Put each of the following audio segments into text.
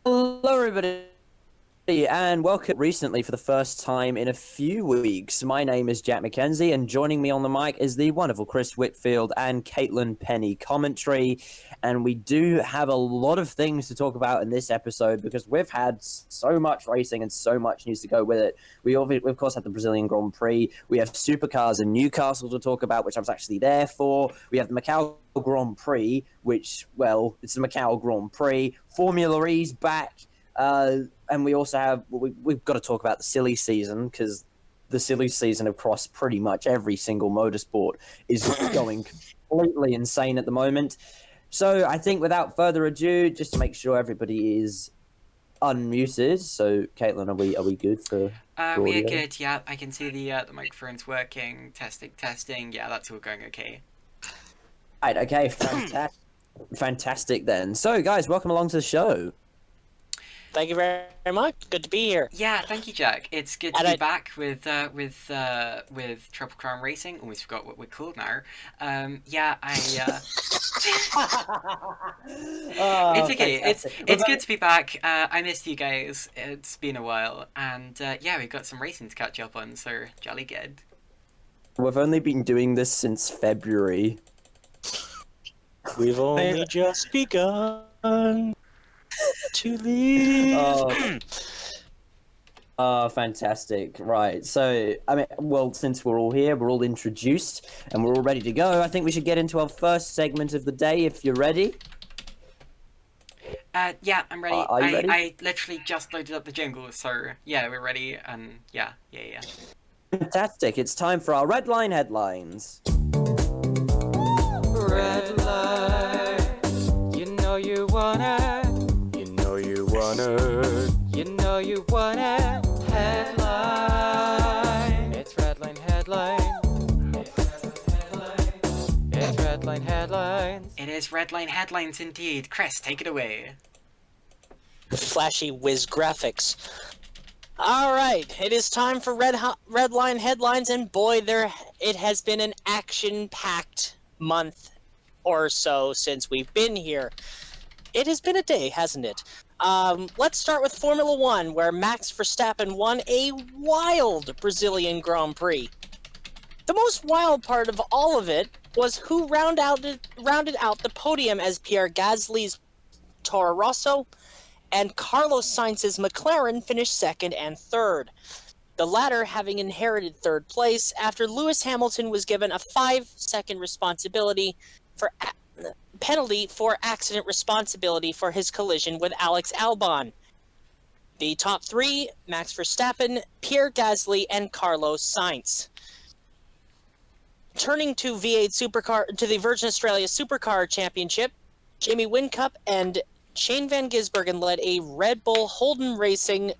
Hello, everybody, and welcome recently for the first time in a few weeks. My name is Jack McKenzie, and joining me on the mic is the wonderful Chris Whitfield and Caitlin Penny commentary. And we do have a lot of things to talk about in this episode because we've had so much racing and so much news to go with it. We of course had the Brazilian Grand Prix. We have Supercars in Newcastle to talk about, which I was actually there for. We have the Macau Grand Prix, which, well, it's the Macau Grand Prix. Formula E's back. And we also have, we've got to talk about the silly season because the silly season across pretty much every single motorsport is going completely insane at the moment. So I think without further ado, just to make sure everybody is unmuted. So Caitlin, are we good for we are good, yeah. I can see the microphone's working. Testing. Yeah, that's all going okay. Right, okay, fantastic then. So guys, welcome along to the show. Thank you very much. Good to be here. Yeah, thank you, Jack. It's good to be back with Triple Crown Racing. Almost forgot what we're called now. It's okay. It's good to be back. I missed you guys. It's been a while, and we've got some racing to catch up on. So jolly good. We've only been doing this since February. We've only just begun to leave. Oh, fantastic. Right. So, I mean, well, since we're all here, we're all introduced, and we're all ready to go, I think we should get into our first segment of the day, if you're ready. Yeah, I'm ready. Are you ready? I literally just loaded up the jingle, so yeah, we're ready, and yeah. Fantastic. It's time for our Red Line headlines. Red line, you know you wanna. You know you want it. Headline. It's red line headline. It's red line headlines. It is red line headlines indeed. Chris, take it away. Flashy whiz graphics. Alright, it is time for red line headlines, and boy, it has been an action-packed month or so since we've been here. It has been a day, hasn't it? Let's start with Formula One, where Max Verstappen won a wild Brazilian Grand Prix. The most wild part of all of it was who rounded out the podium as Pierre Gasly's Toro Rosso and Carlos Sainz's McLaren finished second and third. The latter having inherited third place after Lewis Hamilton was given a 5-second penalty for accident responsibility for his collision with Alex Albon. The top three: Max Verstappen, Pierre Gasly, and Carlos Sainz. Turning to the Virgin Australia Supercar Championship, Jamie Whincup and Shane Van Gisbergen led a Red Bull Holden Racing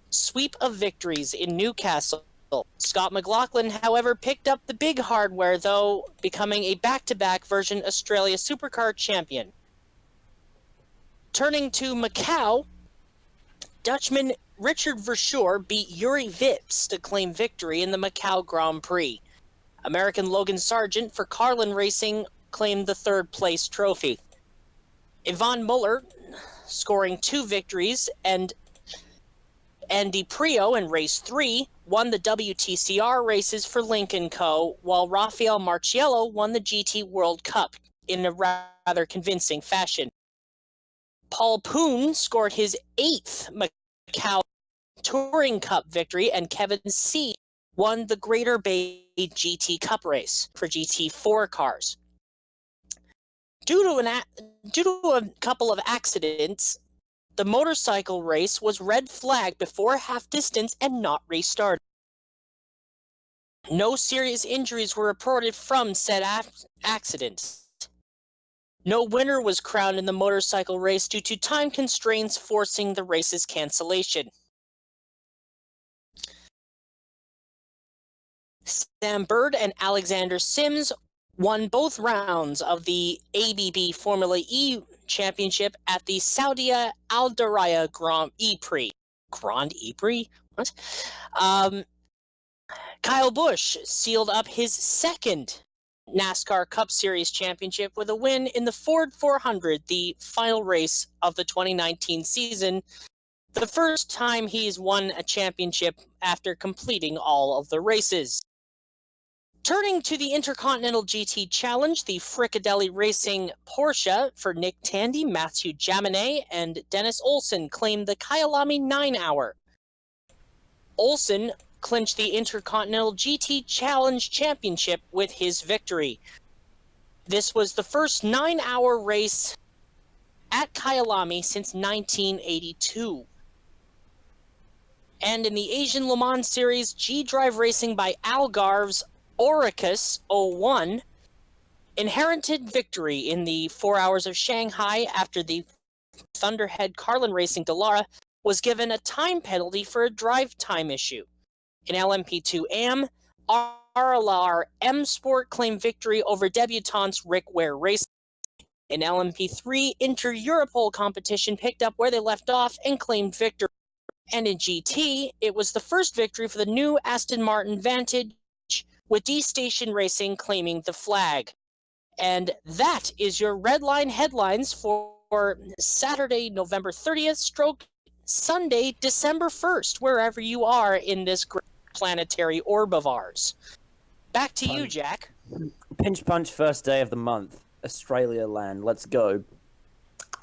sweep of victories in Newcastle. Scott McLaughlin, however, picked up the big hardware, though, becoming a back-to-back Virgin Australia Supercar champion. Turning to Macau, Dutchman Richard Verschoor beat Yuri Vips to claim victory in the Macau Grand Prix. American Logan Sargent for Carlin Racing claimed the third-place trophy. Yvonne Muller, scoring 2 victories, and Andy Prio in Race 3 won the WTCR races for Lincoln Co., while Rafael Marciello won the GT World Cup in a rather convincing fashion. Paul Poon scored his 8th Macau Touring Cup victory, and Kevin C. won the Greater Bay GT Cup race for GT4 cars. Due to a couple of accidents, the motorcycle race was red flagged before half distance and not restarted. No serious injuries were reported from said accidents. No winner was crowned in the motorcycle race due to time constraints forcing the race's cancellation. Sam Bird and Alexander Sims won both rounds of the ABB Formula E Championship at the Saudi Al Diriyah Grand Prix. What? Kyle Busch sealed up his second NASCAR Cup Series championship with a win in the Ford 400, the final race of the 2019 season. The first time he's won a championship after completing all of the races. Turning to the Intercontinental GT Challenge, the Fricadelli Racing Porsche for Nick Tandy, Matthew Jaminet, and Dennis Olsen claimed the Kyalami 9-hour. Olsen clinched the Intercontinental GT Challenge Championship with his victory. This was the first 9-hour race at Kyalami since 1982. And in the Asian Le Mans Series, G-Drive Racing by Algarve's Oricus 01 inherited victory in the 4 hours of Shanghai after the Thunderhead Carlin Racing Dallara was given a time penalty for a drive time issue. In LMP2 AM, RLR M Sport claimed victory over debutants Rick Ware Racing. In LMP3, Inter-Europol competition picked up where they left off and claimed victory. And in GT, it was the first victory for the new Aston Martin Vantage, with D-Station Racing claiming the flag. And that is your Red Line headlines for Saturday, November 30th, Sunday, December 1st, wherever you are in this great planetary orb of ours. Back to you, Jack. Pinch punch first day of the month. Australia land. Let's go.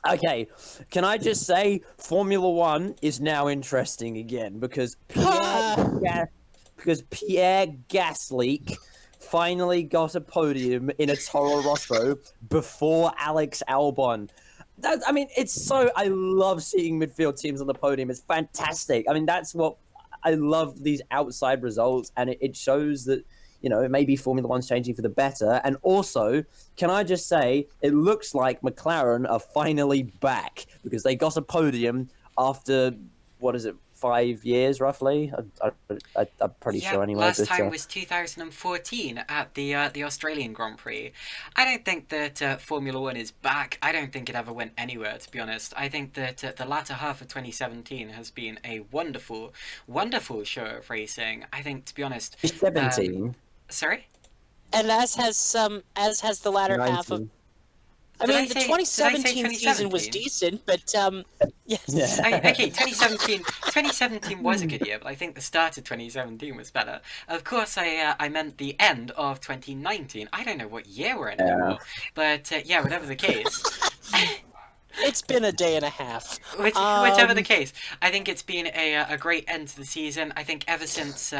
Okay, can I just say Formula One is now interesting again because Pierre Gasly finally got a podium in a Toro Rosso before Alex Albon. I love seeing midfield teams on the podium. It's fantastic. I mean, that's what I love, these outside results, and it shows that, maybe Formula One's changing for the better. And also, can I just say, it looks like McLaren are finally back because they got a podium after, 5 years roughly? I'm pretty sure anyway. Last time was 2014 at the Australian Grand Prix. I don't think that Formula One is back. I don't think it ever went anywhere, to be honest. I think that the latter half of 2017 has been a wonderful, wonderful show of racing. I think, to be honest... 17? Sorry? And as has the latter 19. half of... the 2017 season was decent, but yes. Yeah. Okay, 2017 was a good year, but I think the start of 2017 was better. Of course, I meant the end of 2019. I don't know what year we're in anymore, but whatever the case. It's been a day and a half. Whichever the case, I think it's been a great end to the season. I think ever since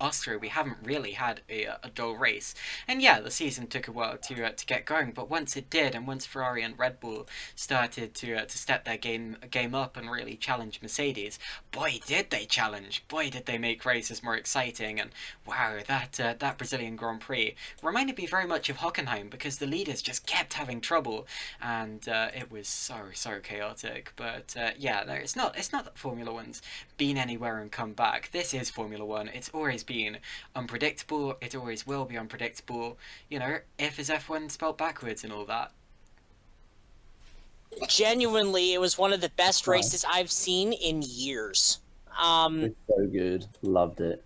Austria, we haven't really had a dull race. And yeah, the season took a while to get going, but once it did, and once Ferrari and Red Bull started to step their game up and really challenge Mercedes, boy did they challenge! Boy did they make races more exciting! And wow, that Brazilian Grand Prix reminded me very much of Hockenheim because the leaders just kept having trouble, and it was so chaotic. But it's not that Formula One's been anywhere and come back. This is Formula One. It's always been unpredictable. It always will be unpredictable. If is F1 spelled backwards and all that. Genuinely, it was one of the best races I've seen in years. It's so good. Loved it.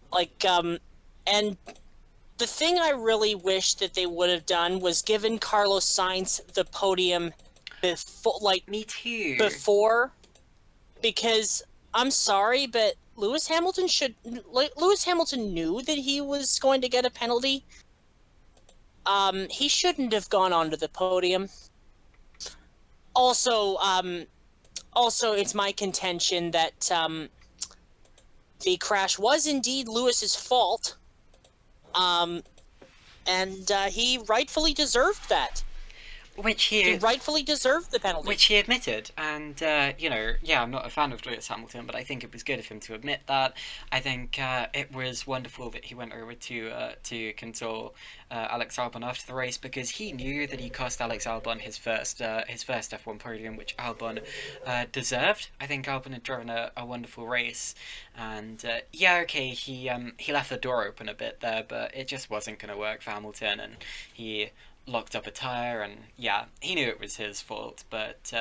And the thing I really wish that they would have done was given Carlos Sainz the podium before, me too. Before, because I'm sorry, but Lewis Hamilton knew that he was going to get a penalty. He shouldn't have gone onto the podium. Also, it's my contention that the crash was indeed Lewis's fault, and he rightfully deserved that. He rightfully deserved the penalty. Which he admitted, and, I'm not a fan of Lewis Hamilton, but I think it was good of him to admit that. I think it was wonderful that he went over to console Alex Albon after the race, because he knew that he cost Alex Albon his first F1 podium, which Albon deserved. I think Albon had driven a wonderful race, and he left the door open a bit there, but it just wasn't going to work for Hamilton, and he locked up a tyre, and he knew it was his fault, but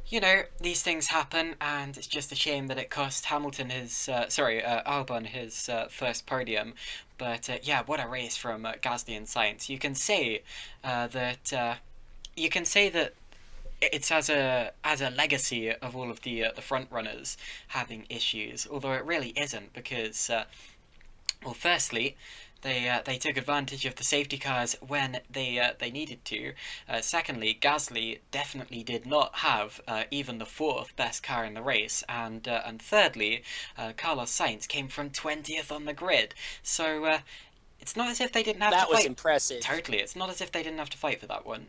You know, these things happen, and it's just a shame that it cost Hamilton his, Albon his first podium. But yeah, what a race from Gasly and Sainz. You can say that it's as a legacy of all of the front runners having issues, although it really isn't because well, firstly, they took advantage of the safety cars when they needed to. Secondly, Gasly definitely did not have even the fourth best car in the race, and thirdly, Carlos Sainz came from 20th on the grid. So it's not as if they didn't have That to was fight. impressive. Totally, it's not as if they didn't have to fight for that one.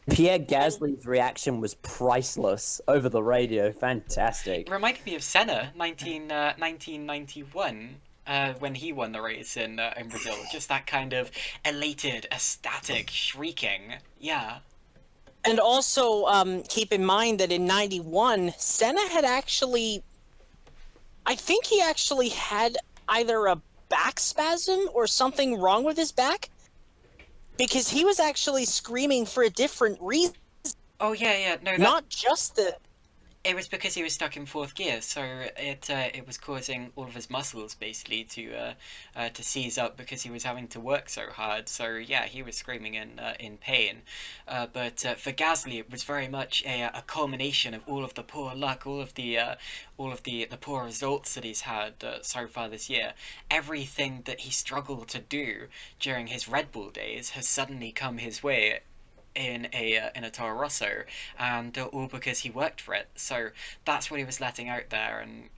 Pierre Gasly's reaction was priceless over the radio. Fantastic. It reminded me of Senna, 1991. When he won the race in Brazil, just that kind of elated, ecstatic shrieking. Yeah. And also, keep in mind that in '91, Senna had actually, I think he actually had either a back spasm or something wrong with his back, because he was actually screaming for a different reason, Oh yeah. No, that not just the. it was because he was stuck in fourth gear, so it was causing all of his muscles basically to seize up because he was having to work so hard. So yeah, he was screaming in pain. But for Gasly, it was very much a culmination of all of the poor luck, all of the poor results that he's had so far this year. Everything that he struggled to do during his Red Bull days has suddenly come his way in a Toro Rosso, and all because he worked for it. So that's what he was letting out there, and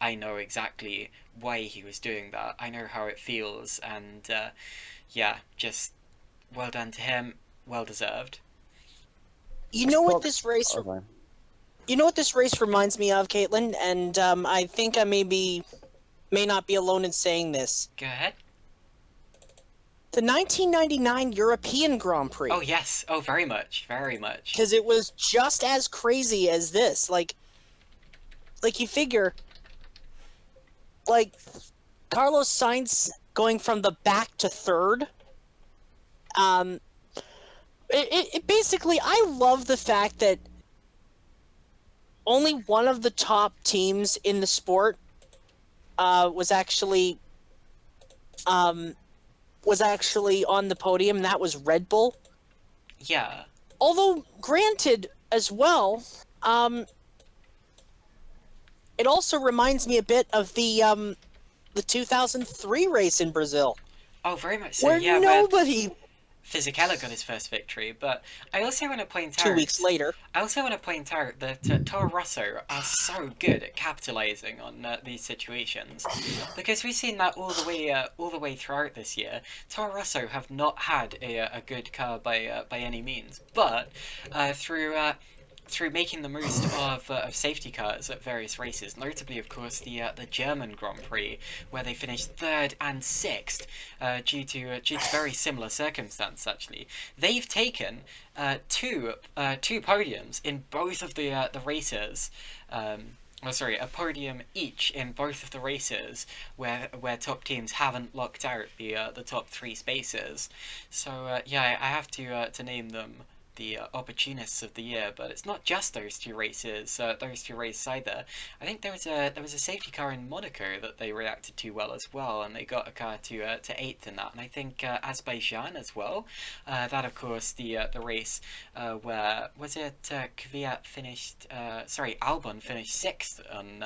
I know exactly why he was doing that. I know how it feels, and yeah, just well done to him, well deserved. You know what this race? Okay. You know what this race reminds me of, Caitlin, and I think I may not be alone in saying this. Go ahead. The 1999 European Grand Prix. Oh yes, oh very much, very much. Because it was just as crazy as this. Like you figure, like, Carlos Sainz going from the back to third. It basically, I love the fact that only one of the top teams in the sport was actually on the podium, and that was Red Bull. Yeah. Although, granted, as well, it also reminds me a bit of the 2003 race in Brazil, Oh, very much so. where Yeah, nobody. Fisichella got his first victory, but I also want to point out 2 weeks later. I also want to point out that Toro Rosso are so good at capitalizing on these situations, because we've seen that all the way throughout this year. Toro Rosso have not had a good car by any means, but through making the most of safety cars at various races, notably, of course, the German Grand Prix, where they finished third and sixth, due to very similar circumstances. Actually, they've taken two podiums in both of the races. A podium each in both of the races where top teams haven't locked out the top three spaces. So yeah, I have to name them the opportunists of the year, but it's not just those two races either. I think there was a safety car in Monaco that they reacted to well as well, and they got a car to eighth in that. And I think Azerbaijan as well. That of course the race where was it Kvyat finished Albon finished sixth on.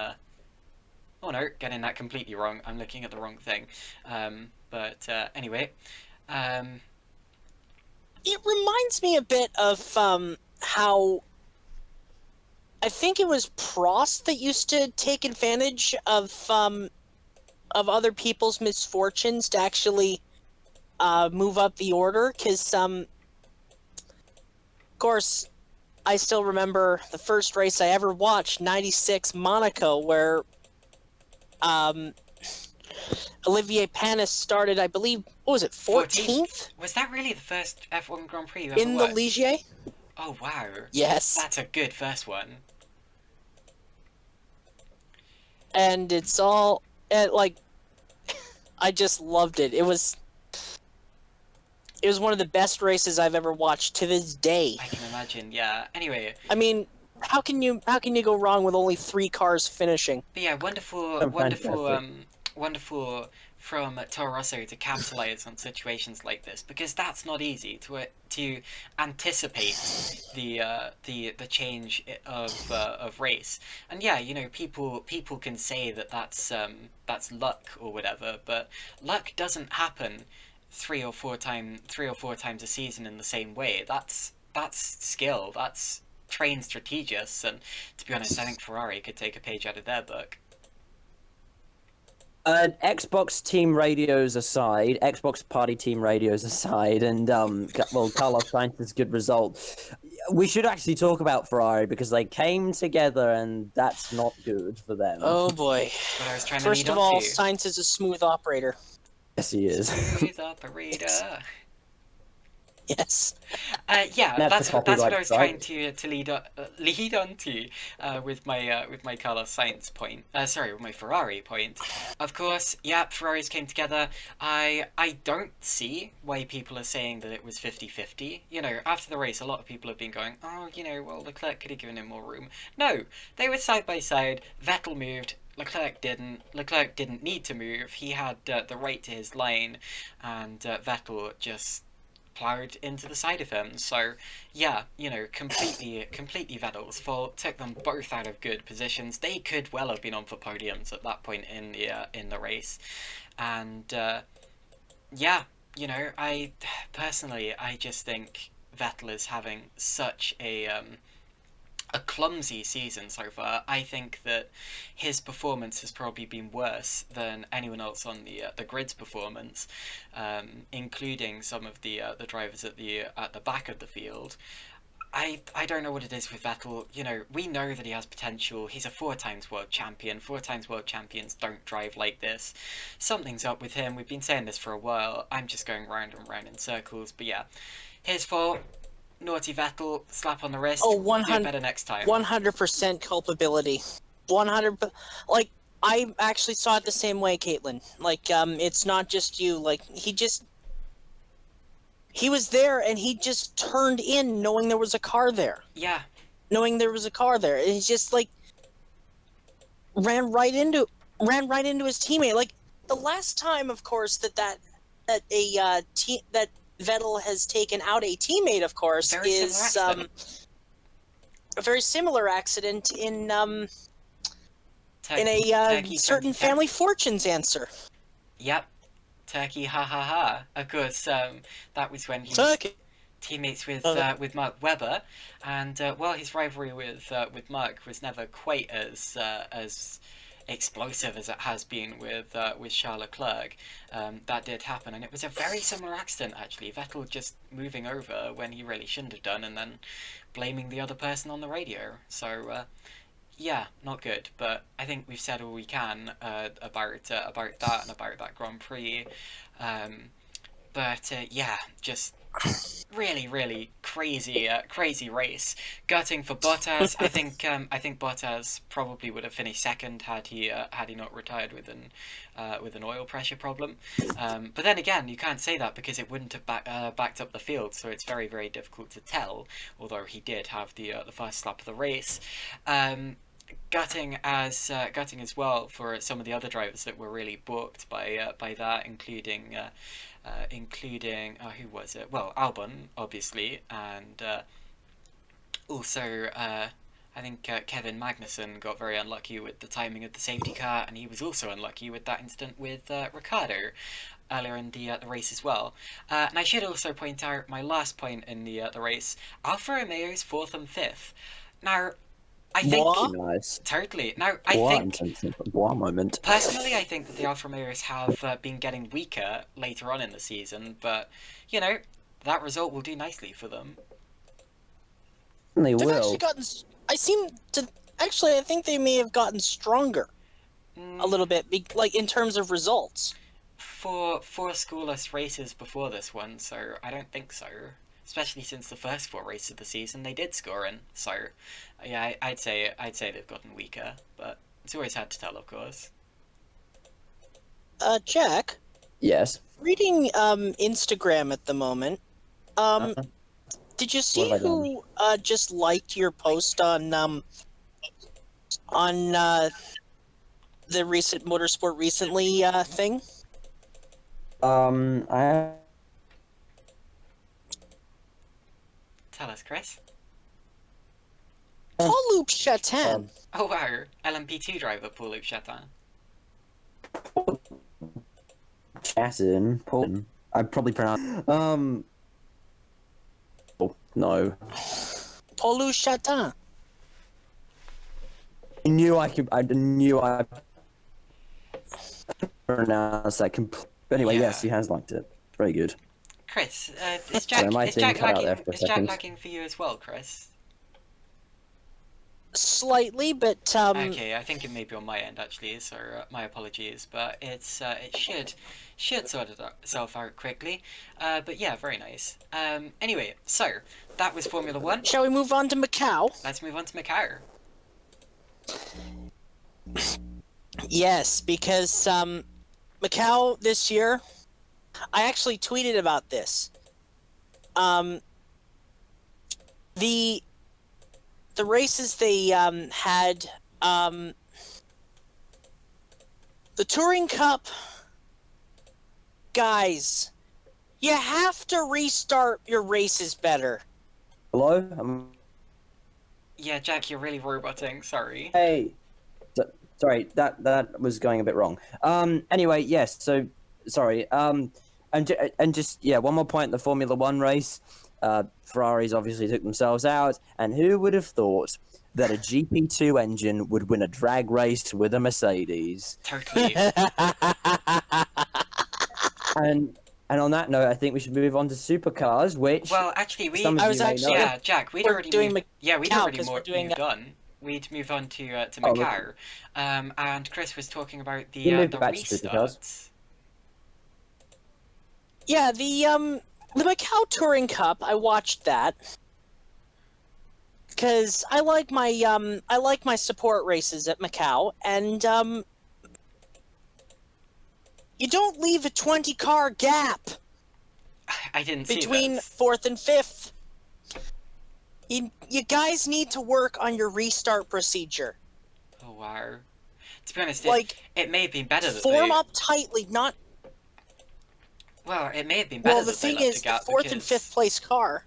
Oh no, getting that completely wrong. I'm looking at the wrong thing. But anyway. It reminds me a bit of how I think it was Prost that used to take advantage of other people's misfortunes to actually move up the order. Because, of course, I still remember the first race I ever watched, '96 Monaco, where Olivier Panis started, I believe, what was it, 14th? Was that really the first F1 Grand Prix you ever In the watched? Ligier? Oh wow. Yes. That's a good first one. And it's all, like, I just loved it. It was... It was one of the best races I've ever watched to this day. I can imagine. Yeah. Anyway, I mean, how can you go wrong with only 3 cars finishing? but yeah, wonderful, Fantastic. wonderful from Toro Rosso to capitalize on situations like this, because that's not easy to anticipate the change of race. And yeah, you know, people can say that that's luck or whatever, but luck doesn't happen three or four times a season in the same way. That's skill. That's trained strategists, and to be honest, I think Ferrari could take a page out of their book. Xbox team radios aside, Xbox party team radios aside, and well, Carlos Sainz's good result. We should actually talk about Ferrari because they came together, and that's not good for them. Oh boy. What I was trying First to of lead all, on to. Sainz is a smooth operator. Yes, he is. Smooth operator. Yes. Yeah, That's that's what I was trying copyright to lead on to with my Carlos Sainz point. Sorry, with my Ferrari point. Of course, yeah, Ferraris came together. I don't see why people are saying that it was 50-50. You know, after the race, a lot of people have been going, oh, you know, well, Leclerc could have given him more room. No, they were side by side. Vettel moved. Leclerc didn't. Leclerc didn't need to move. He had the right to his lane, and Vettel just plowed into the side of him. So yeah, you know, completely Vettel's fault. Took them both out of good positions. They could well have been on for podiums at that point in the race, and yeah, you know, I personally I just think Vettel is having such a clumsy season so far. I think that his performance has probably been worse than anyone else on the grid's performance, including some of the drivers at the back of the field. I don't know what it is with Vettel. You know, we know that he has potential. He's a 4 times world champion. 4 times world champions don't drive like this. Something's up with him. We've been saying this for a while. I'm just going round and round in circles. But yeah, his fault. Naughty Vettel, slap on the wrist. Oh, Do better next time. 100% culpability. 100. Like, I actually saw it the same way, Caitlin. Like, it's not just you. Like, he was there and he just turned in knowing there was a car there. Yeah. Knowing there was a car there. And he just, like, ran right into his teammate. Like, the last time, of course, that Vettel has taken out a teammate, of course, is a very similar accident in a certain Family Fortunes answer. Yep. Turkey, ha ha ha. Of course, that was when he was teammates with Mark Webber, and well, his rivalry with Mark was never quite as explosive as it has been with Charles Leclerc. That did happen, and it was a very similar accident actually. Vettel just moving over when he really shouldn't have done, and then blaming the other person on the radio. So yeah, not good. But I think we've said all we can about that and about that Grand Prix. But yeah, just really crazy race. Gutting for Bottas. I think Bottas probably would have finished second had he not retired with an oil pressure problem. But then again, you can't say that because it wouldn't have backed up the field, so it's very difficult to tell. Although he did have the first lap of the race. Gutting as well for some of the other drivers that were really balked by that, including who was it? Well, Albon obviously, and also I think Kevin Magnussen got very unlucky with the timing of the safety car, and he was also unlucky with that incident with Ricciardo earlier in the race as well. And I should also point out my last point in the race: Alfa Romeo's 4th and 5th. Now, I think nice. Totally. Now, I think moment. personally, I think that the Alfa Romeos have been getting weaker later on in the season, but you know, that result will do nicely for them. They've actually gotten. I think they may have gotten stronger a little bit, like in terms of results. For 4 scoreless races before this one, so I don't think so. Especially since the first 4 races of the season they did score in. So yeah, I'd say they've gotten weaker, but it's always hard to tell, of course. Jack? Yes. reading Instagram at the moment. Uh-huh. Did you What see have I done? who just liked your post on the recent Motorsport recently thing? I Tell us, Chris. Paul-Luc Chatin. Oh, our LMP2 driver, Paul-Luc Chatin. Chatin, Paul. I probably pronounce. Oh, no. Paul-Luc Chatin. I knew I could. I knew I pronounced that. Anyway, Yeah. yes, he has liked it. Very good. Chris, is Sorry, Jack, my is thing Jack cut out lagging? there for a Is Jack second. lagging for you as well, Chris? Slightly, but Okay, I think it may be on my end actually, so my apologies, but it should sort itself out quickly. But yeah, very nice. Anyway, so that was Formula One. shall we move on to Macau? Let's move on to Macau. Yes, because Macau this year, I actually tweeted about this. The races they had, the Touring Cup, guys, you have to restart your races better. Hello. Yeah, Jack, you're really roboting. Sorry. Hey. Sorry, that was going a bit wrong. Anyway, yes. So sorry. And just yeah, one more point. The Formula One race. Ferraris obviously took themselves out, and who would have thought that a GP2 engine would win a drag race with a Mercedes? Totally. And on that note, I think we should move on to supercars, which Well, actually, we. some of I you was may actually know. Yeah, Jack, we'd We're already doing moved. Yeah, we'd Macau, already 'cause we're doing, moved on. We'd move on to Oh, Macau, and Chris was talking about We moved the back to supercars. restarts. Yeah, the Macau Touring Cup, I watched that because I like my support races at Macau, and you don't leave a 20 car gap I didn't see between this. fourth and fifth. You guys need to work on your restart procedure. Oh wow. To be honest, Like, it may have been better that form they. up tightly, not. Well, it may have been better Well, the that they thing left is, a the gap fourth and fifth place car.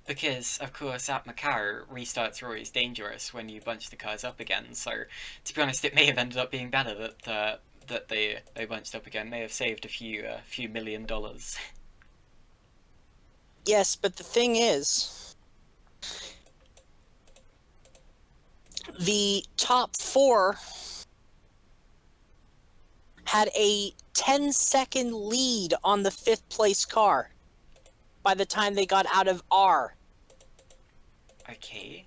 because, of course, at Macau, restarts are always dangerous when you bunch the cars up again. So, to be honest, it may have ended up being better that they bunched up again. May have saved a few $1 million. Yes, but the thing is, the top four had a 10-second lead on the fifth place car by the time they got out of R. Okay.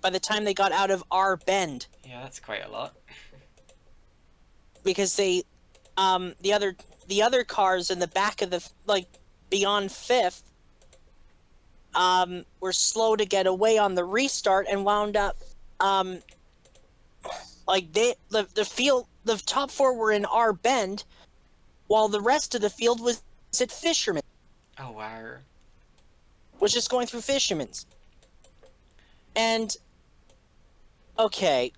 By the time they got out of R bend, Yeah, that's quite a lot. because they, the other cars in the back of the, like, beyond fifth, were slow to get away on the restart and wound up, like the top four were in R bend, while the rest of the field was at Fisherman, Oh wow. was just going through Fisherman's. And okay,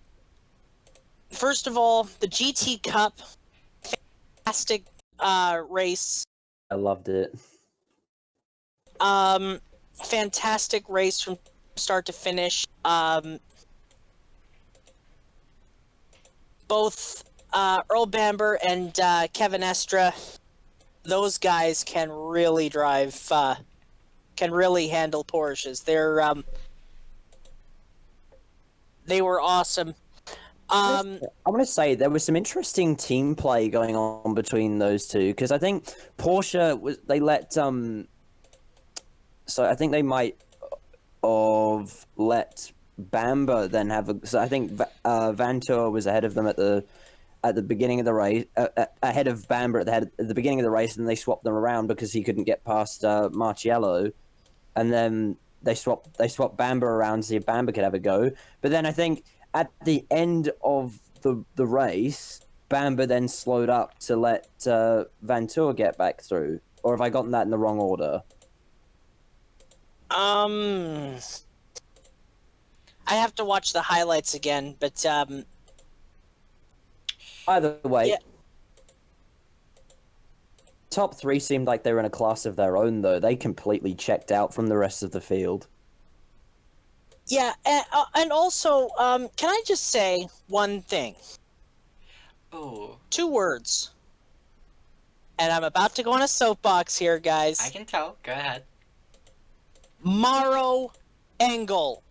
first of all, the GT Cup, fantastic race. I loved it. Fantastic race from start to finish. Both Earl Bamber and Kevin Estra, those guys can really drive, can really handle Porsches. They were awesome. I want to say there was some interesting team play going on between those two, because I think Porsche they let so I think they might have let Bamber then have a. So I think Vantour was ahead of them at the beginning of the race, ahead of Bamber at the beginning of the race, and they swapped them around because he couldn't get past Marciello, and then they swapped Bamber around to see if Bamber could have a go. But then I think at the end of the race, Bamber then slowed up to let Vantour get back through? Or have I gotten that in the wrong order? I have to watch the highlights again, but Either way, yeah. top three seemed like they were in a class of their own, though. They completely checked out from the rest of the field. Yeah, and also, can I just say one thing? Oh, 2 words. And I'm about to go on a soapbox here, guys. I can tell. Go ahead. Maro Engel.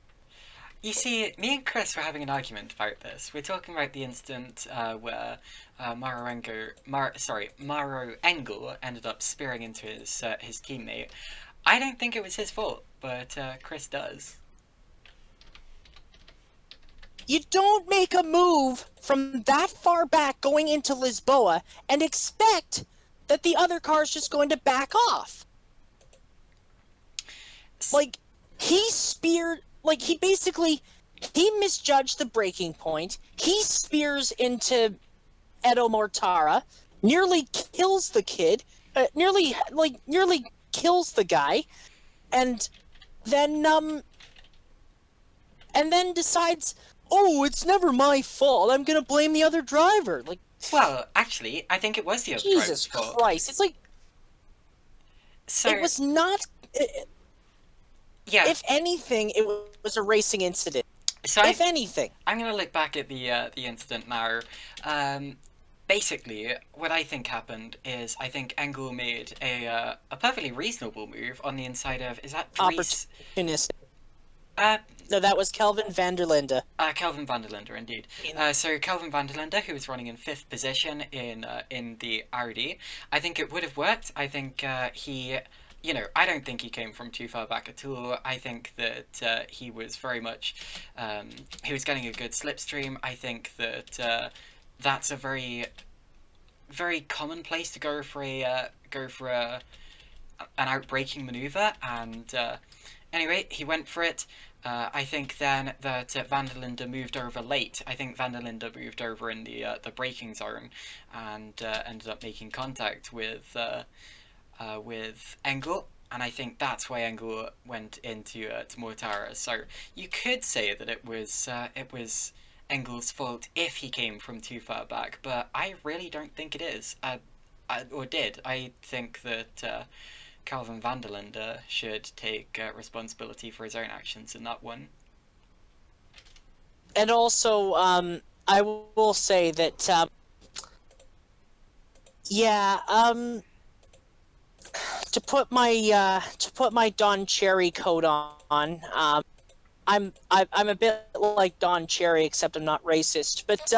You see, me and Chris were having an argument about this. We're talking about the incident where Maro Engel ended up spearing into his teammate. I don't think it was his fault, but Chris does. You don't make a move from that far back going into Lisboa and expect that the other car's just going to back off. Like, he misjudged the braking point. He spears into Edo Mortara, nearly kills the kid, nearly kills the guy, and then decides, oh, it's never my fault. I'm gonna blame the other driver. Like, Well, actually, I think it was the other driver's Jesus fault. Christ! It's like So, it was not. yeah. If anything, it was a racing incident. So If anything, I'm gonna look back at the incident now. Basically, what I think happened is I think Engel made a perfectly reasonable move on the inside of, is that Dries? opportunistic. Uh, No, that was Kelvin van der Linde. Kelvin van der Linde, indeed. So Kelvin van der Linde, who was running in 5th position in the Audi, I think it would have worked. I think he, I don't think he came from too far back at all. I think that he was very much, he was getting a good slipstream. I think that that's a very, very common place to go for an outbraking maneuver. And anyway, he went for it. I think then that Van der Linde moved over late. I think Van der Linde moved over in the braking zone and ended up making contact with Engel, and I think that's why Engel went into to Mortara. So you could say that it was Engel's fault if he came from too far back, but I really don't think it is. I think that Calvin van der Linde should take responsibility for his own actions in that one. And also, I will say that, to put my Don Cherry coat on, I'm a bit like Don Cherry, except I'm not racist. But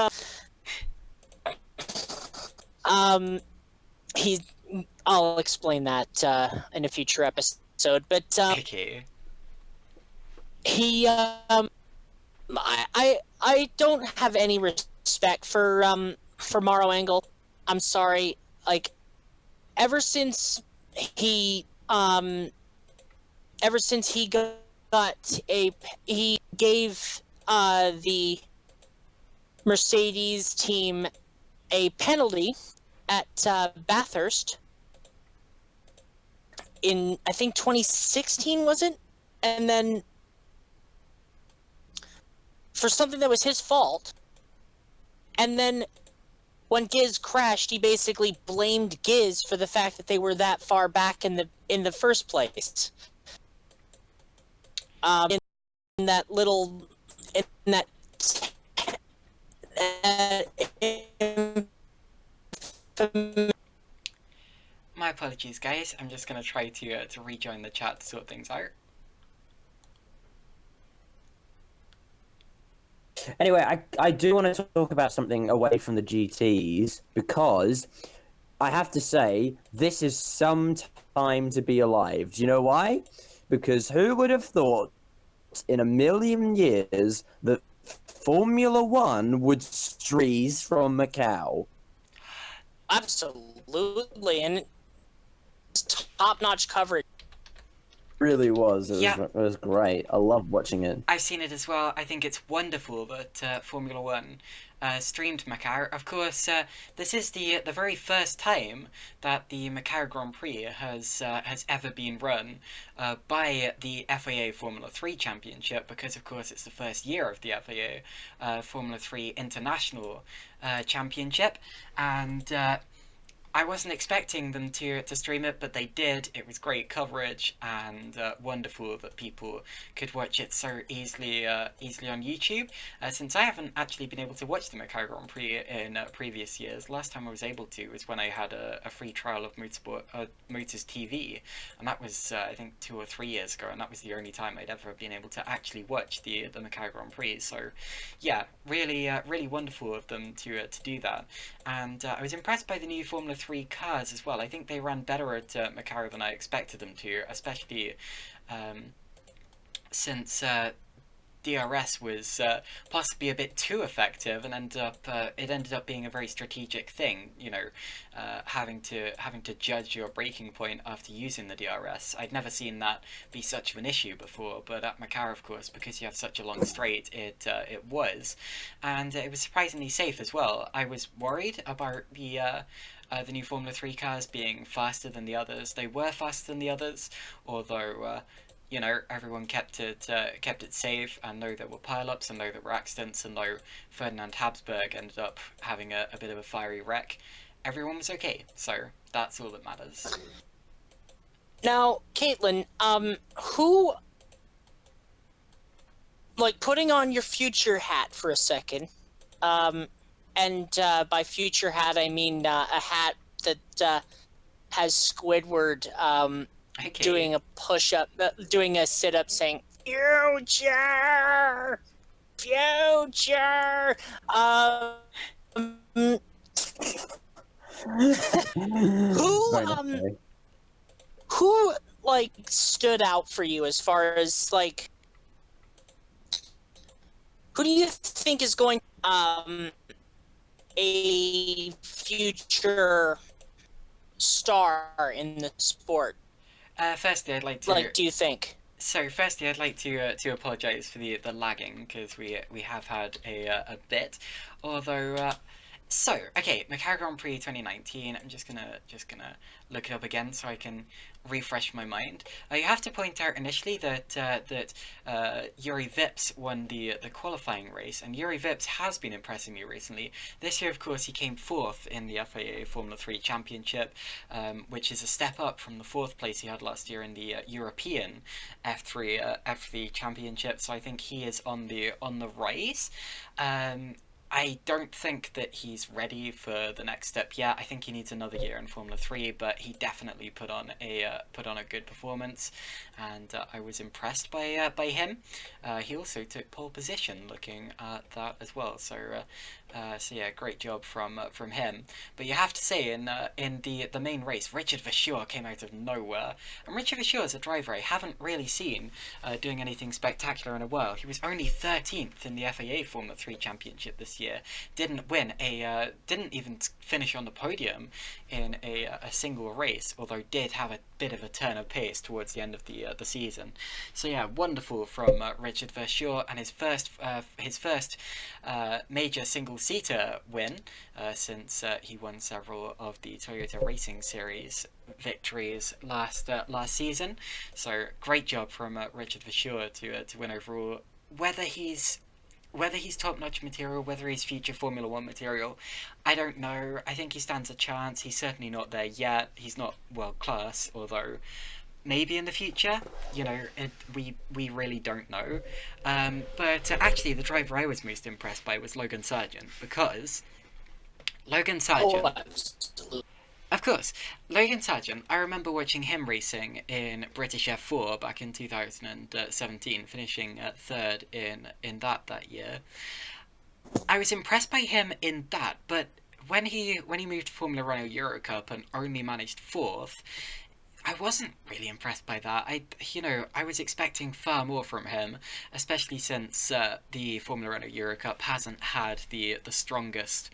I'll explain that in a future episode. But Okay. he I don't have any respect for Maro Engel. I'm sorry. Like, ever since he gave the Mercedes team a penalty at Bathurst in, I think, 2016, was it? And then for something that was his fault. And then when Giz crashed, he basically blamed Giz for the fact that they were that far back in the first place. In that little, My apologies, guys. I'm just gonna try to rejoin the chat to sort things out. Anyway, I do want to talk about something away from the GTs, because I have to say, this is some time to be alive. Do you know why? Because who would have thought in a million years that Formula One would streeze from Macau? absolutely, and it's top-notch coverage. really was. Yeah, It was great. I loved watching it. I've seen it as well. I think it's wonderful that Formula One streamed Macau. Of course, this is the very first time that the Macau Grand Prix has ever been run by the FIA Formula 3 Championship, because of course it's the first year of the FIA Formula 3 International Championship, and I wasn't expecting them to stream it, but they did. It was great coverage, and wonderful that people could watch it so easily easily on YouTube. Since I haven't actually been able to watch the Macau Grand Prix in previous years, last time I was able to was when I had a free trial of Motorsport, Motors TV, and that was I think 2 or 3 years ago, and that was the only time I'd ever been able to actually watch the Macau Grand Prix. So, yeah, really really wonderful of them to do that, and I was impressed by the new Formula 3 cars as well. I think they ran better at Macau than I expected them to, especially since DRS was possibly a bit too effective, and it ended up being a very strategic thing. Having to judge your braking point after using the DRS. I'd never seen that be such of an issue before, but at Macau, of course, because you have such a long straight, it was, and it was surprisingly safe as well. I was worried about the new Formula 3 cars being faster than the others. They were faster than the others, although everyone kept it safe, and though there were pileups, and though there were accidents, and though Ferdinand Habsburg ended up having a bit of a fiery wreck, everyone was okay. So that's all that matters. Now, Caitlin, who, like, putting on your future hat for a second, and by future hat I mean a hat that has Squidward Okay. doing a push-up, doing a sit-up saying, "Future! Future!" Who, like, stood out for you as far as, like, who do you think is going a future star in the sport? Firstly, I'd like to. Like, do you think? So, firstly, I'd like to apologise for the lagging, because we have had a bit. Although, okay, Macau Grand Prix 2019. I'm just gonna look it up again so I can refresh my mind. You have to point out initially that Yuri Vips won the qualifying race, and Yuri Vips has been impressing me recently. This year, of course, he came 4th in the FIA Formula 3 Championship, which is a step up from the 4th place he had last year in the European F3 Championship. So I think he is on the rise. I don't think that he's ready for the next step yet. I think he needs another year in Formula 3, but he definitely put on a good performance, and I was impressed by him. He also took pole position, looking at that as well. So yeah, great job from him. But you have to say, in the main race, Richard Verschoor came out of nowhere, and Richard Verschoor is a driver I haven't really seen doing anything spectacular in a while. He was only 13th in the FIA Formula 3 Championship this year. Didn't even finish on the podium in a single race, although did have a bit of a turn of pace towards the end of the season. So yeah, wonderful from Richard Verschoor, and his first major single-seater win since he won several of the Toyota Racing Series victories last season. So great job from Richard Verschoor to win overall. Whether he's top-notch material, whether he's future Formula 1 material, I don't know. I think he stands a chance. He's certainly not there yet. He's not world-class, although maybe in the future, we really don't know. But actually, the driver I was most impressed by was Logan Sargent, because Logan Sargent... Oh, absolutely. Of course, Logan Sargent, I remember watching him racing in British F4 back in 2017, finishing 3rd in that year. I was impressed by him in that, but when he moved to Formula Renault Euro Cup and only managed 4th, I wasn't really impressed by that. I was expecting far more from him, especially since the Formula Renault Euro Cup hasn't had the strongest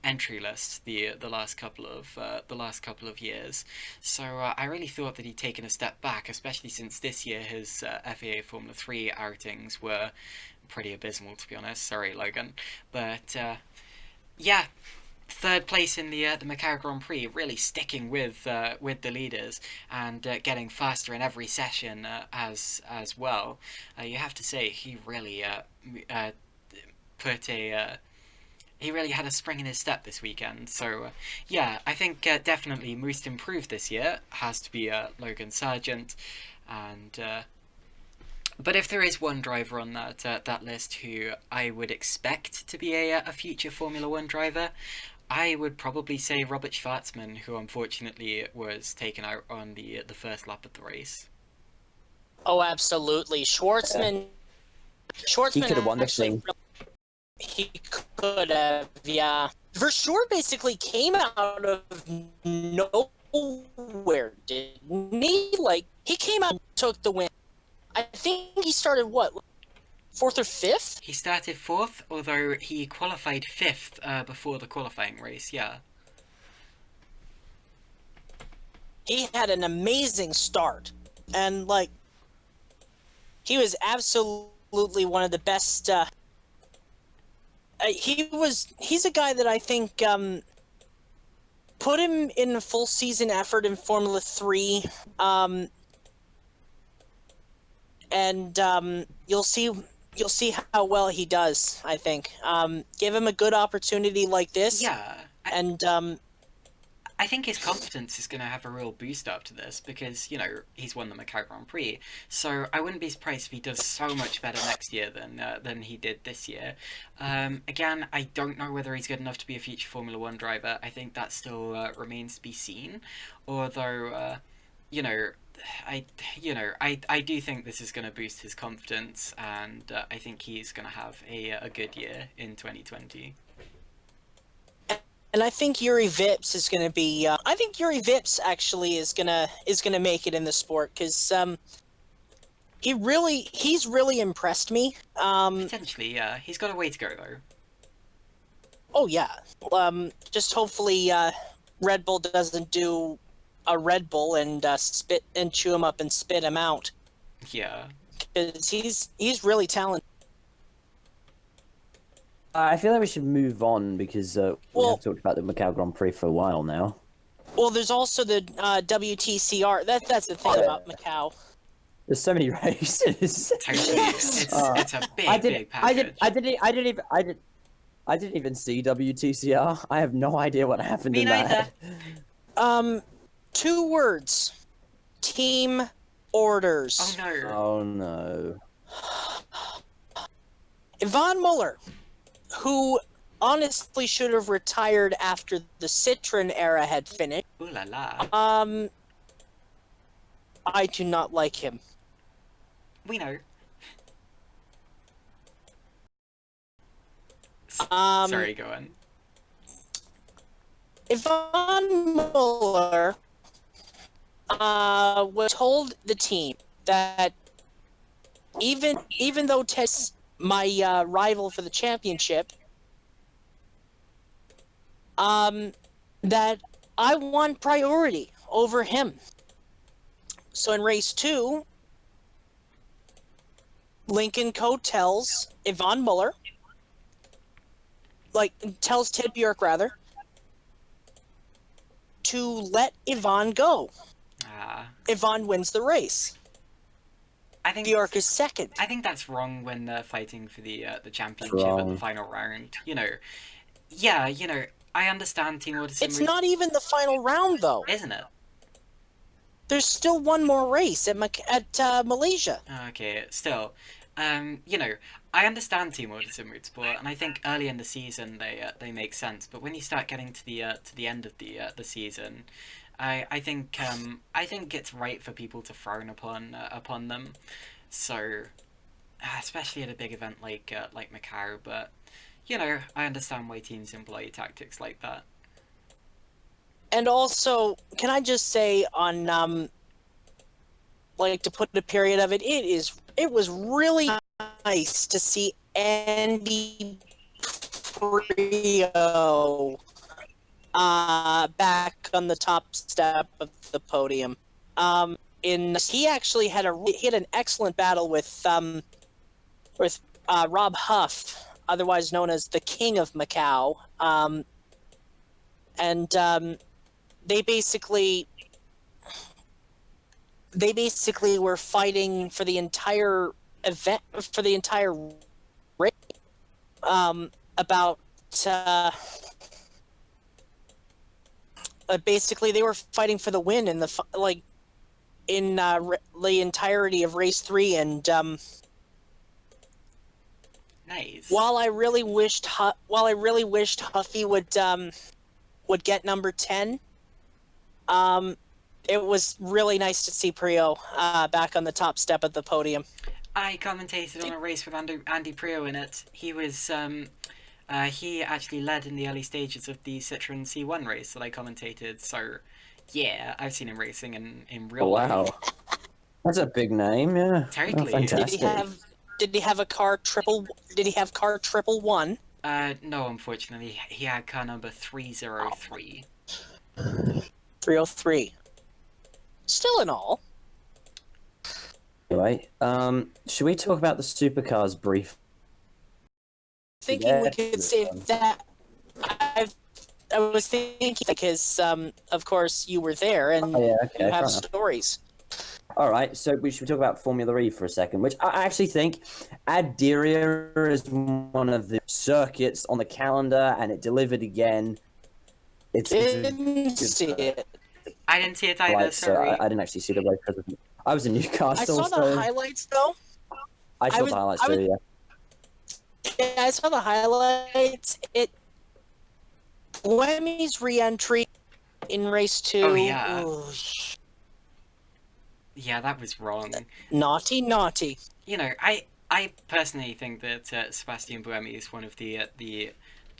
entry list the last couple of years. So I really thought that he'd taken a step back, especially since this year his FIA Formula 3 outings were pretty abysmal, to be honest. Sorry, Logan, but yeah, third place in the Macau Grand Prix, really sticking with the leaders and getting faster in every session as well. You have to say he really put a he really had a spring in his step this weekend. So yeah, I think definitely most improved this year has to be Logan Sargent, and but if there is one driver on that list who I would expect to be a future Formula One driver, I would probably say Robert Schwartzman, who unfortunately was taken out on the first lap of the race. Oh, absolutely. Schwartzman. He could have won this actually, thing. he could have, yeah. Versure basically came out of nowhere, didn't he? Like, he came out and took the win. I think he started, what, 4th or 5th? He started 4th, although he qualified 5th before the qualifying race, yeah. He had an amazing start. And, like, he was absolutely one of the best. He's a guy that I think put him in a full season effort in Formula 3. And you'll see how well he does, I think. Give him a good opportunity like this. Yeah. And I think his confidence is going to have a real boost after this because, he's won the Macau Grand Prix. So I wouldn't be surprised if he does so much better next year than he did this year. Again, I don't know whether he's good enough to be a future Formula One driver. I think that still remains to be seen. Although, I do think this is going to boost his confidence, and I think he's going to have a good year in 2020. And I think Yuri Vips is going to be. I think Yuri Vips actually is gonna make it in the sport because he's really impressed me. Potentially, yeah. He's got a way to go though. Oh yeah. Just hopefully Red Bull doesn't do a Red Bull and spit and chew him up and spit him out. Yeah. Because he's really talented. I feel like we should move on because we have talked about the Macau Grand Prix for a while now. Well, there's also the WTCR. That's the thing about Macau. There's so many races. Totally, it's a big package. I didn't even see WTCR. I have no idea what happened Me in neither. that. 2 words. Team orders. Oh no. Oh no. Yvonne Muller, who honestly should have retired after the Citroen era had finished. Ooh la la. I do not like him. We know. Sorry, go on. Yvonne Muller was told the team that even though Ted's my rival for the championship, that I want priority over him. So in race 2, Lincoln Co. tells Yvonne Muller, tells Ted Bjork rather, to let Yvonne go. Yvonne wins the race. I think Bjork is second. I think that's wrong when they're fighting for the championship at the final round. I understand Team Order. It's not even the final round, though. Isn't it? There's still one more race at Malaysia. Okay, still, I understand Team Order Sim Motorsport, and I think early in the season they make sense. But when you start getting to the end of the season, I think it's right for people to frown upon them. So, especially at a big event like Macau, but I understand why teams employ tactics like that. And also, can I just say like to put a period of it, it was really nice to see Andy Prio back on the top step of the podium. He actually had an excellent battle with Rob Huff, otherwise known as the King of Macau, and they basically were fighting for the entire event, for the entire race, about basically they were fighting for the win in the the entirety of race 3. And Nice. while I really wished Huffy would get number 10, it was really nice to see Prio back on the top step of the podium. I commentated on a race with Andy Prio in it. He was he actually led in the early stages of the Citroen C1 race that I commentated. So yeah, I've seen him racing in real Wow. life. That's a big name, yeah. Totally. Fantastic. Did he have car triple 1? No, unfortunately, he had car number 303. 303. Still in all. Anyway, should we talk about the supercars brief? Thinking we could save that. I was thinking because, of course, you were there and Oh, yeah, okay, you have fair enough. stories. All right, so we should talk about Formula E for a second, which I actually think Adiria is one of the circuits on the calendar, and it delivered again. Didn't see it. I didn't see it either, Right, so sorry. I didn't actually see the race because I was in Newcastle. I saw the highlights though. I saw the highlights too, yeah. Yeah, I saw the highlights. Buemi's re-entry in race 2. Oh, yeah. Ooh, Yeah, that was wrong. naughty. You know, I personally think that Sebastian Buemi is one of the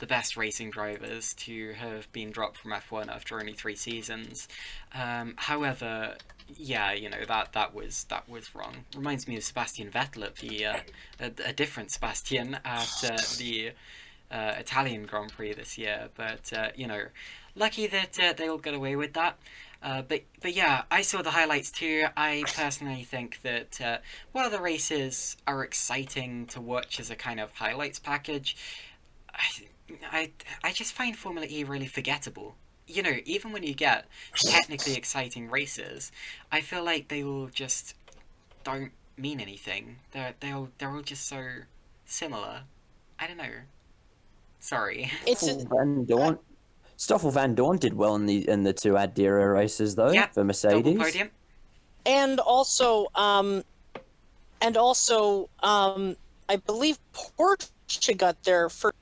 best racing drivers to have been dropped from F1 after only 3 seasons. However, yeah, you know, that was wrong. Reminds me of Sebastian Vettel at a different Sebastian at the Italian Grand Prix this year. But you know, lucky that they all got away with that. But yeah, I saw the highlights too. I personally think that while the races are exciting to watch as a kind of highlights package, I just find Formula E really forgettable. You know, even when you get technically exciting races, I feel like they all just don't mean anything. They're all just so similar. I don't know. Sorry. Stoffel Van Dorn did well in the 2 Adira races though, Yep, for Mercedes. Double podium. And also, I believe Porsche got there first.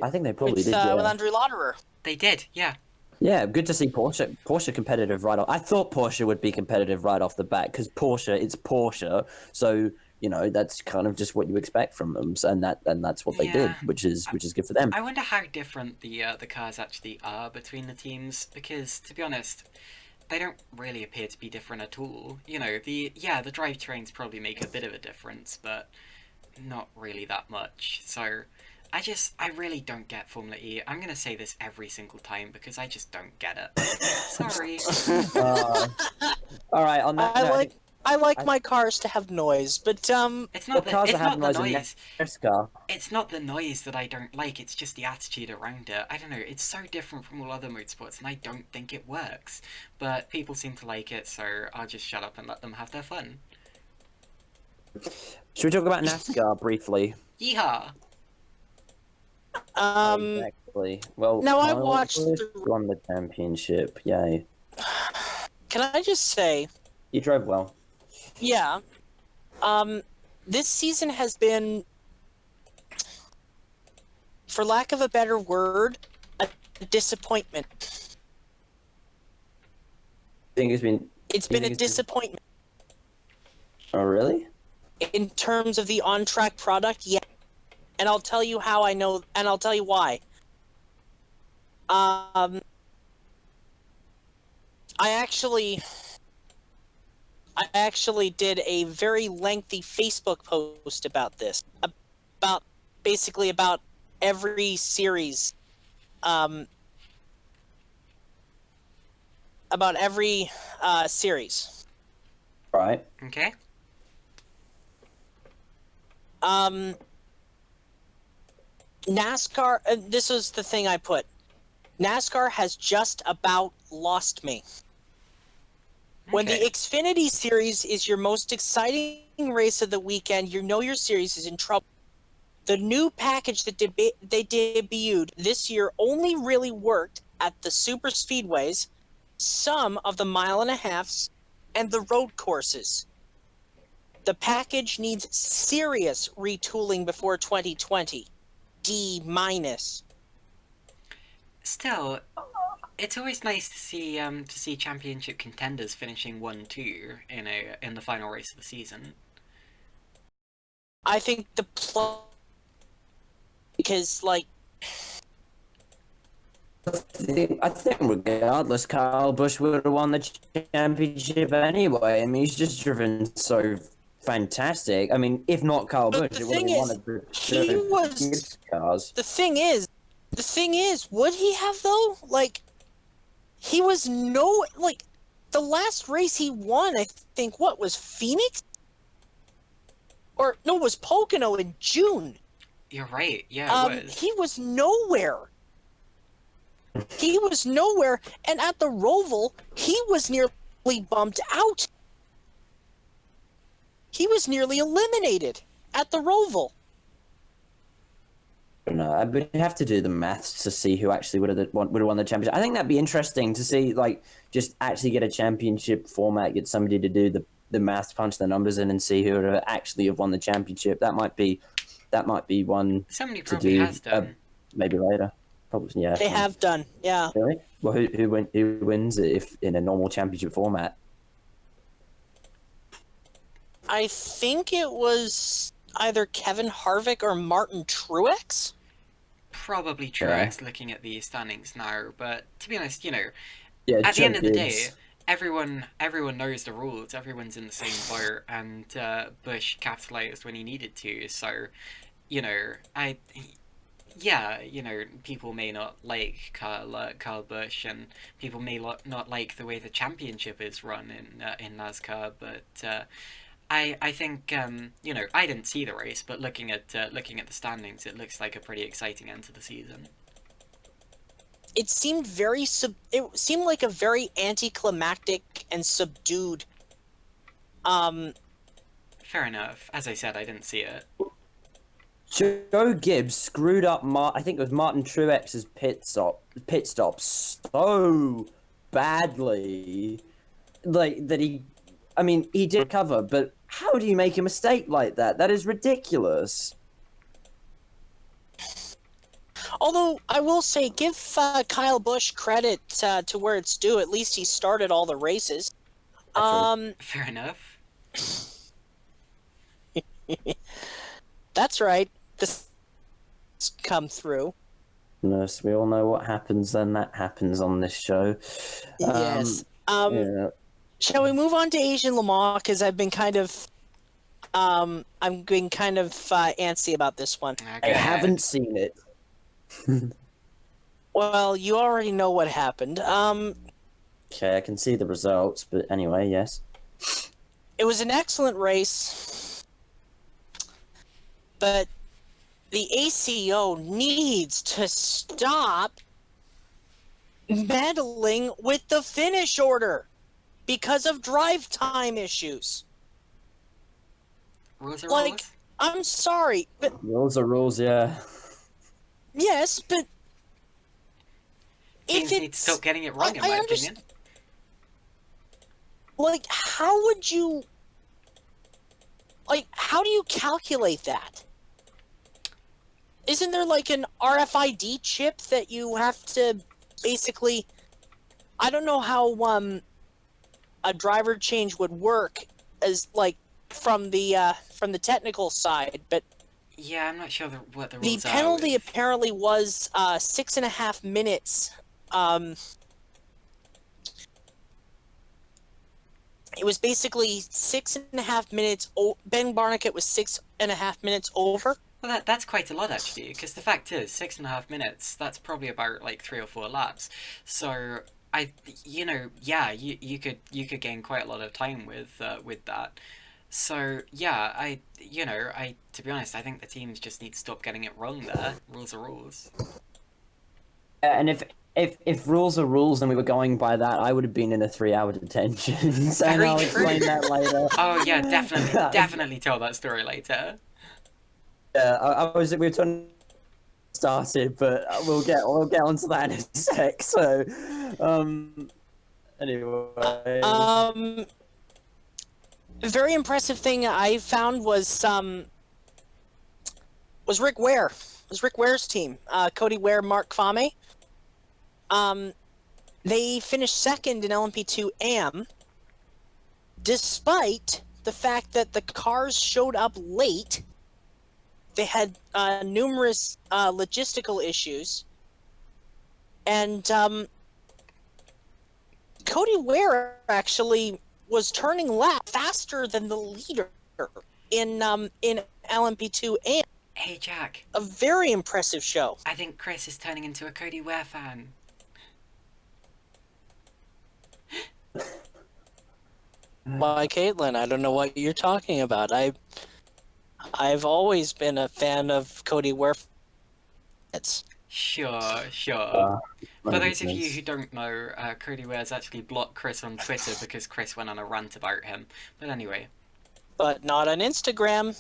I think they probably with, did. Yeah. with Andre Lauderer. They did, yeah. Yeah, good to see Porsche competitive right off. I thought Porsche would be competitive right off the bat because it's Porsche, so you know that's kind of just what you expect from them, and that's what they did, which is good for them. I wonder how different the cars actually are between the teams, because to be honest, they don't really appear to be different at all. You know, the drivetrains probably make a bit of a difference, but not really that much. So I really don't get Formula E. I'm going to say this every single time because I just don't get it. Sorry. All right, on that note, I like my cars to have noise, but it's not cars the, it's that not have the noise in noise. NASCAR. It's not the noise that I don't like, it's just the attitude around it. I don't know, it's so different from all other motorsports and I don't think it works. But people seem to like it, so I'll just shut up and let them have their fun. Should we talk about NASCAR briefly? Yeehaw! Exactly. Well, now I Kyle watched Busch won the championship. Yay! Can I just say, You drove well. yeah, this season has been, for lack of a better word, a disappointment. I think it's been. It's been a disappointment Oh really? in terms of the on-track product, yeah. And I'll tell you how I know, and I'll tell you why. I actually did a very lengthy Facebook post about this, about basically about every series, about every series. Right. Okay. NASCAR. This was the thing I put. NASCAR has just about lost me. When the Okay. Xfinity Series is your most exciting race of the weekend, you know your series is in trouble. The new package that they debuted this year only really worked at the super speedways, some of the mile and a halves, and the road courses. The package needs serious retooling before 2020. D-. Still, it's always nice to see championship contenders finishing 1-2 in the final race of the season. I think because I think regardless, Kyle Busch would have won the championship anyway. I mean, he's just driven so fantastic. I mean, if not Kyle But Busch, the it would have thing won is, the he was cars. the thing is, would he have though? Like, he was the last race he won, I think, what was Phoenix? Or no, it was Pocono in June. You're right. Yeah, it was. He was nowhere. He was nowhere, and at the Roval, he was nearly bumped out. He was nearly eliminated at the Roval. No, I would have to do the maths to see who actually would have won the championship. I think that'd be interesting to see, like, just actually get a championship format, get somebody to do the maths, punch the numbers in, and see who would actually have won the championship. That might be one Somebody to probably do. has done. Maybe later. Probably, yeah. They have done, yeah. Really? Well, who wins it if in a normal championship format? I think it was either Kevin Harvick or Martin Truex. Probably Truex looking at the standings now, but to be honest, Yeah. at the end of the day, Gibbs. everyone knows the rules. Everyone's in the same boat, and Bush capitalized when he needed to. So, people may not like Kyle Busch, and people may not like the way the championship is run in NASCAR, but I think I didn't see the race, but looking at the standings, it looks like a pretty exciting end to the season. It seemed it seemed like a very anticlimactic and subdued. Fair enough. As I said, I didn't see it. Joe Gibbs screwed up I think it was Martin Truex's pit stop so badly, like that he did cover, but how do you make a mistake like that? That is ridiculous. Although I will say, give Kyle Busch credit to where it's due. At least he started all the races. Fair enough. That's right. This come through. Yes, we all know what happens then. That happens on this show. Yes. Yeah. Shall we move on to Asian Le Mans? Because I've been kind of, antsy about this one. I haven't seen it. Well, you already know what happened. Okay, I can see the results, but anyway, yes. It was an excellent race, but the ACO needs to stop meddling with the finish order because of drive time issues. Rules are Like, rules. I'm sorry, but Rules are rules, yeah. yes, but Teams if need to it's stop getting it wrong, in I my understand. opinion. Like, how would you? Like, how do you calculate that? Isn't there like an RFID chip that you have to basically? I don't know how a driver change would work as like from the technical side, but Yeah, I'm not sure what the the rules are. penalty with- apparently was 6.5 minutes It was basically 6.5 minutes. Ben Barnicat was 6.5 minutes over. Well, that's quite a lot actually, because the fact is, 6.5 minutes. That's probably about like 3 or 4 laps. So yeah, you could gain quite a lot of time with that. So yeah, to be honest, I think the teams just need to stop getting it wrong there. Rules are rules. And if rules are rules and we were going by that, I would have been in a 3-hour detention. And Very I'll true. explain that later. Oh yeah, definitely tell that story later. Yeah, we were trying to start it, but we'll get onto that in a sec. So, anyway, A very impressive thing I found was Rick Ware. It was Rick Ware's team. Cody Ware, Mark Fame. They finished second in LMP2 AM, despite the fact that the cars showed up late. They had numerous logistical issues, and Cody Ware actually was turning lap faster than the leader in LMP2 AM. Hey Jack, A very impressive show. I think Chris is turning into a Cody Ware fan. Why, Caitlin? I don't know what you're talking about. I've always been a fan of Cody Ware. Sure. For those of you who don't know, Cody Ware's actually blocked Chris on Twitter because Chris went on a rant about him. But anyway. But not on Instagram.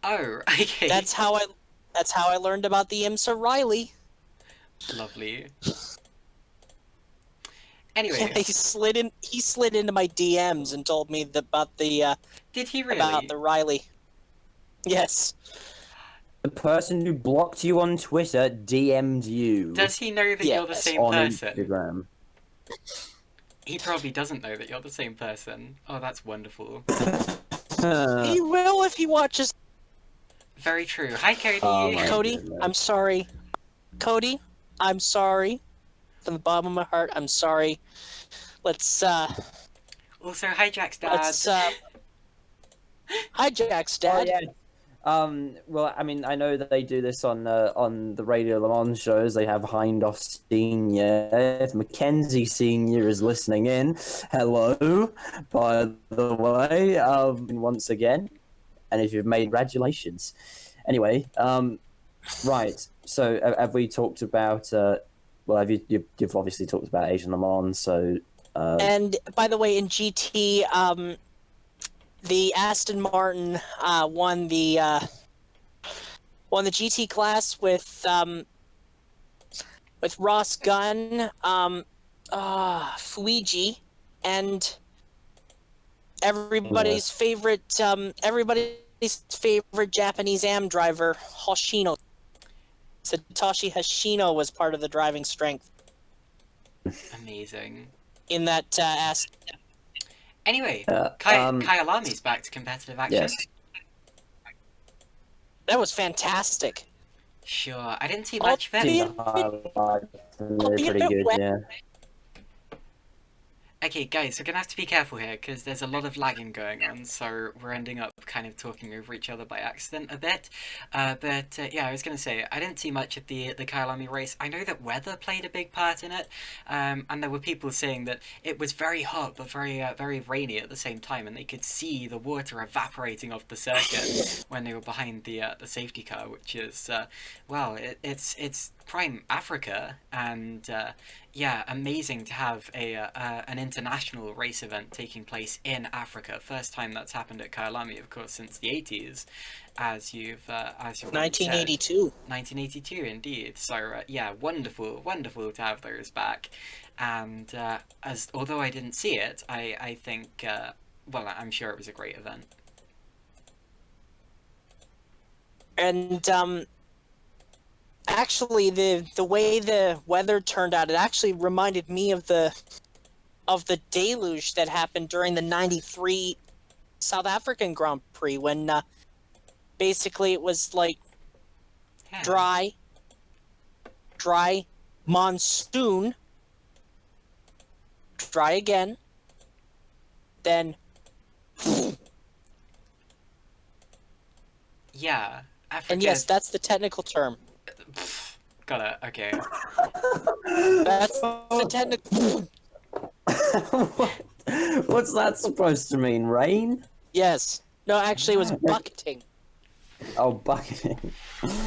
Oh, okay. That's how I learned about the IMSA Riley. Lovely. Anyway. Yeah, he slid into my DMs and told me about the Did he really? about the Riley. Yes. the person who blocked you on Twitter DM'd you. Does he know that you're the same on person? Instagram. He probably doesn't know that you're the same person. Oh, that's wonderful. He will if he watches. Very true. Hi, Cody. Oh my Cody, goodness. I'm sorry. Cody, I'm sorry. From the bottom of my heart, I'm sorry. Let's Also, hi, Jack's dad. Hi, Jack's dad. Oh, yeah. Well, I mean, I know that they do this on the Radio Le Mans shows. They have Hindhoff Senior. If Mackenzie Senior is listening in, hello, by the way, once again, and if you've made, congratulations. Anyway, right. So, have we talked about? Well, you've obviously talked about Asian Le Mans. So, And by the way, in GT, the Aston Martin won the GT class with Ross Gunn, Fuigi, and everybody's favorite Japanese AM driver, Hoshino. Satoshi Hoshino was part of the driving strength Amazing. in that Aston. Anyway, Kyalami's back to competitive action. yes. That was fantastic. Sure, I didn't see much of it. They're pretty good, yeah. Okay, guys, we're gonna have to be careful here because there's a lot of lagging going on, so we're ending up kind of talking over each other by accident a bit. Yeah, I was gonna say I didn't see much of the Kyalami race. I know that weather played a big part in it, and there were people saying that it was very hot but very rainy at the same time, and they could see the water evaporating off the circuit when they were behind the safety car, which is well, it's prime Africa, and yeah, amazing to have an international race event taking place in Africa. First time that's happened at Kyalami, of course, since the 80s, as you've 1982. 1982, indeed. So yeah, wonderful to have those back. And although I didn't see it, I think well, I'm sure it was a great event. And actually, the way the weather turned out, it actually reminded me of the deluge that happened during the '93 South African Grand Prix, when basically it was like Yeah. dry, monsoon, dry again, then Yeah, Africa. and yes, that's the technical term. Got it. Okay. That's the technical. What's that supposed to mean? Rain? Yes. No, actually, it was bucketing. Oh, bucketing.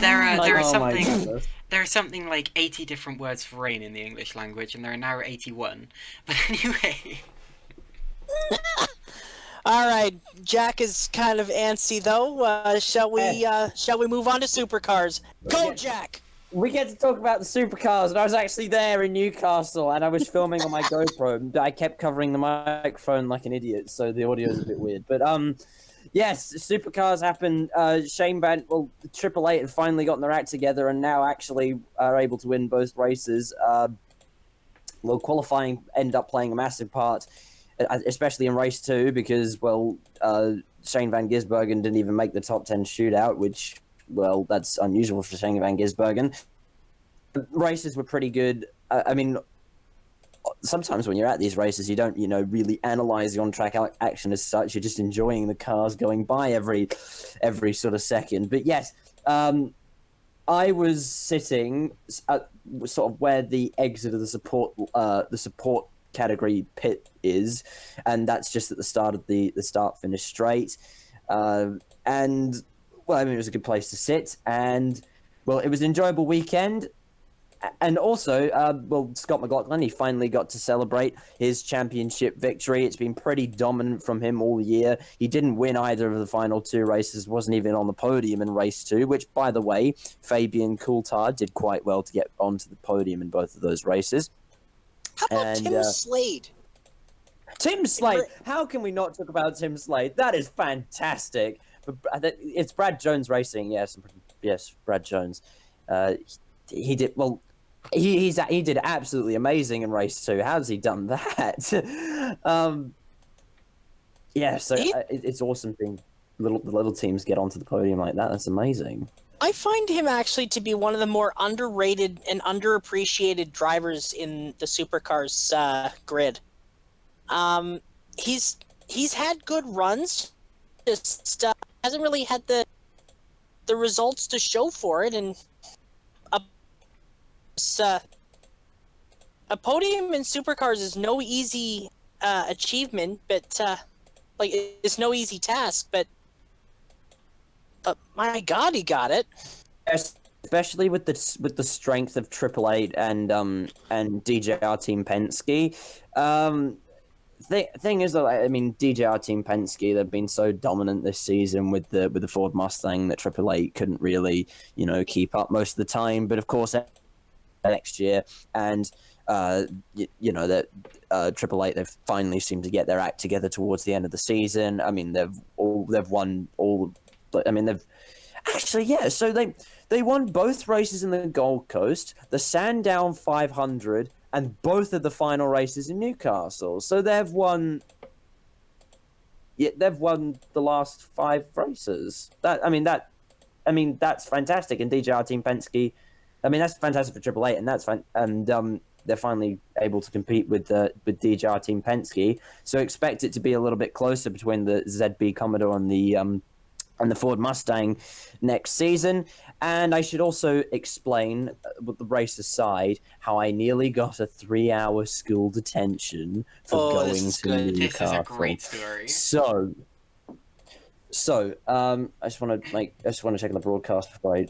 There my is something. goodness. There are something like 80 different words for rain in the English language, and there are now 81. But anyway. All right, Jack is kind of antsy though. Shall we move on to supercars? Go, Jack! We get to talk about the supercars, and I was actually there in Newcastle, and I was filming on my GoPro. But I kept covering the microphone like an idiot, so the audio is a bit weird. But yes, supercars happened. Triple Eight had finally gotten their act together, and now actually are able to win both races. Qualifying ended up playing a massive part, especially in race 2, because Shane van Gisbergen didn't even make the top 10 shootout, which. Well, that's unusual for Shane van Gisbergen. Races were pretty good. I mean, sometimes when you're at these races, you don't, really analyze the on-track action as such. You're just enjoying the cars going by every sort of second. But yes, I was sitting at sort of where the exit of the support category pit is, and that's just at the start of the start-finish straight, and. Well, I mean, it was a good place to sit, and, it was an enjoyable weekend. And also, Scott McLaughlin, he finally got to celebrate his championship victory. It's been pretty dominant from him all year. He didn't win either of the final 2 races, wasn't even on the podium in race 2, which, by the way, Fabian Coulthard did quite well to get onto the podium in both of those races. How about Tim Slade? Tim Slade! How can we not talk about Tim Slade? That is fantastic. It's Brad Jones Racing, yes, Brad Jones. He did well. He did absolutely amazing in race 2. How's he done that? It's awesome seeing the little teams get onto the podium like that. That's amazing. I find him actually to be one of the more underrated and underappreciated drivers in the Supercars grid. He's had good runs, just hasn't really had the results to show for it, and a podium in Supercars is no easy achievement, but it's no easy task. But my God, he got it. Especially with the strength of Triple Eight and DJR Team Penske. Thing is, I mean, DJR Team Penske, they've been so dominant this season with the Ford Mustang that Triple Eight couldn't really, keep up most of the time. But of course, next year, and that Triple Eight, they've finally seemed to get their act together towards the end of the season. I mean, they've won all. I mean, they've actually, yeah. So they won both races in the Gold Coast, the Sandown 500. And both of the final races in Newcastle. So they've won the last 5 races. That's fantastic. And DJR Team Penske, I mean, that's fantastic for Triple Eight, and that's fine. And they're finally able to compete with DJR Team Penske. So expect it to be a little bit closer between the ZB Commodore and the Ford Mustang next season. And I should also explain, with the race aside, how I nearly got a 3-hour school detention for going to Newcastle. This is a great story. So, I just want to check on the broadcast before I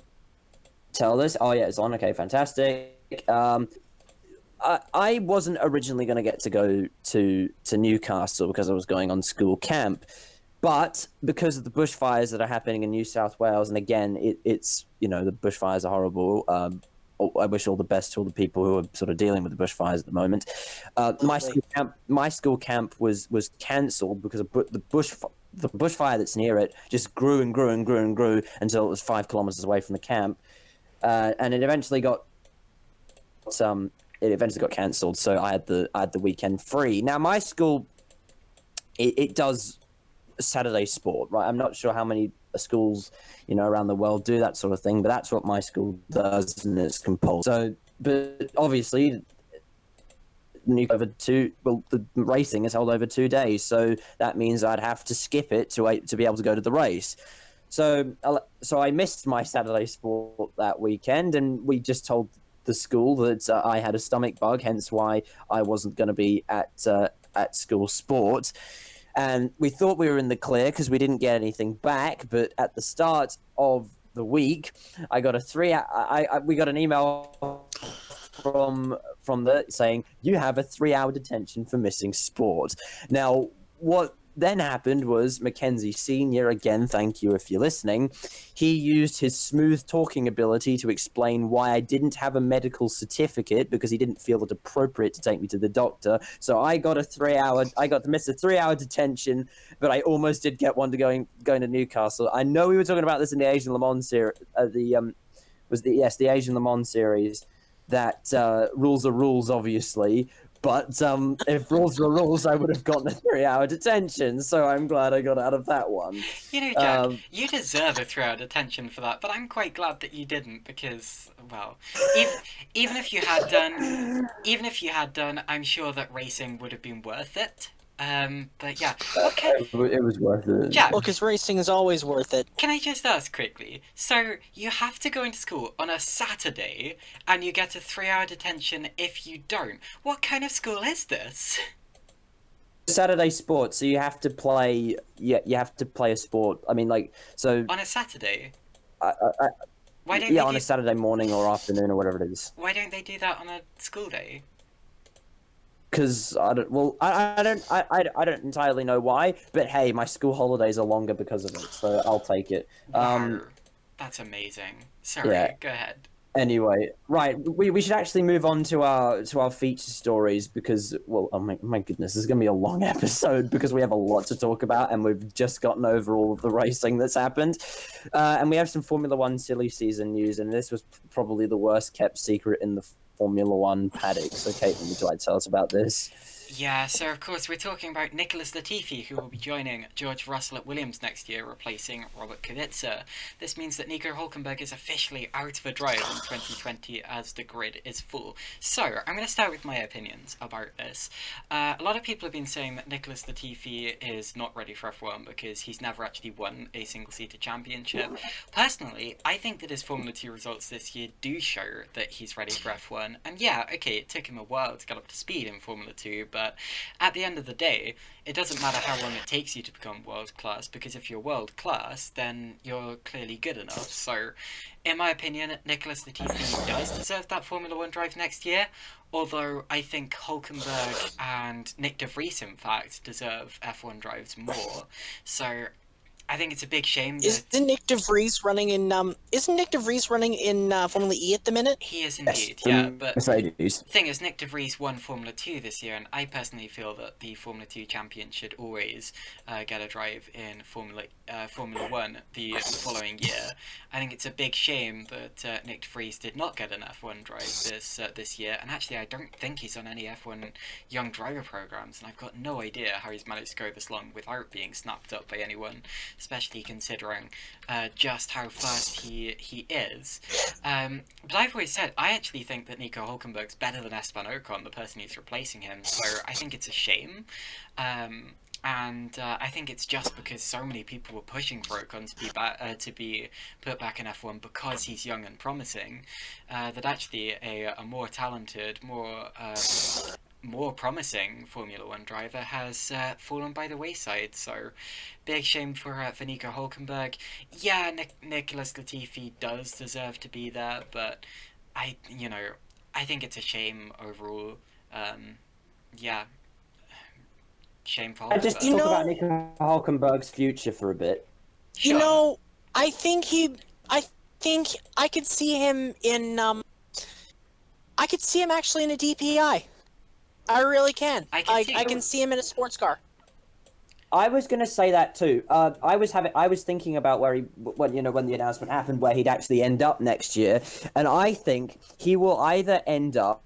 tell this. Oh yeah, it's on. Okay, fantastic. I wasn't originally going to get to go to Newcastle because I was going on school camp. But because of the bushfires that are happening in New South Wales, and again, it's the bushfires are horrible. I wish all the best to all the people who are sort of dealing with the bushfires at the moment. My school camp was cancelled because of the bushfire that's near it just grew and grew and grew and grew until it was 5 kilometers away from the camp, and it eventually got cancelled. So I had the weekend free. Now my school, it does Saturday sport, right? I'm not sure how many schools around the world do that sort of thing, but that's what my school does, and it's compulsory. So, but obviously over two. Well, the racing is held over 2 days, so that means I'd have to skip it to be able to go to the race. So I missed my Saturday sport that weekend, and we just told the school that I had a stomach bug, hence why I wasn't going to be at school sport. And we thought we were in the clear because we didn't get anything back. But at the start of the week, I got we got an email from saying you have a 3-hour detention for missing sport. Now, what then happened was Mackenzie Sr., again, thank you if you're listening, he used his smooth talking ability to explain why I didn't have a medical certificate because he didn't feel it appropriate to take me to the doctor. So I got to miss a 3-hour detention, but I almost did get one to going to Newcastle. I know we were talking about this in the Asian Le Mans series, the Asian Le Mans series, that rules are rules, obviously. But if rules were rules, I would have gotten a 3-hour detention. So I'm glad I got out of that one. You know, Jack, you deserve a 3-hour detention for that. But I'm quite glad that you didn't because, well, even if you had done, I'm sure that racing would have been worth it. But yeah, okay. It was worth it. Jack, Well, because racing is always worth it. can I just ask quickly? So you have to go into school on a Saturday, and you get a 3-hour detention if you don't. What kind of school is this? Saturday sport, so you have to play. Yeah, you have to play a sport. I mean, like, so. On a Saturday? Why don't on a Saturday morning or afternoon or whatever it is. Why don't they do that on a school day? Because I don't entirely know why, but hey, my school holidays are longer because of it, so I'll take it. Wow, that's amazing. Sorry, yeah. Go ahead. Anyway, right, we should actually move on to our feature stories because, well, oh my goodness, this is gonna be a long episode because we have a lot to talk about and we've just gotten over all of the racing that's happened, and we have some Formula One silly season news, and this was probably the worst kept secret in the Formula One paddock. So, Caitlin, would you like to tell us about this? Yeah, so of course we're talking about Nicholas Latifi, who will be joining George Russell at Williams next year, replacing Robert Kubica. This means that Nico Hülkenberg is officially out of a drive in 2020 as the grid is full. So, I'm going to start with my opinions about this. A lot of people have been saying that Nicholas Latifi is not ready for F1 because he's never actually won a single-seater championship. Personally, I think that his Formula 2 results this year do show that he's ready for F1. And yeah, okay, it took him a while to get up to speed in Formula 2, but at the end of the day, it doesn't matter how long it takes you to become world class, because if you're world class, then you're clearly good enough. So, in my opinion, Nicholas Latifi does deserve that Formula 1 drive next year, although I think Hülkenberg and Nick de Vries, in fact, deserve F1 drives more. So, I think it's a big shame that... Isn't Nick de Vries running in Formula E at the minute? He is indeed, yeah, but Mercedes. the thing is, Nick de Vries won Formula 2 this year, and I personally feel that the Formula 2 champion should always get a drive in Formula 1 the following year. I think it's a big shame that Nick de Vries did not get an F1 drive this year, and actually I don't think he's on any F1 young driver programs, and I've got no idea how he's managed to go this long without being snapped up by anyone, especially considering just how fast he is. But I've always said, I actually think that Nico Hülkenberg's better than Esteban Ocon, the person who's replacing him, so I think it's a shame. And I think it's just because so many people were pushing for Ocon to be put back in F1 because he's young and promising, that actually a more talented, more promising Formula 1 driver has fallen by the wayside. So, big shame for Nico Hülkenberg. Yeah, Nicholas Latifi does deserve to be there, but I think it's a shame overall. Yeah. Shame for Hülkenberg. I just talk about Nico Hülkenberg's future for a bit. Sure. You know, I think I could see him in I could see him actually in a DPI. I really can. I can see him in a sports car. I was going to say that too. I was thinking about when the announcement happened, where he'd actually end up next year, and I think he will either end up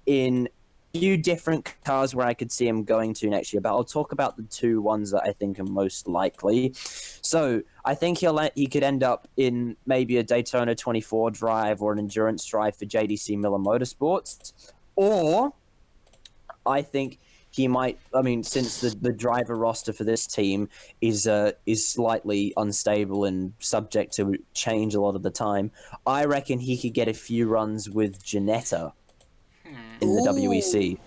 in a few different cars where I could see him going to next year. But I'll talk about the two ones that I think are most likely. So I think he could end up in maybe a Daytona 24 drive or an endurance drive for JDC Miller Motorsports, or I think he might. I mean, since the driver roster for this team is slightly unstable and subject to change a lot of the time, I reckon he could get a few runs with Ginetta in the WEC.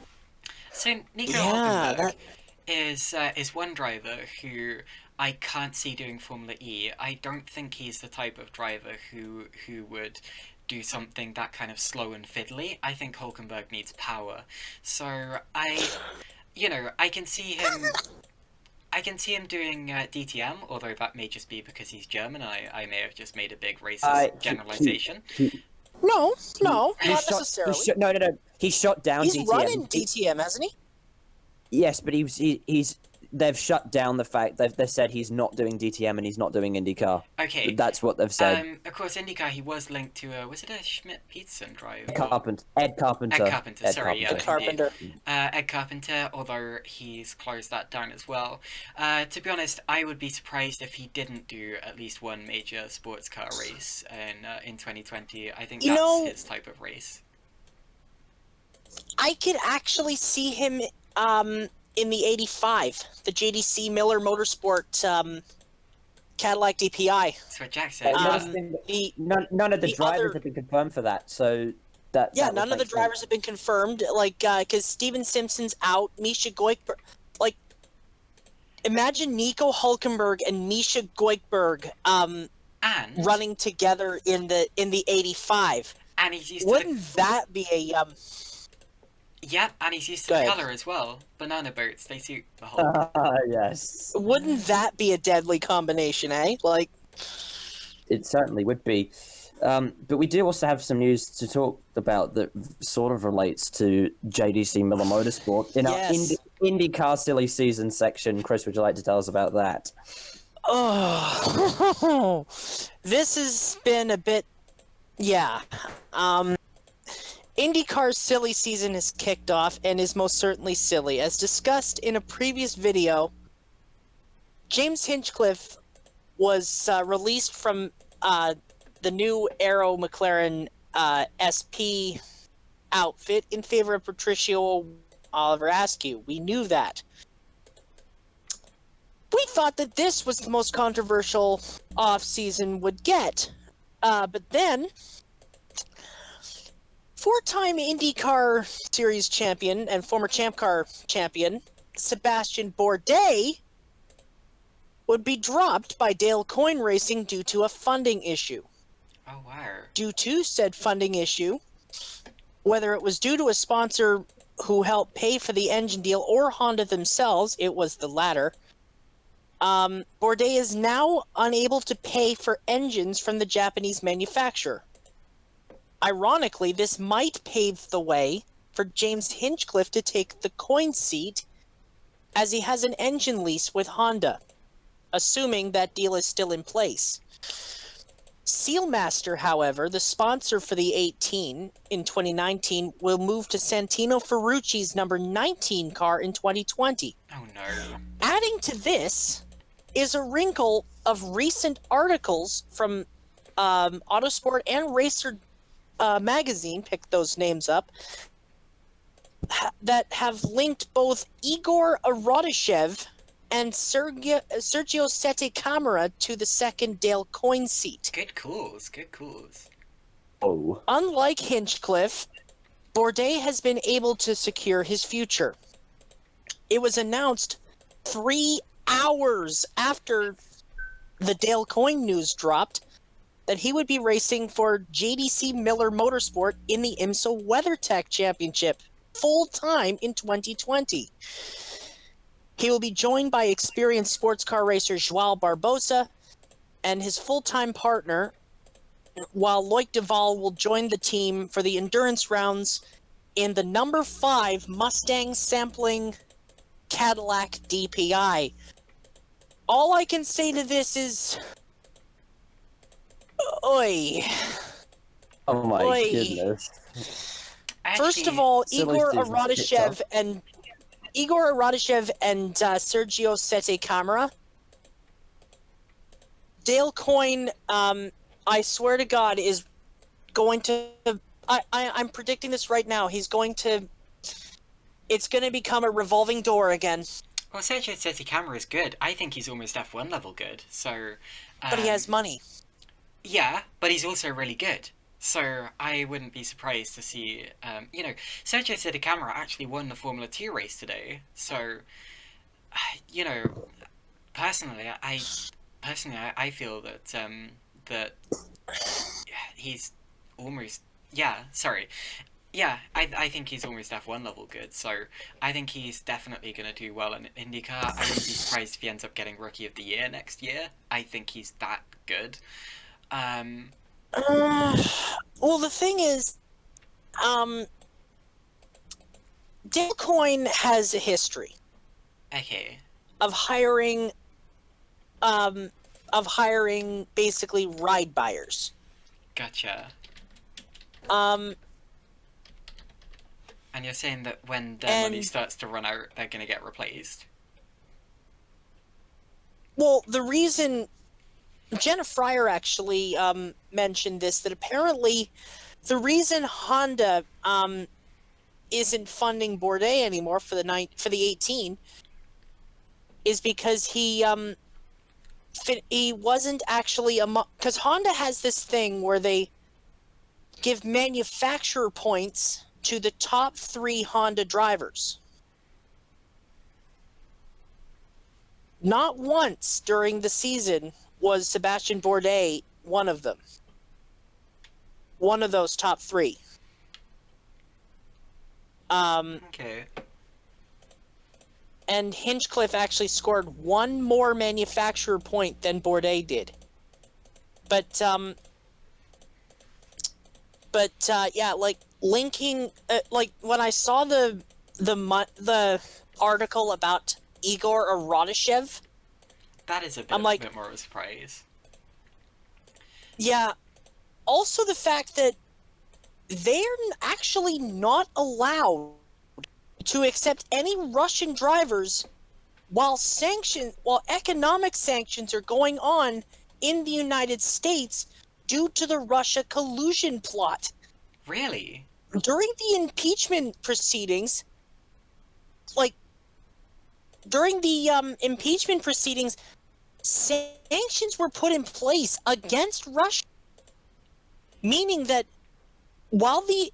So Nico Yeah, Hulkenberg is one driver who I can't see doing Formula E. I don't think he's the type of driver who would do something that kind of slow and fiddly. I think Hulkenberg needs power. So I can see him. I can see him doing DTM, although that may just be because he's German. I may have just made a big racist generalization. No, not He necessarily. No. He shot down He's DTM. running DTM, hasn't he? Yes, but he's they've shut down the fact they've said he's not doing DTM and he's not doing IndyCar. Okay. That's what they've said. Of course, IndyCar, he was linked to was it a Schmidt-Peterson drive? Ed Carpenter. Ed Carpenter, Ed sorry, Carpenter. Ed Carpenter. Ed Carpenter, although he's closed that down as well. To be honest, I would be surprised if he didn't do at least one major sports car race in 2020. I think that's his type of race. I could actually see him in the 85, the JDC Miller Motorsport Cadillac DPI. That's what Jack said. None of the drivers have been confirmed for that, so that none of the drivers have been confirmed. Like, because Steven Simpson's out, Misha Goikberg. Like, imagine Nico Hulkenberg and Misha Goikberg and running together in the 85. And he's used Wouldn't that be a Yep, and he's used to the colour as well. Banana boats, they suit the whole. Yes. Wouldn't that be a deadly combination, eh? Like, it certainly would be. But we do also have some news to talk about that sort of relates to JDC Miller Motorsport. In our IndyCar Silly Season section, Chris, would you like to tell us about that? Oh, this has been a bit, IndyCar's silly season has kicked off and is most certainly silly. As discussed in a previous video, James Hinchcliffe was released from the new Aero McLaren SP outfit in favor of Patricio Oliver Askew. We knew that. We thought that this was the most controversial off-season would get. But then, four-time IndyCar Series champion and former Champ Car champion, Sebastian Bourdais, would be dropped by Dale Coyne Racing due to a funding issue. Oh, wow. Due to said funding issue, whether it was due to a sponsor who helped pay for the engine deal or Honda themselves, it was the latter. Bourdais is now unable to pay for engines from the Japanese manufacturer. Ironically, this might pave the way for James Hinchcliffe to take the Coyne seat, as he has an engine lease with Honda, assuming that deal is still in place. Sealmaster, however, the sponsor for the 18 in 2019, will move to Santino Ferrucci's number 19 car in 2020. Oh no. Adding to this is a wrinkle of recent articles from Autosport and Racer magazine, pick those names up, that have linked both Igor Arodashev and Sergio Sette Camara to the second Dale Coyne seat. Good calls, good calls. Oh. Unlike Hinchcliffe, Bourdais has been able to secure his future. It was announced 3 hours after the Dale Coyne news dropped that he would be racing for JDC Miller Motorsport in the IMSA WeatherTech Championship full-time in 2020. He will be joined by experienced sports car racer Joao Barbosa and his full-time partner, while Loic Duval will join the team for the endurance rounds in the number 5 Mustang sampling Cadillac DPI. All I can say to this is, oi. Oh my Oi. goodness. First of all, Silly Igor season's Arodashev and Sergio Sette Camara. Dale Coyne, I swear to God, is going to. I'm predicting this right now. He's going to it's going to become a revolving door again. Well, Sergio City Camera is good. I think he's almost F1 level good. So, But he has money. yeah, but he's also really good. So I wouldn't be surprised to see, Sergio City Camera actually won the Formula 2 race today. So, personally, I feel that that he's almost I think he's almost F1 level good. So I think he's definitely going to do well in IndyCar. I wouldn't be surprised if he ends up getting Rookie of the Year next year. I think he's that good. Well, the thing is, Dale Coyne has a history Okay. of hiring basically ride buyers. Gotcha. Um, And you're saying that when their money starts to run out, they're going to get replaced? well, the reason Jenna Fryer actually mentioned this, that apparently the reason Honda isn't funding Bourdais anymore for the 18 is because he wasn't actually because Honda has this thing where they give manufacturer points to the top 3 Honda drivers. Not once during the season was Sebastian Bourdais one of them. One of those top 3. Okay. And Hinchcliffe actually scored one more manufacturer point than Bourdais did. But yeah, like linking, like when I saw the article about Igor Arodashev, That is a bit, I'm like, bit more of a surprise. Yeah. Also, the fact that they're actually not allowed to accept any Russian drivers while economic sanctions are going on in the United States due to the Russia collusion plot. Really? During the impeachment proceedings, sanctions were put in place against Russia, meaning that while the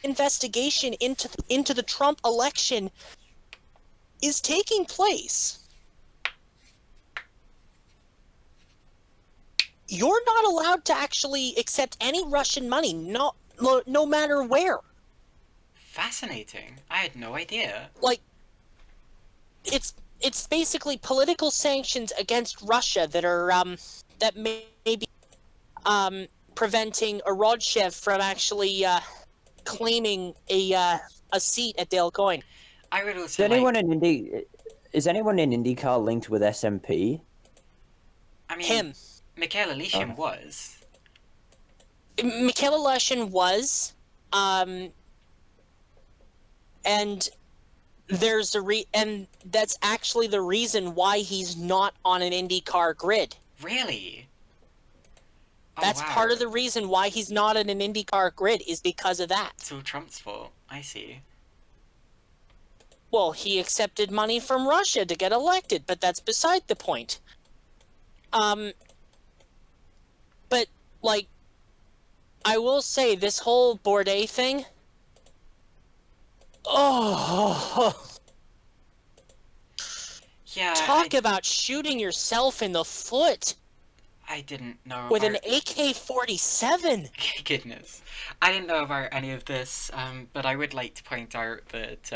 investigation into the Trump election is taking place, you're not allowed to actually accept any Russian money, no matter where. Fascinating. I had no idea. Like, it's basically political sanctions against Russia that are that may be preventing Arodchev from actually claiming a seat at Dale Coyne. I would also Is anyone in IndyCar linked with SMP? I mean, Him. Michaela Leishman was. Michaela Leshin was, and there's and that's actually the reason why he's not on an IndyCar grid. Really? Oh, That's wow. part of the reason why he's not in an IndyCar grid is because of that. It's all Trump's fault. I see. Well, he accepted money from Russia to get elected, but that's beside the point. But, like, I will say, this whole Bourdais thing... Oh! Yeah. Talk about shooting yourself in the foot I didn't know with an about... AK-47. Goodness. I didn't know about any of this, but I would like to point out that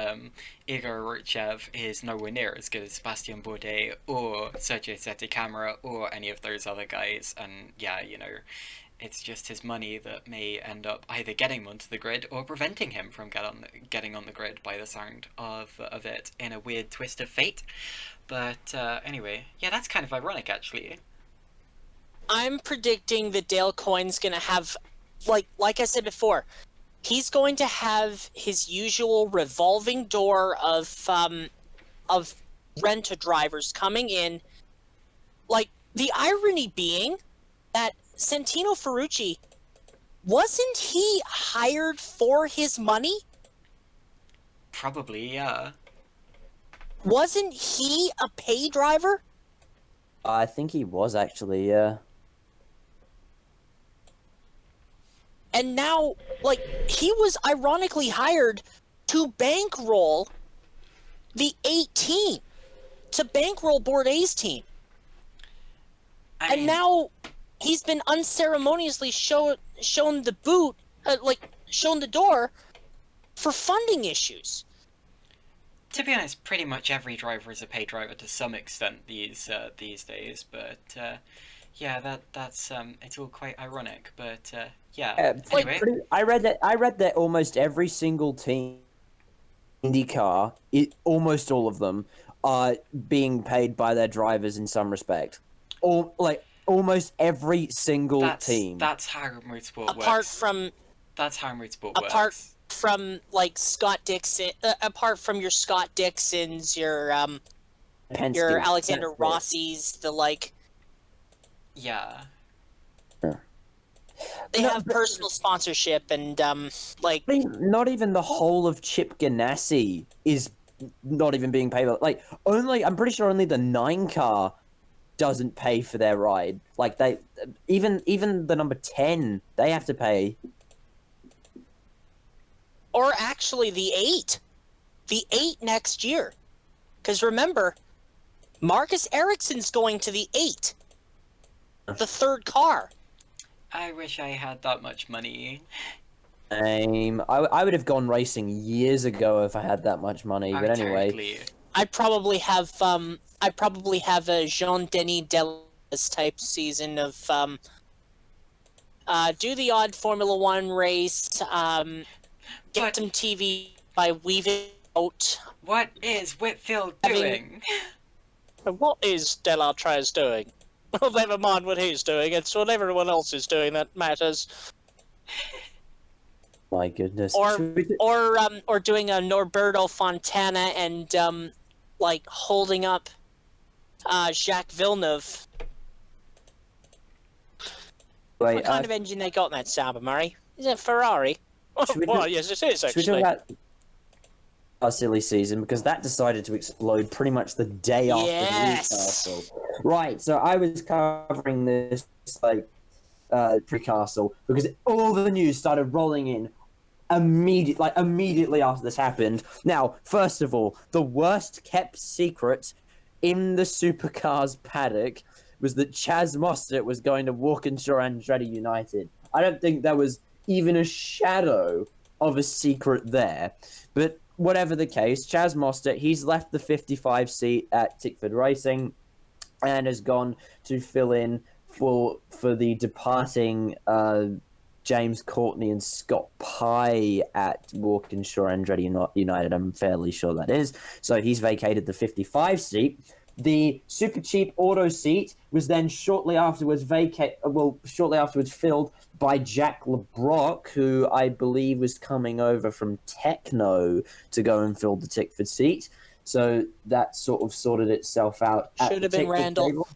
Igor Arodchev is nowhere near as good as Sebastian Bourdais or Sergio Sette Camera or any of those other guys, and yeah, it's just his money that may end up either getting him onto the grid or preventing him from getting on the grid by the sound of it in a weird twist of fate. But anyway, yeah, that's kind of ironic actually. I'm predicting that Dale Coyne's going to have, like I said before, he's going to have his usual revolving door of rent-a-drivers coming in. Like, the irony being that Santino Ferrucci, wasn't he hired for his money? Probably, yeah. Wasn't he a pay driver? I think he was actually, yeah. And now, like, he was ironically hired to bankroll the 18, to bankroll Board A's team. I mean, now he's been unceremoniously shown the boot, shown the door for funding issues. to be honest, pretty much every driver is a paid driver to some extent these days. But yeah, that's it's all quite ironic. But yeah. Anyway, I read that almost every single team, Indycar, almost all of them, are being paid by their drivers in some respect. Almost every single team. That's how motorsport works. That's how motorsport works. Apart from like Scott Dixon, apart from your Scott Dixons, your Alexander Rossi's, the like. Yeah. They have personal sponsorship and Not even the whole of Chip Ganassi is not even being paid. Like I'm pretty sure only the 9 car doesn't pay for their ride. Like they even the number 10 they have to pay. Or actually the 8 next year, because remember, Marcus Ericsson's going to the 8, the 3rd car. I wish I had that much money. I would have gone racing years ago if I had that much money. But anyway, I'd probably have a Jean-Denis Delis type season of do the odd Formula 1 race, get some TV by weaving out. What is Whitfield doing? What is Delatraz doing? Well, never mind what he's doing. It's what everyone else is doing that matters. My goodness. Or doing a Norberto Fontana and holding up Jacques Villeneuve. Wait, what kind of engine they got in that Sauber, Murray? Is it Ferrari? Well, yes, it is, actually. Should we talk about our silly season? Because that decided to explode pretty much the day after Newcastle. Right, so I was covering this, pre-Castle, because all the news started rolling in immediately after this happened. Now, first of all, the worst kept secret in the Supercars paddock was that Chaz Mostert was going to Walkinshaw Andretti United. I don't think there was even a shadow of a secret there. But whatever the case, Chaz Mostert, he's left the 55 seat at Tickford Racing and has gone to fill in for the departing James Courtney and Scott Pye at Walkinshaw Andretti United. I'm fairly sure that is. So he's vacated the 55 seat. The super cheap auto seat was then shortly afterwards filled by Jack LeBrock, who I believe was coming over from Techno to go and fill the Tickford seat. So that sort of sorted itself out. Should have been Randall. Table.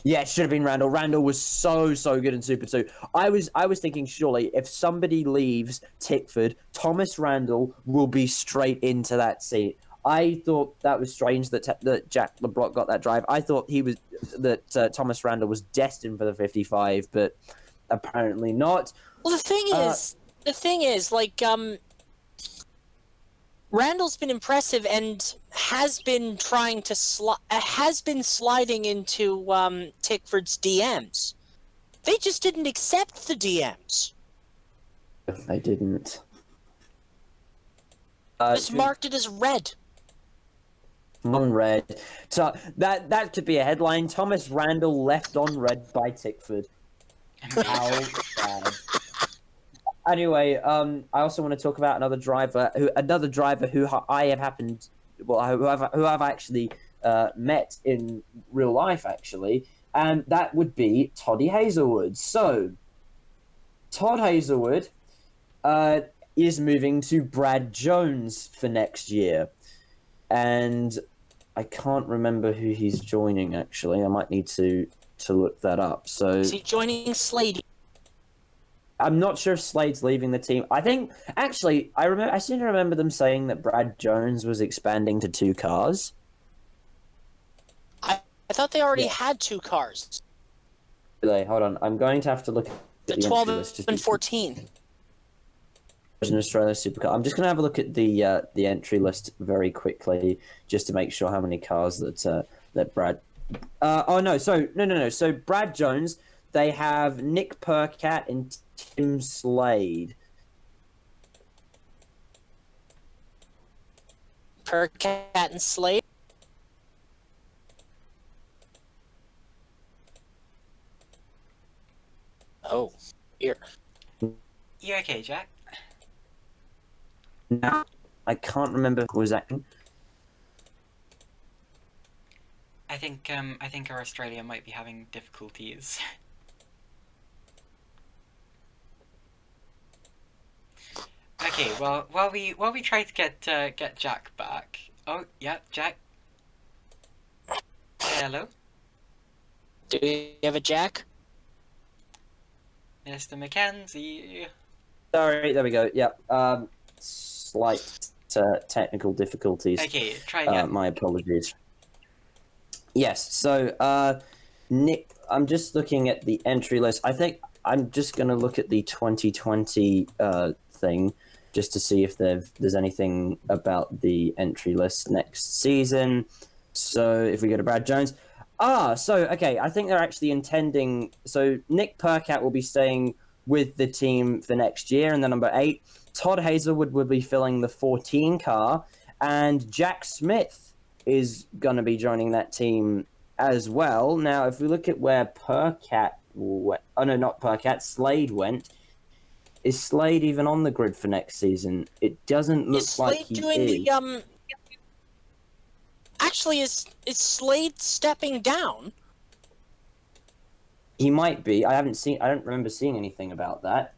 Yeah, it should have been Randall. Randall was so good in Super 2. I was thinking, surely, if somebody leaves Tickford, Thomas Randall will be straight into that seat. I thought that was strange that Jack LeBrock got that drive. I thought Thomas Randall was destined for the 55, but apparently not. Well, the thing is, Randall's been impressive and has been trying to sliding into Tickford's DMs. They just didn't accept the DMs. They didn't. Just marked it as red. On red. So that could be a headline. Thomas Randall left on red by Tickford. How bad. Anyway, I also want to talk about another driver who I have who I've actually met in real life, actually, and that would be Toddy Hazelwood. So, Todd Hazelwood is moving to Brad Jones for next year, and I can't remember who he's joining, actually. I might need to look that up. So, is he joining Slady? I'm not sure if Slade's leaving the team. I think actually I seem to remember them saying that Brad Jones was expanding to 2 cars. I thought they already had 2 cars. Hold on, I'm going to have to look at The the 12 entry list. and 14. In Australia Supercar. I'm just going to have a look at the entry list very quickly, just to make sure how many cars that Brad. So Brad Jones. They have Nick Percat and Tim Slade. Percat and Slade. Oh, here. You okay, Jack? No, I can't remember who was acting. I think our Australia might be having difficulties. Okay, well, while we try to get Jack back. Oh, yeah, Jack. Hello, Do you have a Jack? Mr. Mackenzie. Sorry, there we go. Yep. Slight technical difficulties. Okay, try again. My apologies. Yes. So, Nick, I'm just looking at the entry list. I think I'm just going to look at the 2020 thing, just to see if there's anything about the entry list next season. So if we go to Brad Jones. Okay, I think they're actually intending... So Nick Percat will be staying with the team for next year, and then number 8, Todd Hazelwood will be filling the 14 car, and Jack Smith is going to be joining that team as well. Now, if we look at where Percat went... Oh, no, not Percat. Slade went... Is Slade even on the grid for next season? It doesn't look like he is. Actually, is Slade stepping down? He might be. I don't remember seeing anything about that.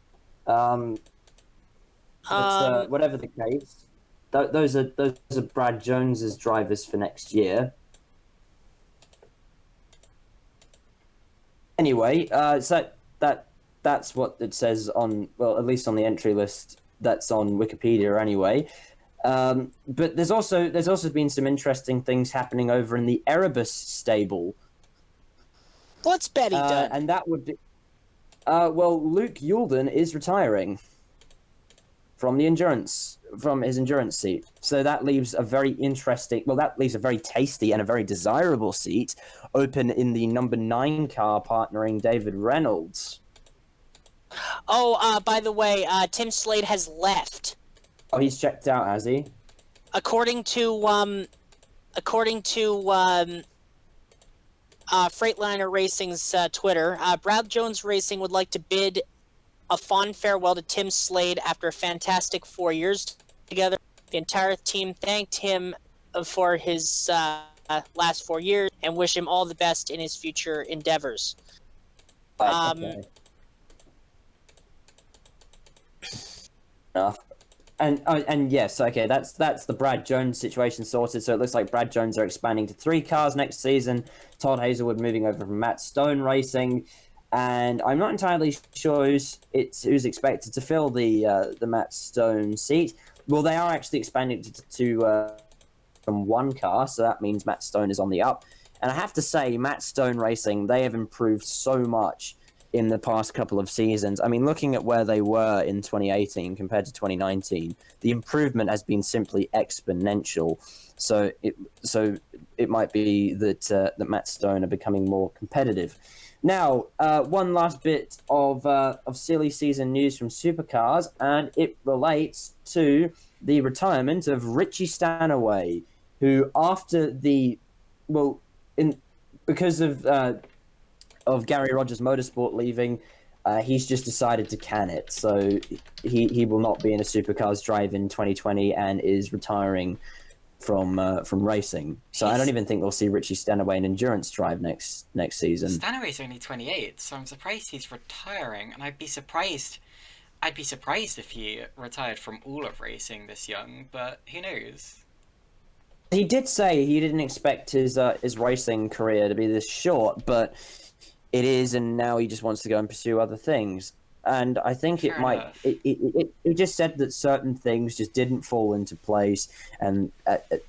Whatever the case, those are Brad Jones's drivers for next year. Anyway, so that's what it says on, well, at least on the entry list that's on Wikipedia anyway. But there's also been some interesting things happening over in the Erebus stable. What's Betty done? And that would be... Luke Yulden is retiring from his endurance seat. So that leaves a very tasty and a very desirable seat open in the number 9 car partnering David Reynolds. Oh, by the way, Tim Slade has left. Oh, he's checked out, has he? According to Freightliner Racing's Twitter, Brad Jones Racing would like to bid a fond farewell to Tim Slade after a fantastic 4 years together. The entire team thanked him for his last 4 years and wish him all the best in his future endeavors. Okay. Enough. And yes, okay, that's the Brad Jones situation sorted. So it looks like Brad Jones are expanding to 3 cars next season. Todd Hazelwood moving over from Matt Stone Racing, and I'm not entirely sure who's expected to fill the Matt Stone seat. Well, they are actually expanding to from 1 car, so that means Matt Stone is on the up. And I have to say, Matt Stone Racing, they have improved so much in the past couple of seasons. I mean, looking at where they were in 2018 compared to 2019, the improvement has been simply exponential. So it might be that Matt Stone are becoming more competitive. Now, one last bit of silly season news from Supercars, and it relates to the retirement of Richie Stanaway, who because of Gary Rogers Motorsport leaving, he's just decided to can it. So he will not be in a Supercars drive in 2020 and is retiring from racing. So I don't even think we'll see Richie Stanaway in endurance drive next season. Stanaway's only 28, so I'm surprised he's retiring, and I'd be surprised if he retired from all of racing this young, but who knows? He did say he didn't expect his racing career to be this short, but it is, and now he just wants to go and pursue other things. and I think Fair it might. enough. It just said that certain things just didn't fall into place, and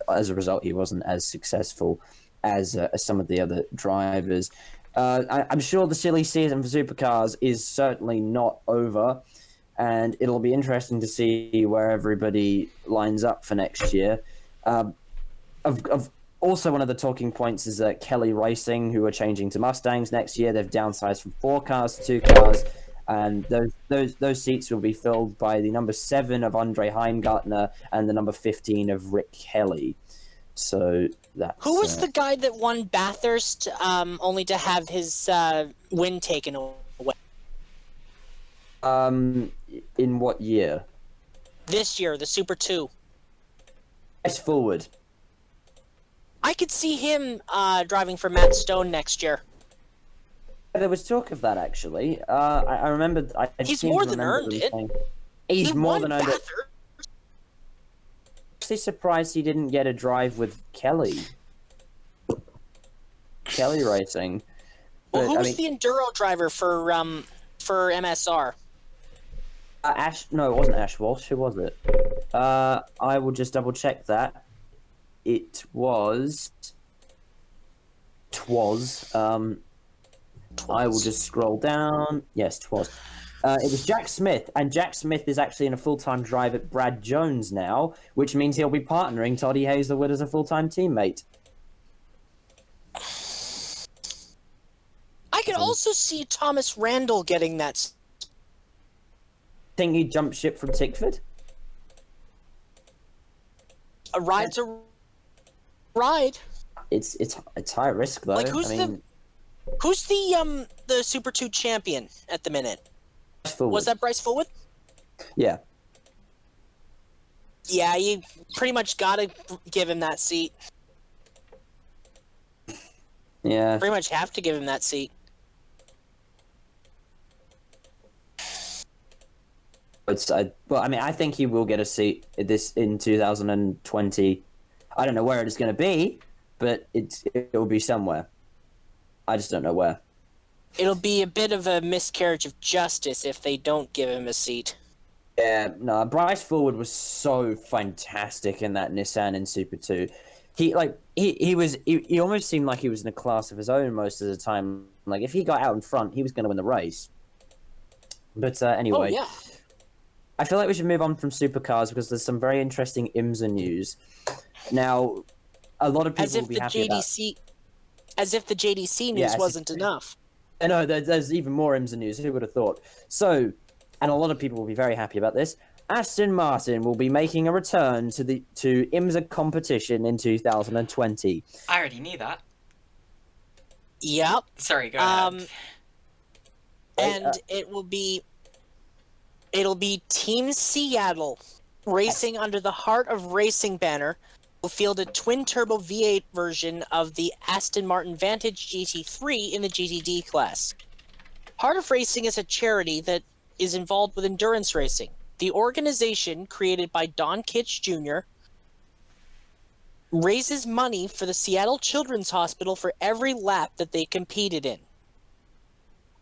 as a result, he wasn't as successful as some of the other drivers. I'm sure the silly season for supercars is certainly not over, and it'll be interesting to see where everybody lines up for next year. Of Also, one of the talking points is that Kelly Racing, who are changing to Mustangs next year, they've downsized from 4 cars to 2 cars, and those seats will be filled by the number 7 of Andre Heimgartner and the number 15 of Rick Kelly. So that's Who was the guy that won Bathurst, only to have his win taken away? In what year? This year, the Super 2. Bryce Forward. I could see him driving for Matt Stone next year. There was talk of that, actually. I remember. He's more than earned it. He's He more won than earned it. Bathurst. Actually surprised he didn't get a drive with Kelly Racing. Well, But, who I was the enduro driver for MSR? No, it wasn't Ash Walsh. Who was it? I will just double check that. It was. I will just scroll down. Yes, twas. It was Jack Smith, and Jack Smith is actually in a full-time drive at Brad Jones now, which means he'll be partnering Toddy Hazelwood as a full-time teammate. I could also see Thomas Randall getting that. Think he jumped ship from Tickford? A ride's a ride. It's high risk though. Like who's the Super 2 champion at the minute? Was that Bryce Fullwood? Yeah. Yeah, you pretty much gotta give him that seat. Yeah. Pretty much have to give him that seat. I think he will get a seat in 2020. I don't know where it is going to be, but it will be somewhere. I just don't know where. It'll be a bit of a miscarriage of justice if they don't give him a seat. Yeah, no, Bryce Forward was so fantastic in that Nissan in Super 2. He almost seemed like he was in a class of his own most of the time. Like if he got out in front, he was going to win the race. But anyway. Oh, yeah. I feel like we should move on from supercars because there's some very interesting IMSA news. Now, a lot of people will be happy about... As if the JDC news wasn't enough. I know, there's even more IMSA news. Who would have thought? So, and a lot of people will be very happy about this. Aston Martin will be making a return to IMSA competition in 2020. I already knew that. Yep. Sorry, go ahead. And it'll be Team Seattle racing under the Heart of Racing banner. Will field a twin-turbo V8 version of the Aston Martin Vantage GT3 in the GTD class. Heart of Racing is a charity that is involved with endurance racing. The organization, created by Don Kitch Jr., raises money for the Seattle Children's Hospital for every lap that they competed in.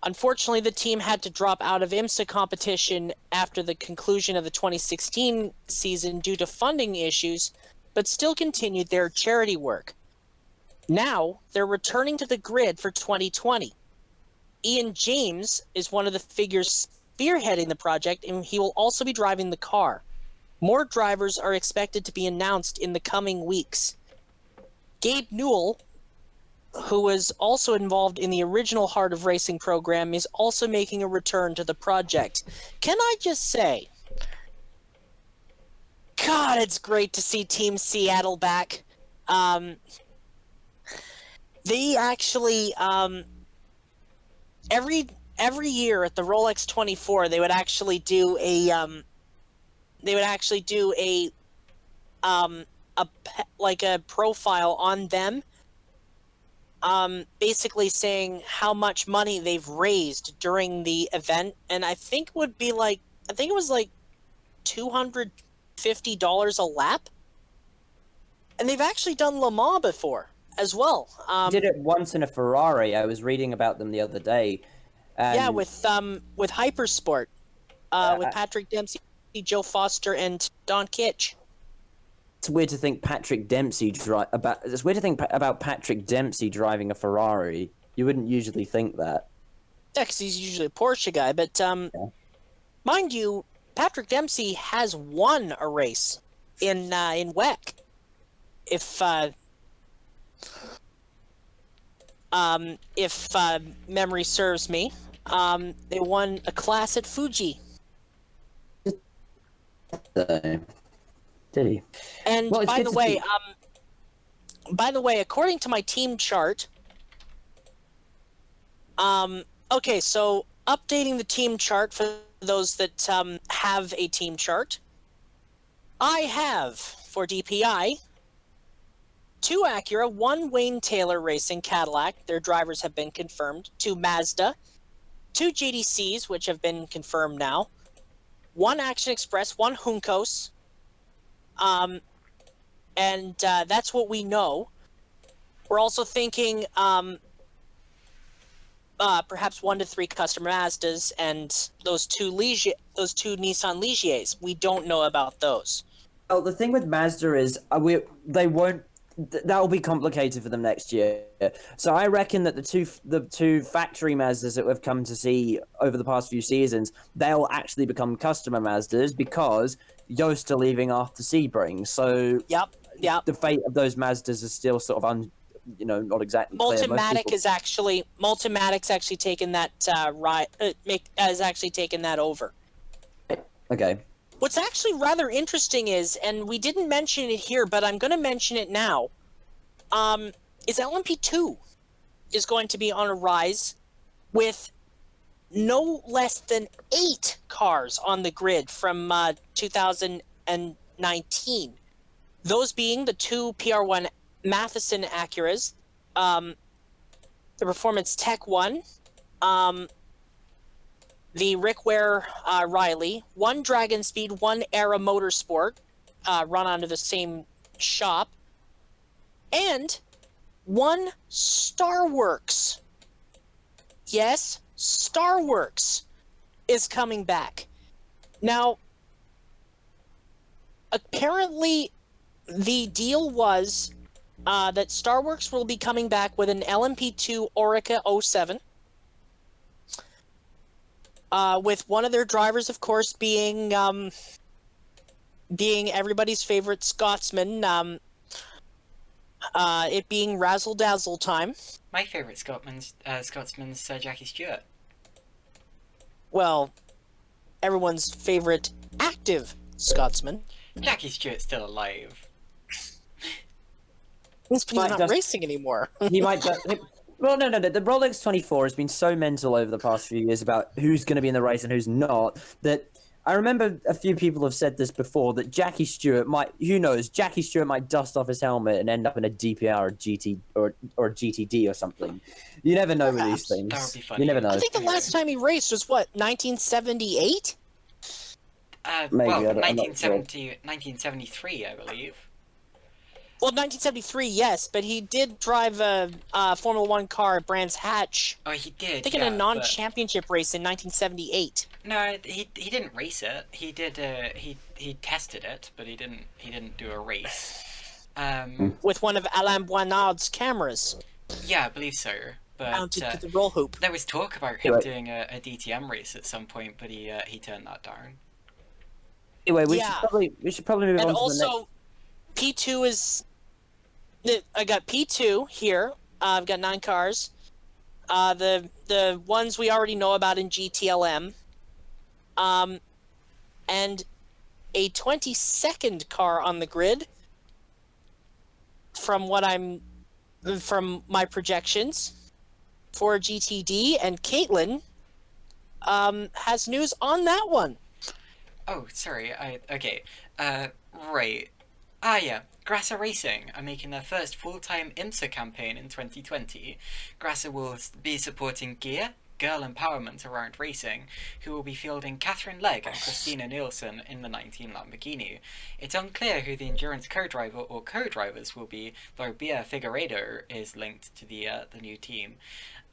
Unfortunately, the team had to drop out of IMSA competition after the conclusion of the 2016 season due to funding issues, but still continued their charity work. Now, they're returning to the grid for 2020. Ian James is one of the figures spearheading the project, and he will also be driving the car. More drivers are expected to be announced in the coming weeks. Gabe Newell, who was also involved in the original Heart of Racing program, is also making a return to the project. Can I just say, God, it's great to see Team Seattle back. They actually, every year at the Rolex 24, they would actually do a profile on them, basically saying how much money they've raised during the event, and I think it was like $250 a lap, and they've actually done Le Mans before as well. Did it once in a Ferrari. I was reading about them the other day. And Yeah, with Hypersport, with uh, Patrick Dempsey, Joe Foster, and Don Kitch. it's weird to think It's weird to think about Patrick Dempsey driving a Ferrari. You wouldn't usually think that. Yeah, 'cause he's usually a Porsche guy, but Yeah. mind you, Patrick Dempsey has won a race in WEC. If memory serves me, they won a class at Fuji. So, did he? And Well, it's by good the to way, according to my team chart, okay, so updating the team chart for those that have a team chart, I have for DPI 2 Acura, 1 Wayne Taylor Racing Cadillac, their drivers have been confirmed, 2 Mazda, 2 GDCs, which have been confirmed now, 1 Action Express, 1 Juncos, and that's what we know. We're also thinking perhaps 1 to 3 customer Mazdas and those two Nissan Legiers. We don't know about those. Oh, the thing with Mazda is they won't. That will be complicated for them next year. So I reckon that the two factory Mazdas that we've come to see over the past few seasons, they'll actually become customer Mazdas because Yost are leaving after Sebring. So Yep. the fate of those Mazdas is still sort of not exactly clear. Multimatic's actually taken that has actually taken that over. Okay. What's actually rather interesting is, and we didn't mention it here, but I'm going to mention it now, is LMP2 is going to be on a rise with no less than 8 cars on the grid from 2019. Those being the 2 PR1 Matheson Acuras, the Performance Tech 1, the Rick Ware Riley, 1 Dragon Speed, 1 Era Motorsport, run under the same shop, and 1 Starworks. Yes, Starworks is coming back. Now, apparently, the deal was that Starworks will be coming back with an LMP2 Orica 07. With one of their drivers, of course, being everybody's favorite Scotsman, it being Razzle Dazzle time. My favourite Scotsman's Jackie Stewart. Well, everyone's favorite active Scotsman. Jackie Stewart's still alive. He's not racing anymore. He might just. Well, no. The Rolex 24 has been so mental over the past few years about who's going to be in the race and who's not that I remember a few people have said this before, that Jackie Stewart might, who knows, Jackie Stewart might dust off his helmet and end up in a DPR or GT or a GTD or something. You never know with these things. That would be funny. You never know. I think the last time he raced was, what, 1978? Maybe, well, I'm not sure. 1973, I believe. Well, 1973, yes, but he did drive a Formula One car at Brands Hatch. Oh, he did. I think in a non-championship race in 1978. No, he didn't race it. He did. He tested it, but he didn't do a race. With one of Alain Boinard's cameras. Yeah, I believe so. But Mounted to the roll hoop. there was talk about him doing a DTM race at some point, but he turned that down. Anyway, we should probably move on to the next. And also, P2 is. I got P2 here. I've got 9 cars. The ones we already know about in GTLM. And a 22nd car on the grid. From my projections for GTD, and Caitlin has news on that one. Oh, sorry. Okay. Right. Yeah. Grasser Racing are making their first full-time IMSA campaign in 2020. Grasser will be supporting gear, girl empowerment around racing, who will be fielding Catherine Legg and Christina Nielsen in the 19 Lamborghini. It's unclear who the endurance co-driver or co-drivers will be, though Bia Figueiredo is linked to the new team.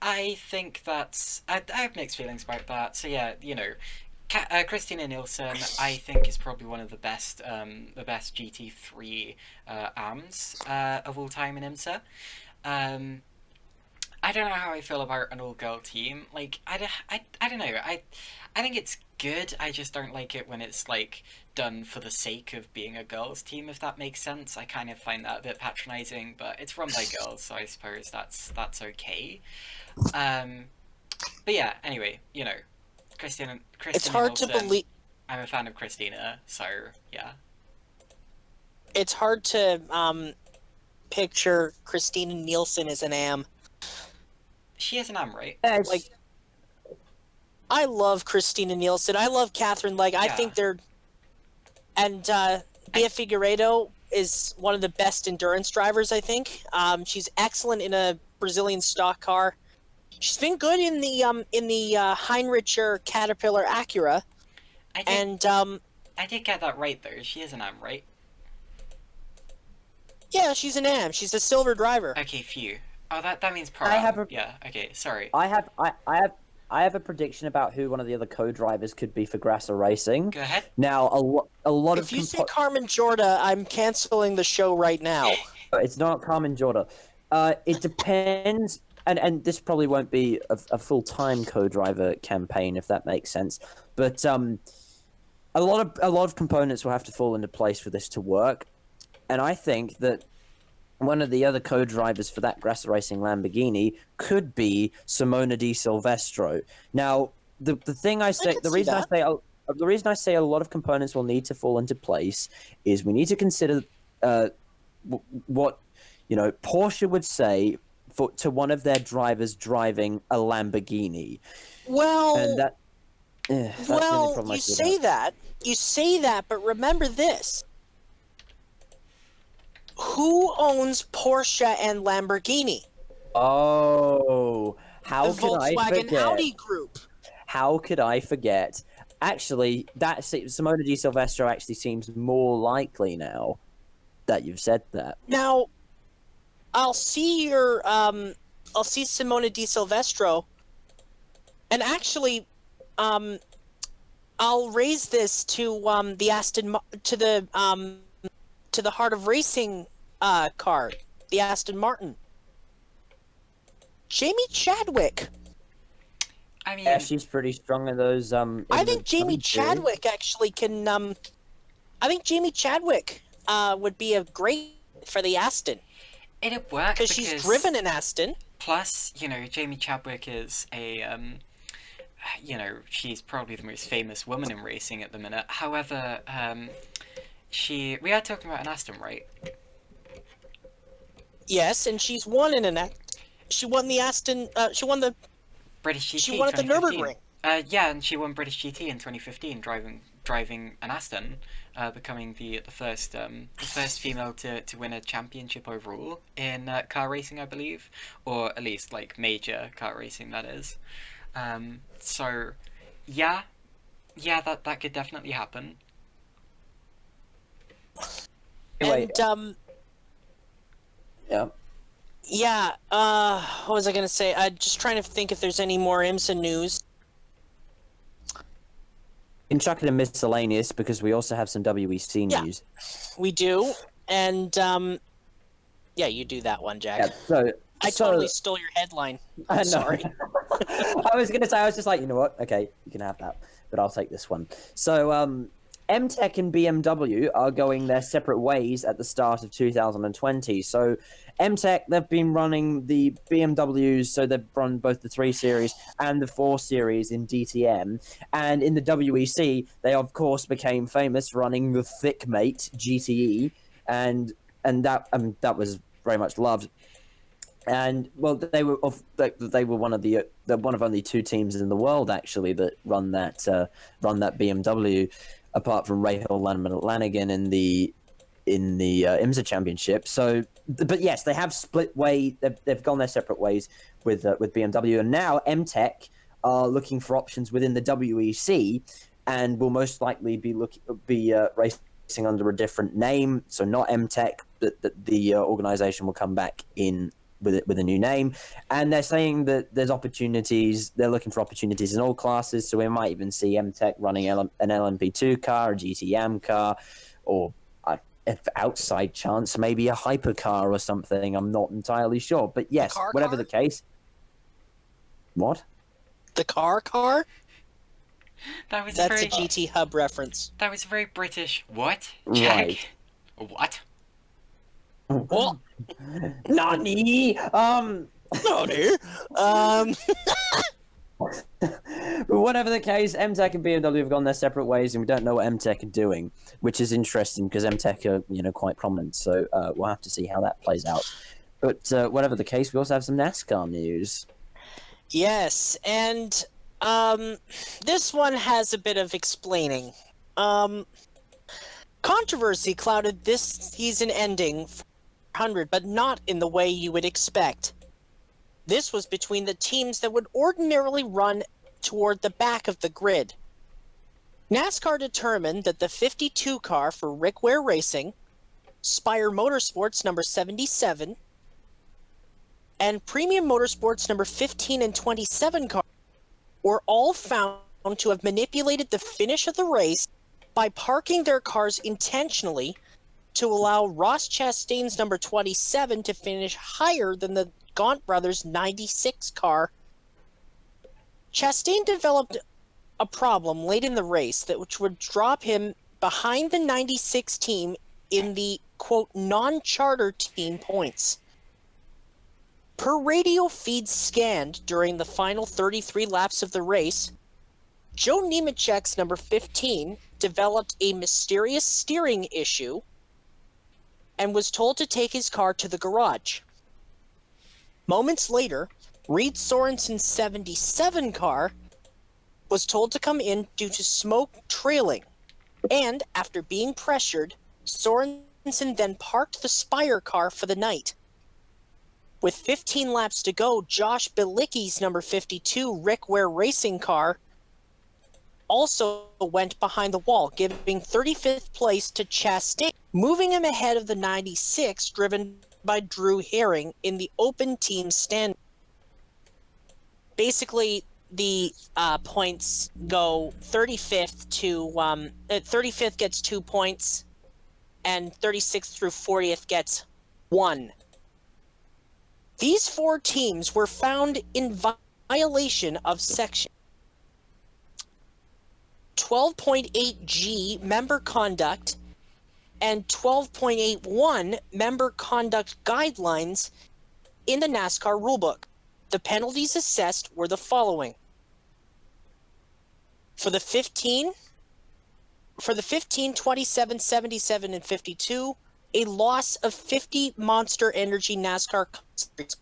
I think that's... I have mixed feelings about that. So yeah, you know, Christina Nielsen, I think, is probably one of the best GT3 AMs of all time in IMSA. I don't know how I feel about an all-girl team. Like, I don't know. I think it's good. I just don't like it when it's, like, done for the sake of being a girls' team, if that makes sense. I kind of find that a bit patronizing, but it's run by girls, so I suppose that's okay. But yeah, anyway, you know, Christina It's hard Nielsen, to believe. I'm a fan of Christina, so yeah. It's hard to picture Christina Nielsen as an am. She is an am, right? Like, I love Christina Nielsen. I love Catherine Legg. I think they're... And Bia Figueiredo is one of the best endurance drivers, I think. She's excellent in a Brazilian stock car. She's been good in the Heinricher Caterpillar Acura. I did get that right, though. She is an am, right? Yeah, she's an am. She's a silver driver. Okay, phew. Oh, that means pro. Yeah. Okay, sorry. I have a prediction about who one of the other co-drivers could be for Grasser Racing. Go ahead. Now, a lot of... If you say Carmen Jorda, I'm canceling the show right now. It's not Carmen Jorda. It depends, and this probably won't be a full-time co-driver campaign, if that makes sense. But a lot of components will have to fall into place for this to work, and I think that one of the other co-drivers for that Grasser Racing Lamborghini could be Simona Di Silvestro. Now, the thing I say, the reason I say a lot of components will need to fall into place is we need to consider what, you know, Porsche would say to one of their drivers driving a Lamborghini. Well, and that's the only problem I see you say that, but remember this. Who owns Porsche and Lamborghini? Oh, how could I forget? The Volkswagen Audi group. How could I forget? Actually, Simona Di Silvestro actually seems more likely now that you've said that. Now, I'll see Simona Di Silvestro, and actually, I'll raise this to the Heart of Racing card, the Aston Martin. Jamie Chadwick. I mean, yeah, she's pretty strong in those. I think Jamie Chadwick actually can. I think Jamie Chadwick would be a great for the Aston. It'd work because she's driven an Aston. Plus, you know, Jamie Chadwick is a you know, she's probably the most famous woman in racing at the minute. However, we are talking about an Aston, right? Yes, and she's won in an. She won the Aston. She won the British GT. She won at the Nürburgring. Yeah, and she won British GT in 2015, driving an Aston, becoming the first female to win a championship overall in car racing, I believe, or at least like major car racing, that is. So, yeah, that could definitely happen. Anyway, And yeah. yeah, what was I gonna say? Just trying to think if there's any more IMSA news. You can chuck it in miscellaneous because we also have some WEC news. We do, and yeah, you do that one, Jack. Yeah, I totally stole your headline. I know. Sorry. I was gonna say, I was just like, you know what? Okay, you can have that, but I'll take this one. So, MTech and BMW are going their separate ways at the start of 2020. So, MTech, they've been running the BMWs, so they've run both the 3 Series and the 4 Series in DTM. And in the WEC, they of course became famous running the Thick Mate GTE, and that was very much loved. And well, they were one of only 2 teams in the world actually that run that BMW, apart from Rahal Lanigan in the IMSA Championship. So, but yes, they have split way. They've gone their separate ways with BMW, and now MTech are looking for options within the WEC, and will most likely be racing under a different name, so not MTech. The organization will come back in with a new name, and they're saying that there's opportunities. They're looking for opportunities in all classes, so we might even see MTech running an LMP2 car, a GTM car, or if outside chance, maybe a hypercar or something. I'm not entirely sure, but yes, whatever the case. What? The car? That's a GT Hub reference. That was very British. What? Jack? Right. What? What? Nani? Nani? But whatever the case, MTech and BMW have gone their separate ways, and we don't know what MTech are doing, which is interesting because MTech are quite prominent. So we'll have to see how that plays out. But whatever the case, we also have some NASCAR news. Yes, and this one has a bit of explaining. Controversy clouded this season ending for 100, but not in the way you would expect. This was between the teams that would ordinarily run toward the back of the grid. NASCAR determined that the 52 car for Rick Ware Racing, Spire Motorsports number 77, and Premium Motorsports number 15 and 27 cars were all found to have manipulated the finish of the race by parking their cars intentionally to allow Ross Chastain's number 27 to finish higher than the Gaunt brothers' 96 car. Chastain developed a problem late in the race which would drop him behind the 96 team in the, quote, non-charter team points. Per radio feeds scanned during the final 33 laps of the race, Joe Nemechek's number 15 developed a mysterious steering issue and was told to take his car to the garage. Moments later, Reed Sorensen's 77 car was told to come in due to smoke trailing, and after being pressured, Sorensen then parked the Spire car for the night. With 15 laps to go, Josh Bilicki's number 52 Rick Ware Racing car also went behind the wall, giving 35th place to Chastain, moving him ahead of the 96 driven by Drew Herring in the open team stand. Basically, the points go 35th to 35th gets 2 points, and 36th through 40th gets 1. These 4 teams were found in violation of section 12.8G member conduct and 12.81 member conduct guidelines in the NASCAR rulebook. The penalties assessed were the following. For the 15, 27, 77, and 52, a loss of 50 Monster Energy NASCAR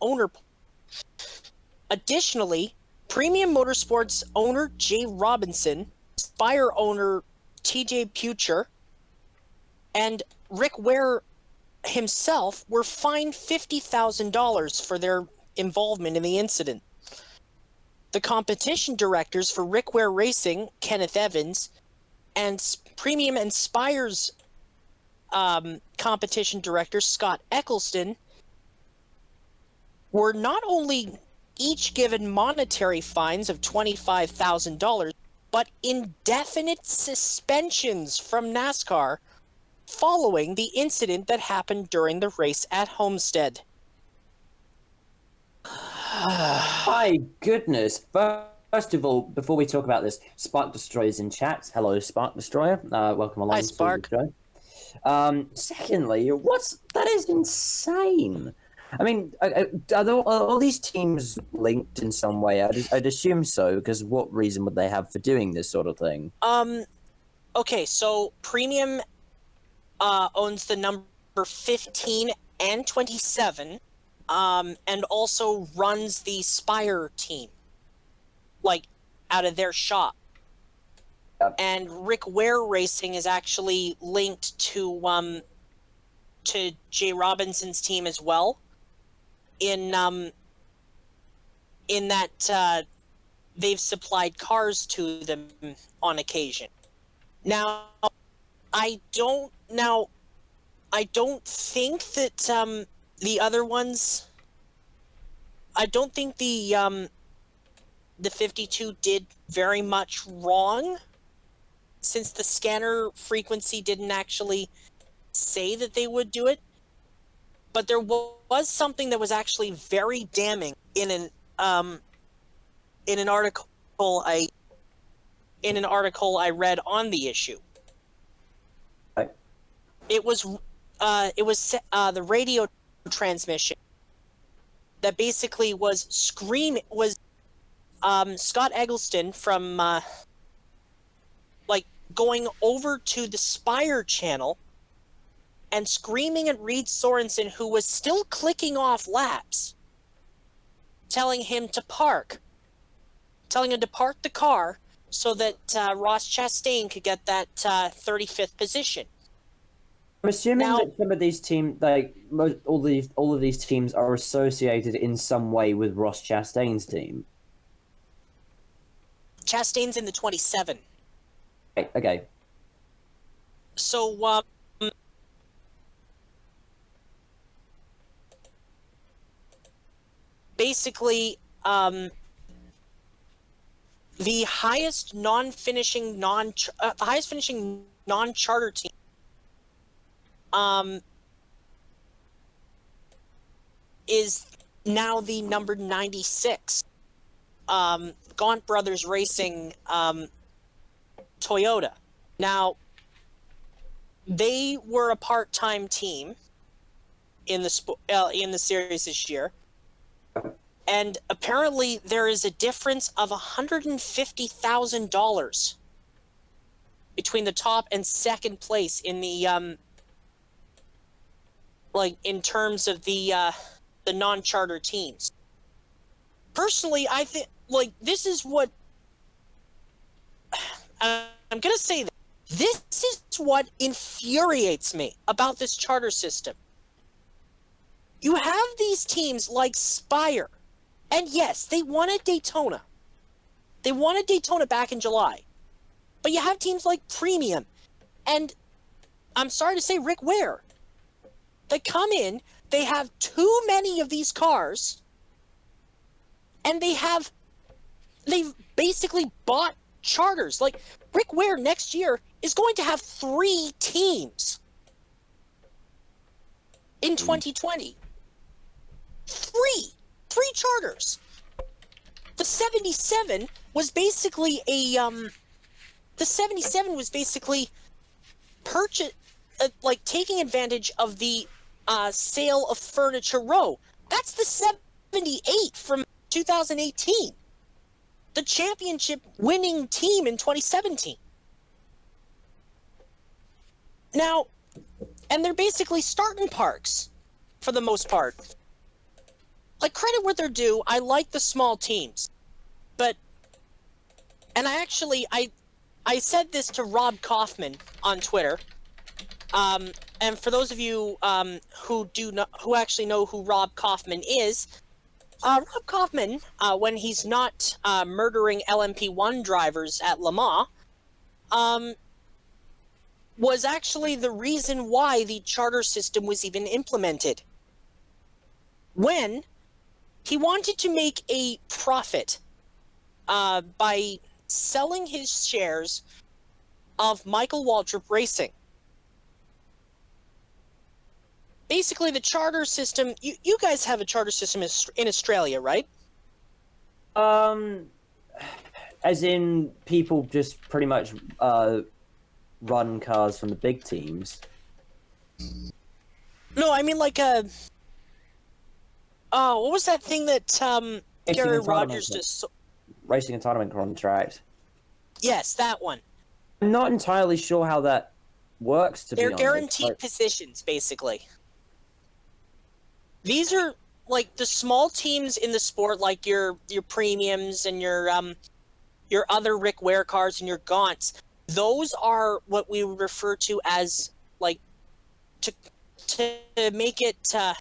owner points. Additionally, Premium Motorsports owner Jay Robinson, Spire owner TJ Pucher, and Rick Ware himself were fined $50,000 for their involvement in the incident. The competition directors for Rick Ware Racing, Kenneth Evans, and Premium and Spire's competition director, Scott Eccleston, were not only each given monetary fines of $25,000, but indefinite suspensions from NASCAR following the incident that happened during the race at Homestead. My goodness. First of all, before we talk about this, Spark Destroyer's in chat. Hello, Spark Destroyer. Welcome along. Hi, Spark. To the show. Secondly, that is insane. I mean, are all these teams linked in some way? I'd assume so, because what reason would they have for doing this sort of thing? Okay, so Premium owns the number 15 and 27, and also runs the Spire team, like, out of their shop. Yep. And Rick Ware Racing is actually linked to Jay Robinson's team as well. In that they've supplied cars to them on occasion. Now, I don't think that the other ones. I don't think the 52 did very much wrong, since the scanner frequency didn't actually say that they would do it. But there was something that was actually very damning in an article I read on the issue. Right. It was the radio transmission that basically was Scott Eggleston from going over to the Spire channel and screaming at Reed Sorensen, who was still clicking off laps, telling him to park the car so that Ross Chastain could get that 35th position. I'm assuming Now, that some of these teams, all of these teams, are associated in some way with Ross Chastain's team. Chastain's in the 27. Okay. So, basically, the highest finishing non-charter team is now the number 96. Gaunt Brothers Racing Toyota. Now, they were a part-time team in the series this year, and apparently there is a difference of $150,000 between the top and second place in the in terms of the non-charter teams. Personally, I think this is what I'm gonna say. This is what infuriates me about this charter system. You have these teams like Spire, and yes, they won at Daytona. They won at Daytona back in July. But you have teams like Premium, and I'm sorry to say Rick Ware. They come in, they have too many of these cars, and they've basically bought charters. Like, Rick Ware next year is going to have 3 teams in 2020. 3 charters. The 77 was basically taking advantage of the sale of Furniture Row. That's the 78 from 2018. The championship winning team in 2017. Now, and they're basically starting parks for the most part. Like, credit where they're due, I like the small teams. But, and I said this to Rob Kaufman on Twitter. And for those of you who actually know who Rob Kaufman is, Rob Kaufman, when he's not murdering LMP1 drivers at Le Mans, was actually the reason why the charter system was even implemented. When he wanted to make a profit by selling his shares of Michael Waltrip Racing. Basically, the charter system, you guys have a charter system in Australia, right? As in, people just pretty much run cars from the big teams. No, I mean like what was that thing that Gary Rogers just... Racing entitlement contract. Yes, that one. I'm not entirely sure how that works, to be honest. They're guaranteed positions, basically. These are like the small teams in the sport, like your premiums and your other Rick Ware cars and your Gaunts. Those are what we would refer to as, like, to make it a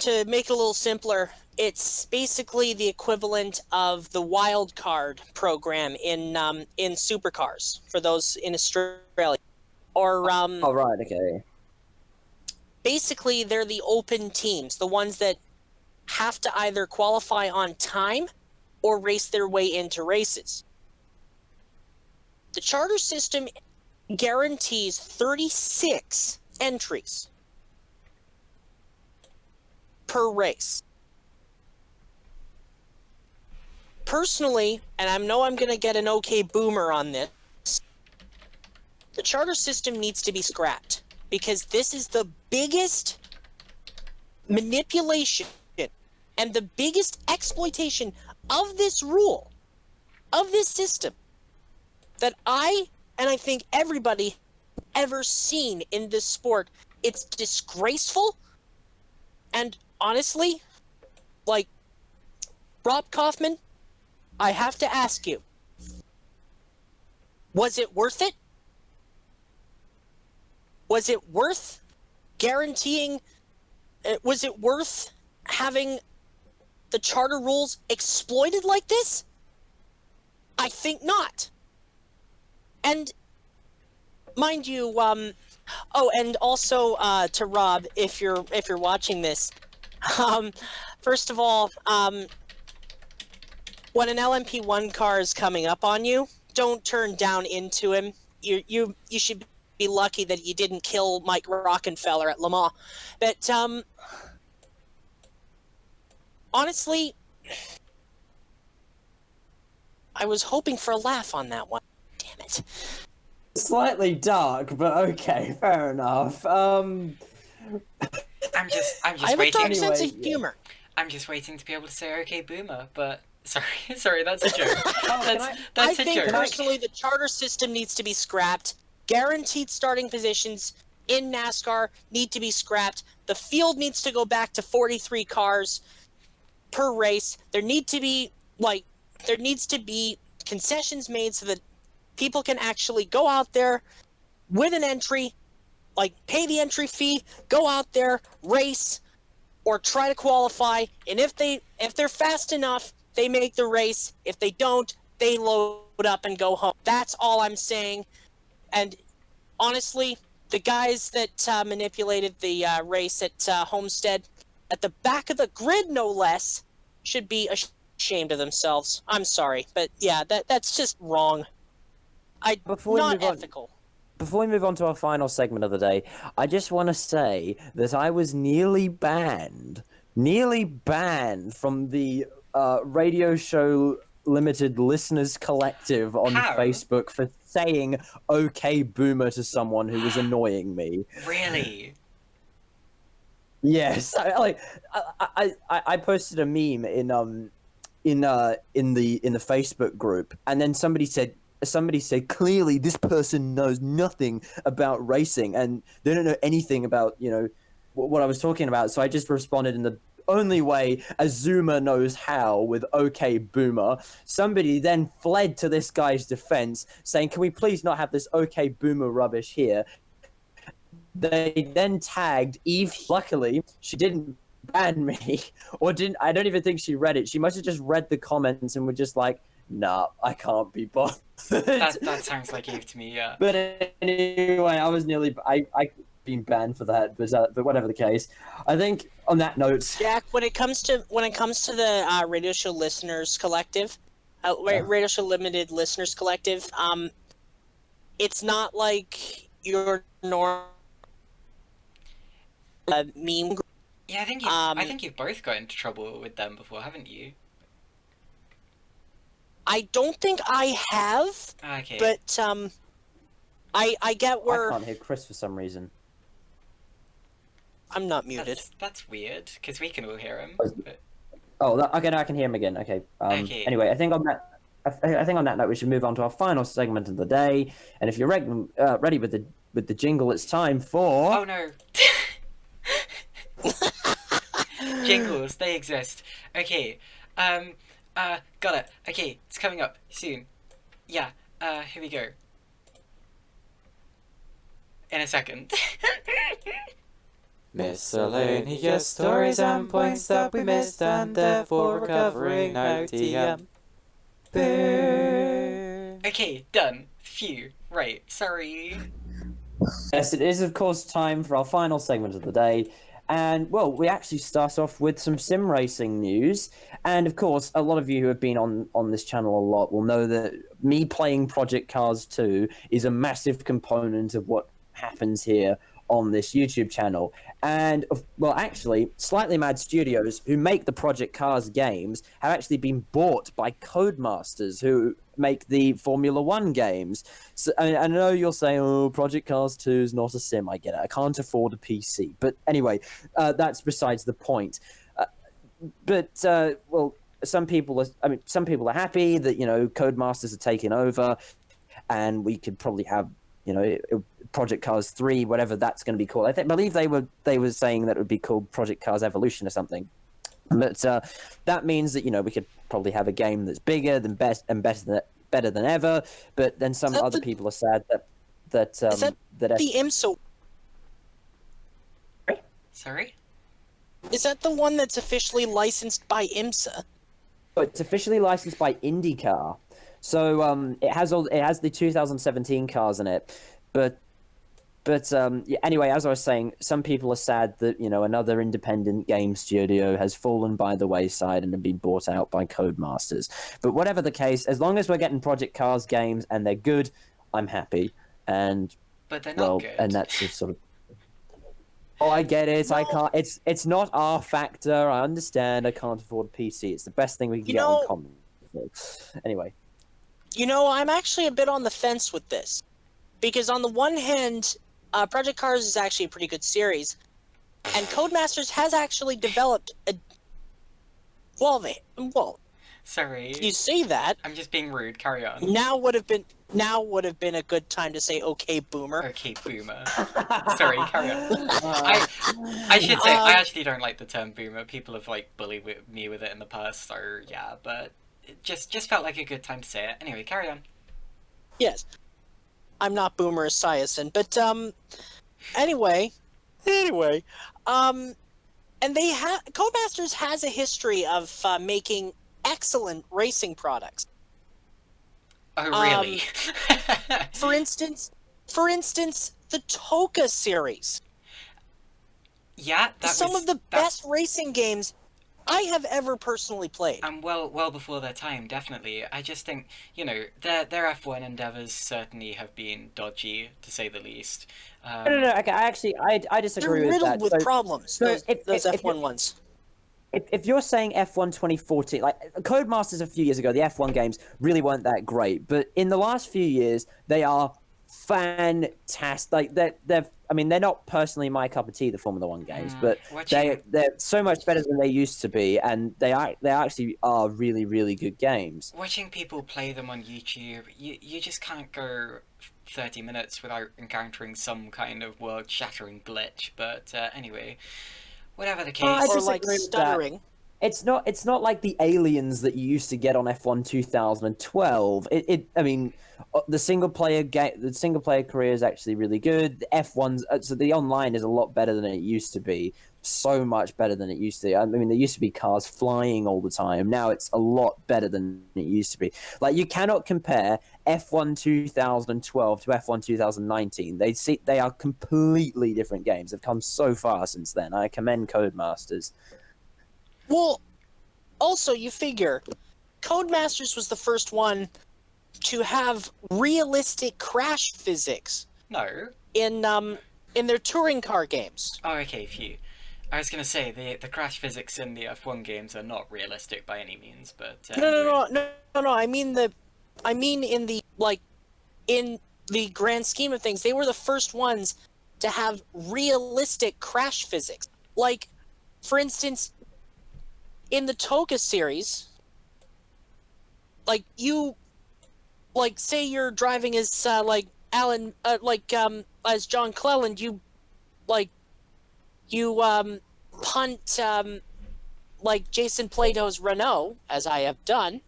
little simpler. It's basically the equivalent of the wild card program in Supercars for those in Australia. Or Oh, right, okay. basically they're the open teams, the ones that have to either qualify on time or race their way into races. The charter system guarantees 36 entries per race. Personally, and I know I'm going to get an okay boomer on this, the charter system needs to be scrapped because this is the biggest manipulation and the biggest exploitation of this rule, of this system, that I think everybody ever seen in this sport. It's disgraceful, and honestly, like, Rob Kaufman, I have to ask you, was it worth it? Was it worth guaranteeing, was it worth having the charter rules exploited like this? I think not. And mind you, oh, and also to Rob, if you're watching this, first of all, when an LMP1 car is coming up on you, don't turn down into him. You should be lucky that you didn't kill Mike Rockenfeller at Le Mans. But honestly, I was hoping for a laugh on that one. Damn it. Slightly dark, but okay, fair enough. I'm just I have a waiting. dark sense Anyway, of humor. I'm just waiting to be able to say okay, boomer. But sorry, that's a joke. I That's a think joke. personally the charter system needs to be scrapped. Guaranteed starting positions in NASCAR need to be scrapped. The field needs to go back to 43 cars per race. There needs to be concessions made so that people can actually go out there with an entry, like pay the entry fee, go out there, race, or try to qualify. And if they're fast enough, they make the race. If they don't, they load up and go home. That's all I'm saying. And honestly, the guys that manipulated the race at Homestead, at the back of the grid no less, should be ashamed of themselves. I'm sorry, but yeah, that's just wrong. Not ethical. Before we move on to our final segment of the day, I just want to say that I was nearly banned from the radio show limited listeners collective on How? Facebook for saying "okay, boomer" to someone who was annoying me. Really? Yes, I posted a meme in the Facebook group, and then somebody said clearly this person knows nothing about racing and they don't know anything about what I was talking about. So I just responded in the only way a Zoomer knows how, with "okay, boomer." Somebody then fled to this guy's defense, saying, "Can we please not have this "okay, boomer" rubbish here?" They then tagged Eve. Luckily, she didn't ban me, or didn't. I don't even think she read it. She must have just read the comments and were just like, "Nah, I can't be bothered." That sounds like Eve to me. Yeah. But anyway, I was nearly. I been banned for that, but whatever the case, I think on that note, Jack, when it comes to the Radio Show Listeners Collective, Radio Show Limited Listeners Collective, it's not like your normal meme. Yeah, I think you've both got into trouble with them before, haven't you? I don't think I have, Okay. but I get where I can't hear Chris for some reason. I'm not muted. That's weird, because we can all hear him. But... Oh, okay, now I can hear him again. Okay. Okay. Anyway, I think on that note, we should move on to our final segment of the day. And if you're ready with the jingle, it's time for. Oh no. Jingles, they exist. Okay. Got it. Okay, it's coming up soon. Yeah. Here we go. In a second. Miscellaneous stories and points that we missed, and therefore recovering no TM. Boo. Okay, done. Phew. Right, sorry. Yes, it is, of course, time for our final segment of the day. And, well, we actually start off with some sim racing news. And, of course, a lot of you who have been on this channel a lot will know that me playing Project Cars 2 is a massive component of what happens here on this YouTube channel. And, well, actually, Slightly Mad Studios, who make the Project Cars games, have actually been bought by Codemasters, who make the Formula One games. So I know you'll say, oh, Project Cars 2 is not a sim. I get it. I can't afford a PC. But anyway, that's besides the point. Well, some people are happy that, Codemasters are taking over, and we could probably have, Project Cars 3, whatever that's going to be called. I believe they were saying that it would be called Project Cars Evolution or something. But that means that we could probably have a game that's bigger than better than ever. But then some other people are sad that the IMSA. Sorry? Is that the one that's officially licensed by IMSA? It's officially licensed by Indycar. So it has the 2017 cars in it, but anyway, as I was saying, some people are sad that another independent game studio has fallen by the wayside and have been bought out by Codemasters. But whatever the case, as long as we're getting Project Cars games and they're good, I'm happy. But they're not good. And that's just sort of. Oh, I get it. I can't. It's not our factor. I understand. I can't afford a PC. It's the best thing we can get on console. Anyway. I'm actually a bit on the fence with this. Because on the one hand, Project Cars is actually a pretty good series. And Codemasters has actually developed a... Well... Sorry. You say that. I'm just being rude. Carry on. Now would have been a good time to say, okay, boomer. Okay, boomer. Sorry, carry on. I should say, I actually don't like the term boomer. People have, bullied me with it in the past, so yeah, but... It just felt like a good time to say it. Anyway, carry on. Yes. I'm not Boomer Esiason, but, anyway, and Codemasters has a history of, making excellent racing products. Oh, really? For instance, the Toka series. Yeah, Some of the best racing games I have ever personally played. And well before their time, definitely. I just think, their F1 endeavors certainly have been dodgy, to say the least. No. Okay, I disagree with that. They're riddled with problems, those F1 ones. If you're saying F1 2014, Codemasters a few years ago, the F1 games really weren't that great. But in the last few years, they are fantastic. They're not personally my cup of tea, the Formula One games, but they're so much better than they used to be, and they actually are really, really good games. Watching people play them on YouTube, you just can't go 30 minutes without encountering some kind of world-shattering glitch. But anyway, whatever the case. Or stuttering. It's not like the aliens that you used to get on F1 2012. The single player career is actually really good. The F1's so the online is a lot better than it used to be. So much better than it used to be. There used to be cars flying all the time. Now it's a lot better than it used to be. You cannot compare F1 2012 to F1 2019. They are completely different games. They've come so far since then. I commend Codemasters. Well, also, you figure, Codemasters was the first one to have realistic crash physics. No. In their touring car games. Oh, okay, phew. I was gonna say, the crash physics in the F1 games are not realistic by any means, but... No, I mean in the grand scheme of things, they were the first ones to have realistic crash physics. For instance... In the Toka series, say you're driving as, Alan, as John Cleland, you punt, Jason Plato's Renault, as I have done.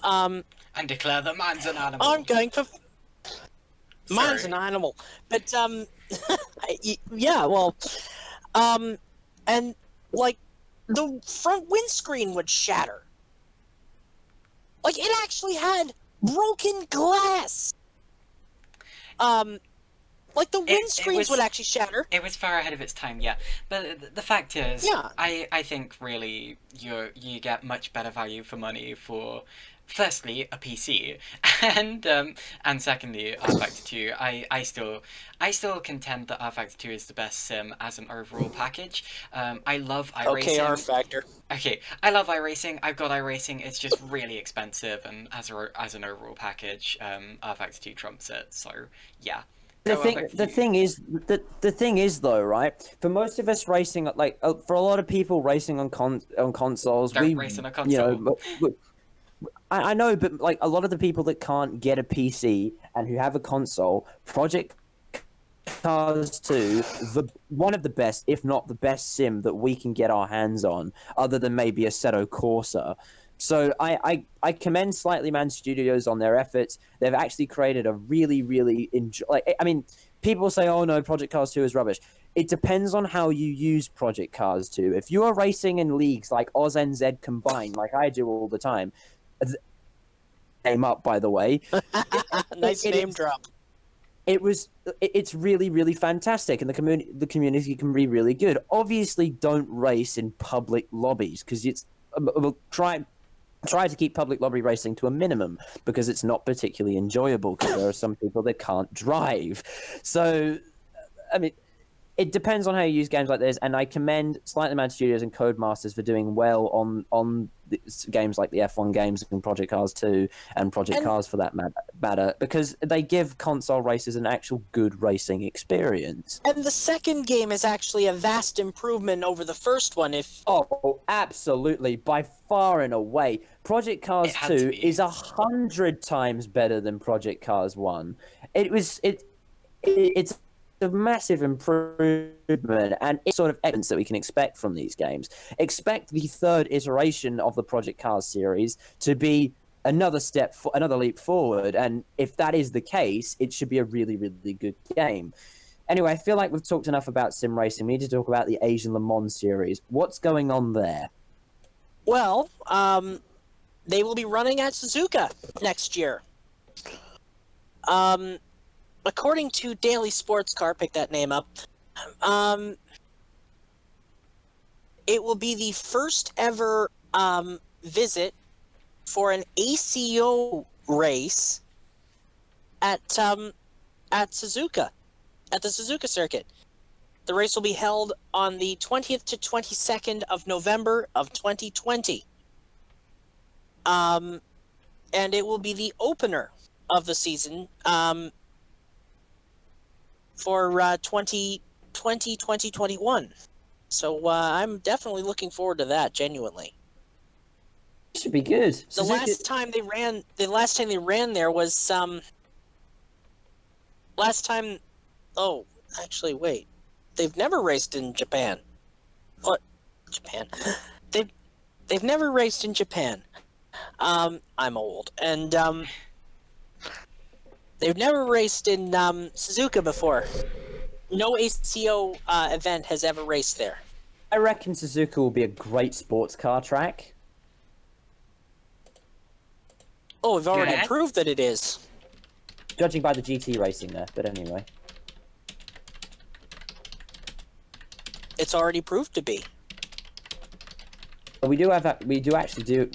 And declare that man's an animal. I'm going for... Man's an animal. But, yeah, well... And like the front windscreen would shatter. Like it actually had broken glass. Like the windscreens would actually shatter. It was far ahead of its time, yeah. But the fact is, Yeah. I think really you get much better value for money for, firstly, a PC, and secondly, R Factor 2. I still contend that R Factor 2 is the best sim as an overall package. I love iRacing. Okay, R Factor. Okay, I love iRacing. I've got iRacing. It's just really expensive, and as an overall package, R Factor 2 trumps it. So yeah. The thing is though, right? For most of us racing, like for a lot of people racing on consoles, Don't race on a console. I know, but like a lot of the people that can't get a PC and who have a console, Project Cars 2, one of the best, if not the best sim that we can get our hands on, other than maybe Assetto Corsa. So I commend Slightly Man Studios on their efforts. They've actually created a really, really I mean, people say, oh no, Project Cars 2 is rubbish. It depends on how you use Project Cars 2. If you are racing in leagues like OzNZ combined, like I do all the time, name up, by the way. Nice name drop. It's really, really fantastic, and the community can be really good. Obviously, don't race in public lobbies, because it's try to keep public lobby racing to a minimum, because it's not particularly enjoyable, because there are some people that can't drive. So, I mean, it depends on how you use games like this, and I commend Slightly Mad Studios and Codemasters for doing well on games like the F1 games and Project Cars 2 and Project Cars for that matter, because they give console racers an actual good racing experience. And the second game is actually a vast improvement over the first one. Oh, absolutely, by far and away. Project Cars 2 is 100 times better than Project Cars 1. It's a massive improvement, and it's sort of evidence that we can expect from these games. Expect the third iteration of the Project Cars series to be another leap forward, and if that is the case, it should be a really, really good game. Anyway, I feel like we've talked enough about sim racing. We need to talk about the Asian Le Mans series. What's going on there? Well, they will be running at Suzuka next year. According to Daily Sports Car, pick that name up, it will be the first ever visit for an ACO race at Suzuka, at the Suzuka circuit. The race will be held on the 20th to 22nd of November of 2020. And it will be the opener of the season for 2020-2021. So I'm definitely looking forward to that, genuinely. Should be good. The last time they ran there was oh, actually wait. They've never raced in Japan. What? Japan. They've never raced in Japan. I'm old, and they've never raced in Suzuka before. No ACO event has ever raced there. I reckon Suzuka will be a great sports car track. Oh, we've already proved that it is. Judging by the GT racing there, but anyway. It's already proved to be. We actually do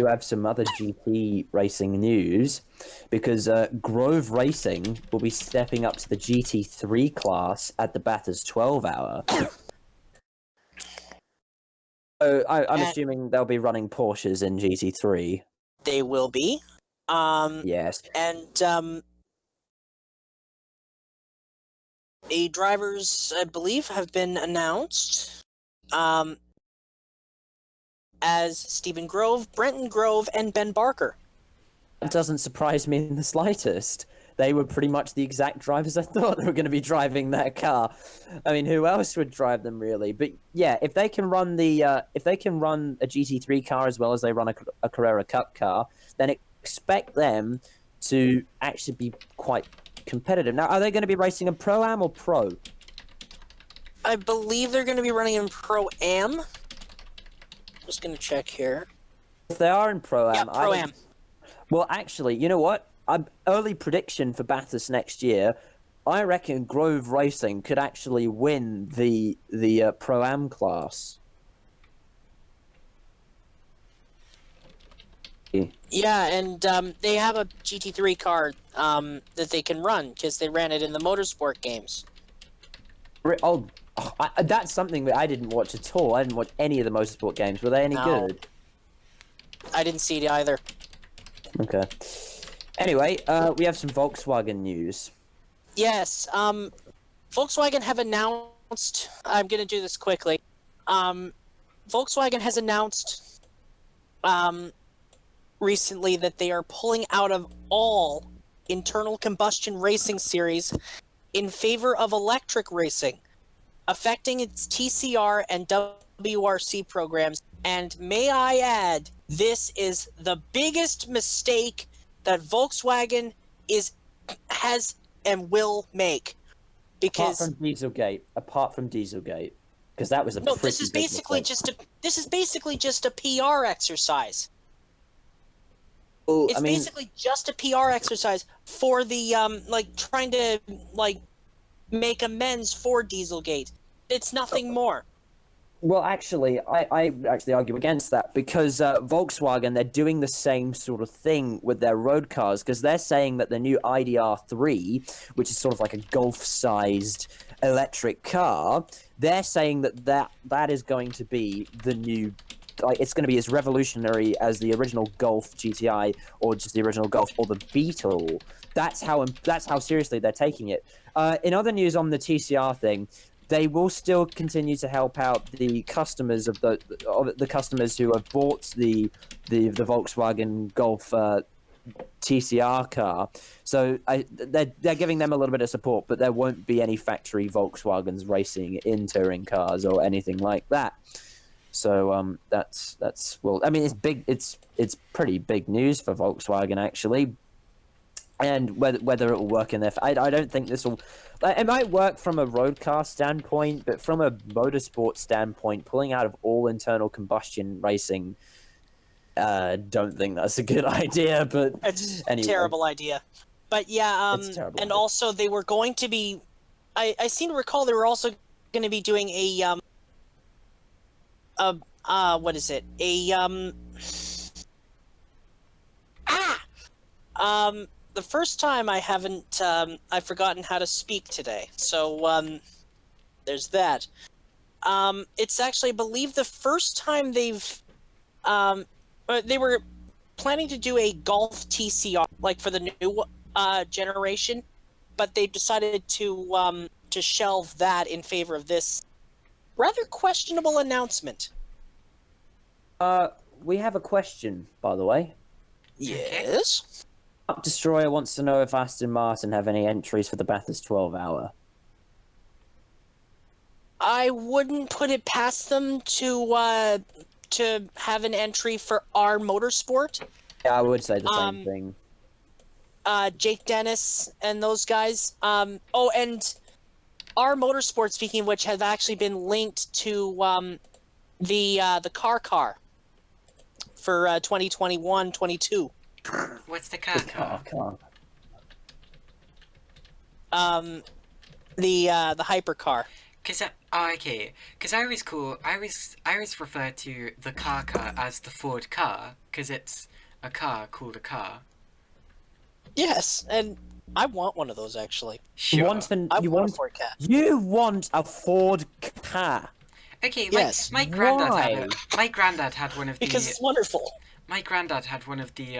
have some other GT racing news, because Grove Racing will be stepping up to the GT3 class at the Bathurst 12 Hour. So I'm assuming they'll be running Porsches in GT3. They will be. Yes. And the drivers, I believe, have been announced. As Stephen Grove, Brenton Grove, and Ben Barker. That doesn't surprise me in the slightest. They were pretty much the exact drivers I thought they were going to be driving that car. I mean, who else would drive them, really? But yeah, if they can run a GT3 car as well as they run a Carrera Cup car, then expect them to actually be quite competitive. Now, are they going to be racing a Pro-Am or Pro? I believe they're going to be running in Pro-Am. Just going to check here. If they are in Pro-Am, Yeah, Pro-Am. Well, actually, you know what? Early prediction for Bathurst next year. I reckon Grove Racing could actually win the Pro-Am class. Yeah, and they have a GT3 car that they can run because they ran it in the Motorsport games. That's something that I didn't watch at all. I didn't watch any of the Motorsport games. Were they any No. good? I didn't see it either. Okay. Anyway, we have some Volkswagen news. Yes, Volkswagen have announced... I'm going to do this quickly. Volkswagen has announced recently that they are pulling out of all internal combustion racing series in favor of electric racing, affecting its TCR and WRC programs. And may I add, this is the biggest mistake that Volkswagen has and will make. Because Apart from Dieselgate, because that was a no, pretty this is big basically just a PR exercise. Well, It's basically just a PR exercise for the trying to make amends for Dieselgate. It's nothing more. Well, actually, I actually argue against that because Volkswagen, they're doing the same sort of thing with their road cars because they're saying that the new IDR3, which is sort of like a Golf-sized electric car, they're saying that is going to be the new, it's going to be as revolutionary as the original Golf GTI or just the original Golf or the Beetle. That's how seriously they're taking it. In other news on the TCR thing, they will still continue to help out the customers of the customers who have bought the Volkswagen Golf TCR car. So they're giving them a little bit of support, but there won't be any factory Volkswagens racing in touring cars or anything like that. So that's well, I mean, it's big. It's pretty big news for Volkswagen actually. And whether it will work in there, I don't think this will. It might work from a road car standpoint, but from a motorsport standpoint, pulling out of all internal combustion racing, don't think that's a good idea. But It's anyway. a terrible idea. But yeah, It's a terrible and idea. also they were going to be. I seem to recall they were also going to be doing what is it? The first time I haven't, I've forgotten how to speak today. So, there's that. It's actually, I believe, the first time they were planning to do a Golf TCR, like for the new generation, but they decided to shelve that in favor of this rather questionable announcement. We have a question, by the way. Yes? Up Destroyer wants to know if Aston Martin have any entries for the Bathurst 12-hour. I wouldn't put it past them to have an entry for our Motorsport. Yeah, I would say the same thing. Jake Dennis and those guys. And our Motorsport, speaking of which, have actually been linked to the car for 2021-22. What's the car? The hypercar. Because I always refer to the car as the Ford car because it's a car called a car. Yes, and I want one of those actually. Sure. You want a Ford car. You want a Ford car? Okay, Yes. my granddad Why? had one of the. Because it's wonderful. My granddad had one of the,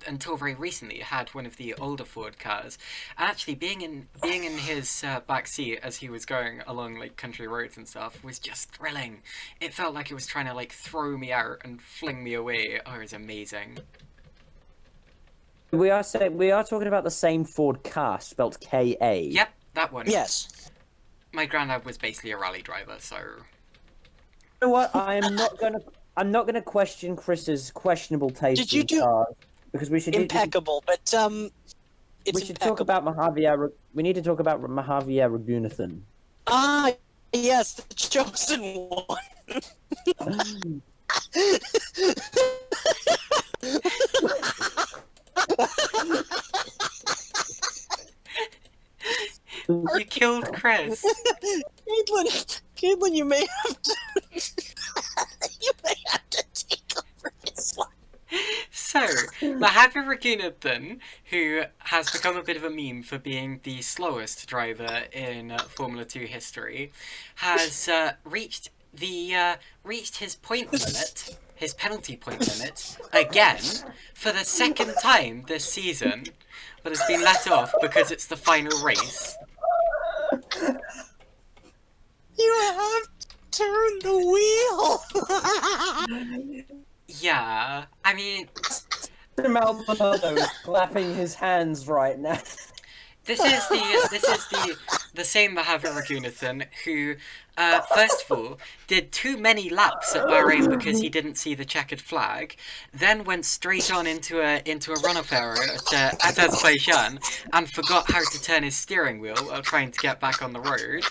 until very recently, had one of the older Ford cars. And actually, being in his back seat as he was going along like country roads and stuff was just thrilling. It felt like it was trying to like throw me out and fling me away. Oh, it was amazing. We are talking about the same Ford car, spelt K-A. Yep, that one. Yes. My granddad was basically a rally driver, so. You know what? I'm not gonna question Chris's questionable taste Did you in do- cars because we should Impeccable, but it's we should talk impeccable. about Mahavir. We need to talk about Mahavir Raghunathan. Ah, yes, the chosen one. You killed Chris. Caitlin, you may have to. You may have to take over this one. So, the Happy Ragunathan, who has become a bit of a meme for being the slowest driver in Formula 2 history, has reached his point limit, his penalty point limit, again for the second time this season, but has been let off because it's the final race. You have to turn the wheel. Yeah, I mean, Maldonado is clapping his hands right now. this is the same Mahavir Ragunathan who, first of all, did too many laps at Bahrain because he didn't see the checkered flag, then went straight on into a runoff error at Azerbaijan and forgot how to turn his steering wheel while trying to get back on the road.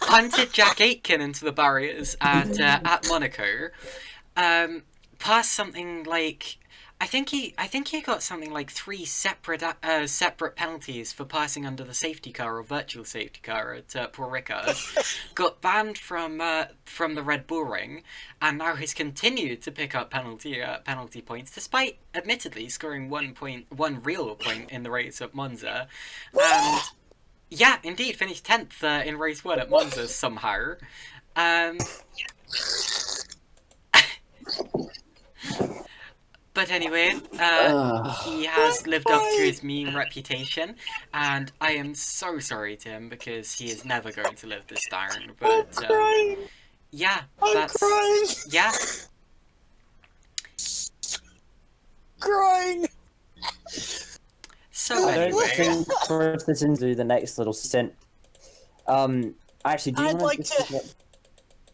Punted Jack Aitken into the barriers at Monaco. Passed something like I think he got something like 3 separate penalties for passing under the safety car or virtual safety car at Paul Ricard. Got banned from the Red Bull ring, and now has continued to pick up penalty points despite admittedly scoring 1 real point in the race at Monza. And yeah, indeed, finished 10th in race 1 at Monza somehow. But anyway, he has lived up to his meme reputation, and I am so sorry to him because he is never going to live this down. But yeah, that's yeah. Crying. So I don't anyway, think Chris is into the next little stint. Actually, do you I'd want like to.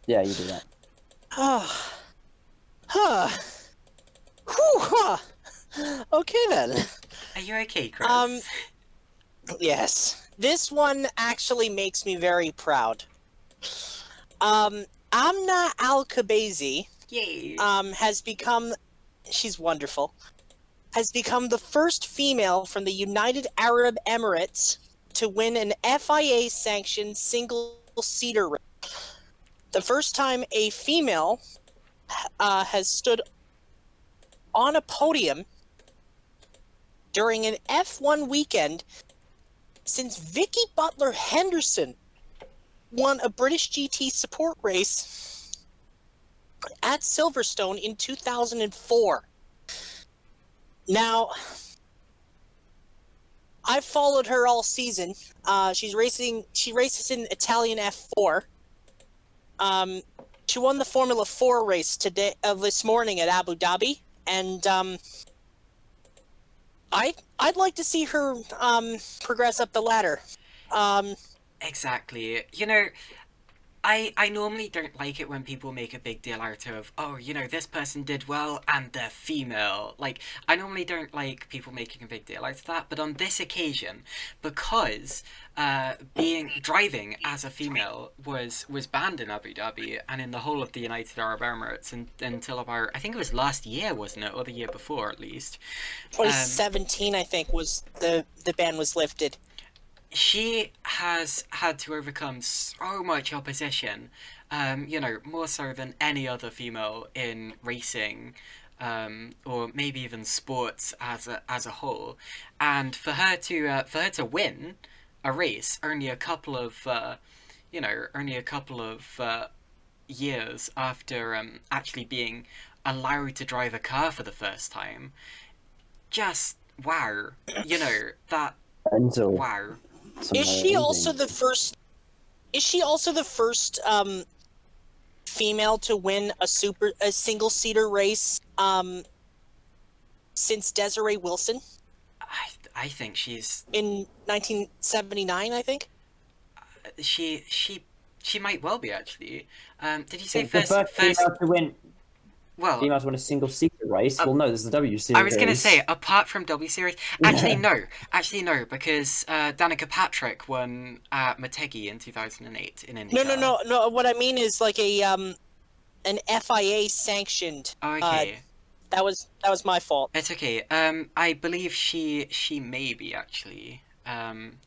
Yeah, you do that. Okay then. are you okay, Chris? Yes. This one actually makes me very proud. Amna Al-Kabazi, Yay! has become, she's wonderful, has become the first female from the United Arab Emirates to win an FIA-sanctioned single-seater race. The first time a female has stood on a podium during an F1 weekend since Vicky Butler Henderson won a British GT support race at Silverstone in 2004. Now, I've followed her all season. She races in Italian F4. She won the Formula 4 race this morning at Abu Dhabi, and I'd like to see her progress up the ladder. Exactly. You know, I normally don't like it when people make a big deal out of, oh, you know, this person did well and they're female. Like, I normally don't like people making a big deal out of that, but on this occasion, because driving as a female was banned in Abu Dhabi and in the whole of the United Arab Emirates until about, I think it was last year, wasn't it? Or the year before, at least. 2017, I think, was the ban was lifted. She has had to overcome so much opposition, you know, more so than any other female in racing, or maybe even sports as a whole. And for her to win a race only a couple of years after actually being allowed to drive a car for the first time, just wow, you know, that wow. Is she also the first? Is she also the first female to win a single-seater race since Desiree Wilson? I think she's in 1979. I think she might well be actually. Did you say the first female to win? Well, female to win a single season race. Well, no, this is the W Series. I was going to say, apart from W Series, actually no, because Danica Patrick won Motegi in 2008 in Indycar. No. What I mean is like an FIA sanctioned. Oh, okay. That was my fault. It's okay. I believe she may be actually.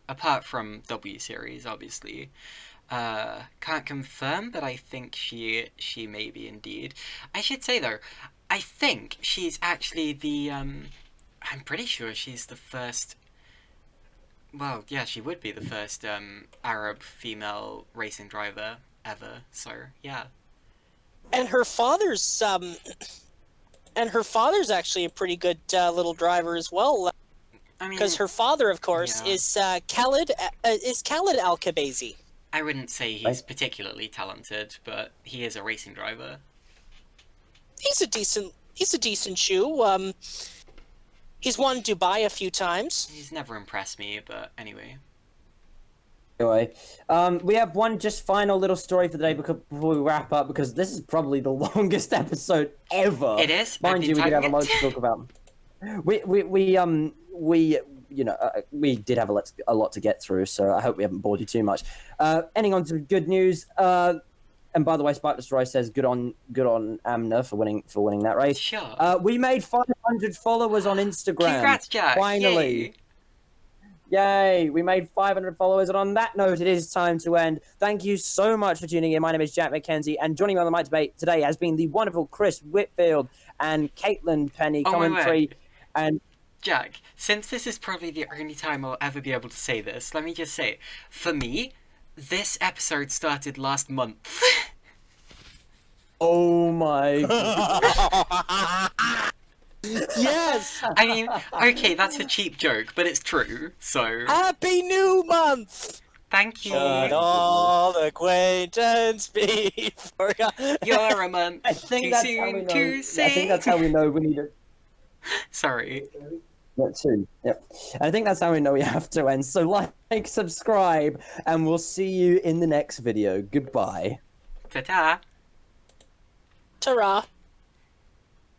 Apart from W Series, obviously. Can't confirm, but I think she may be indeed. I should say though, I think she's actually the I'm pretty sure she's the first. Well, yeah, she would be the first Arab female racing driver ever. So yeah. And her father's actually a pretty good little driver as well. I mean, because her father, of course, yeah. is Khalid Al Kabazi. I wouldn't say he's particularly talented, but he is a racing driver. He's a decent shoe. He's won Dubai a few times. He's never impressed me, but anyway. Anyway, we have one just final little story for the day before we wrap up, because this is probably the longest episode ever. It is. Mind you, we did have a lot to talk about. We did have a lot to get through, so I hope we haven't bored you too much. Ending on to good news. And by the way, Spike Destroy says good on Amna for winning that race. Sure. We made 500 followers on Instagram. Congrats, Jack! Finally. Yay! We made 500 followers, and on that note, it is time to end. Thank you so much for tuning in. My name is Jack McKenzie, and joining me on the mic debate today has been the wonderful Chris Whitfield and Caitlin Penny commentary. And Jack, since this is probably the only time I'll ever be able to say this, let me just say, for me, this episode started last month. oh my god. Yes! I mean, okay, that's a cheap joke, but it's true, so... Happy New Month! Thank you. Should all acquaintance be forgotten? You're a month too soon to say. I think that's how we know we need it. Sorry. That too. Yep. I think that's how we know we have to end. So like, subscribe, and we'll see you in the next video. Goodbye. Ta-ta. Ta-ra.